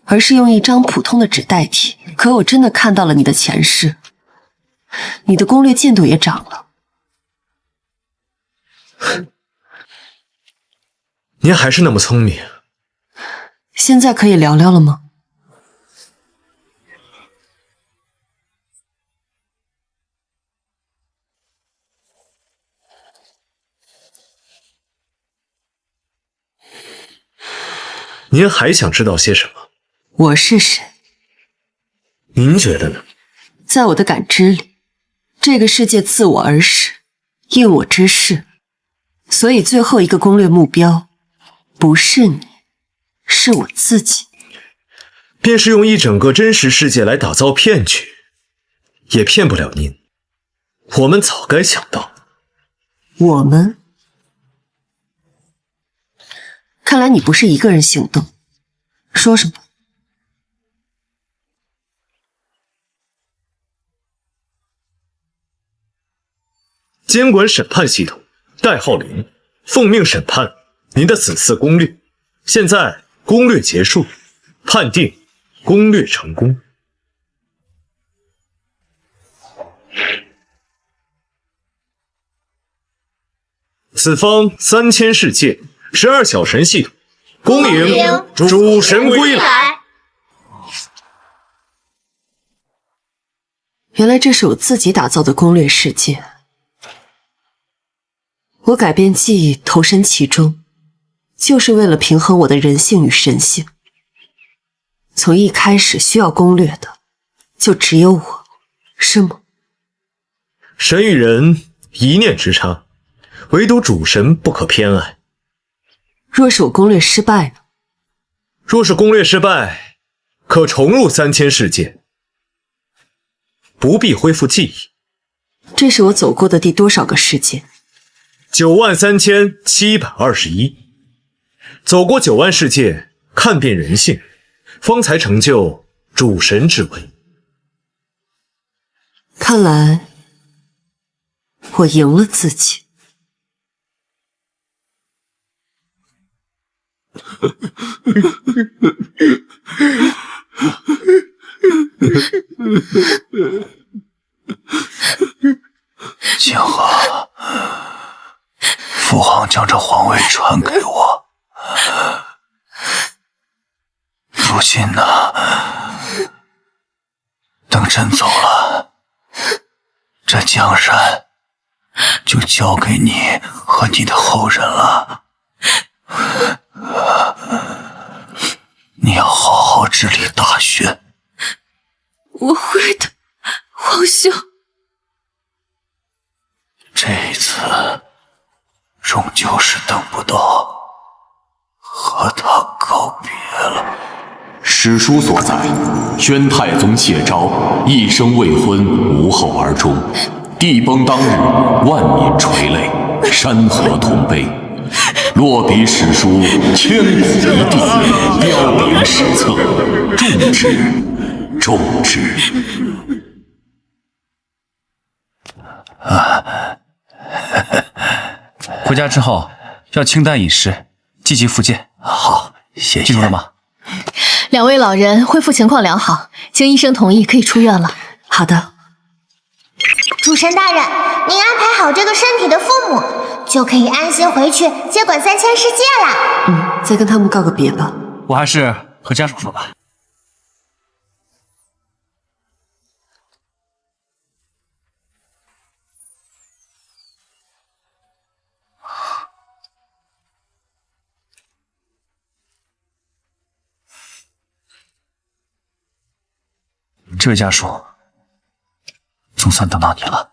B: 而是用一张普通的纸代替。可我真的看到了你的前世，你的攻略进度也涨了。
J: 您还是那么聪明。
B: 现在可以聊聊了吗？
J: 您还想知道些什么？
B: 我是谁？
J: 您觉得呢？
B: 在我的感知里，这个世界自我而始，应我之事，所以最后一个攻略目标不是你，是我自己。
J: 便是用一整个真实世界来打造骗局，也骗不了您。我们早该想到。
B: 我们？看来你不是一个人行动。说什么？
J: 监管审判系统，代号0，奉命审判您的此次攻略。现在攻略结束，判定攻略成功。此方3000世界12小神系统，恭迎主神归来。
B: 原来这是我自己打造的攻略世界。我改变记忆，投身其中，就是为了平衡我的人性与神性。从一开始需要攻略的，就只有我，是吗？
J: 神与人一念之差，唯独主神不可偏爱。
B: 若是我攻略失败呢？
J: 若是攻略失败，可重入3000世界，不必恢复记忆。
B: 这是我走过的第多少个世界
J: 93721，走过9万世界，看遍人性，方才成就主神之位。
B: 看来我赢了自己。
H: 景和，父皇将这皇位传给我，如今呢，等朕走了，这江山就交给你和你的后人了。你要好好治理大宣。
F: 我会的，皇兄。
H: 这一次，终究是等不到和他告别了。
D: 史书所载，宣太宗谢昭一生未婚，无后而终。地崩当日，万民垂泪，山河同悲。落笔史书，千古一帝，彪炳史册，重之，重之。
A: 回家之后要清淡饮食，积极复健。
H: 好，谢谢。
A: 记住了吗？
F: 两位老人恢复情况良好，经医生同意可以出院了。
B: 好的。
I: 主神大人，您安排好这个身体的父母，就可以安心回去接管3000世界了。
B: 再跟他们告个别吧。
A: 我还是和家属说吧。这位家属，总算等到你了。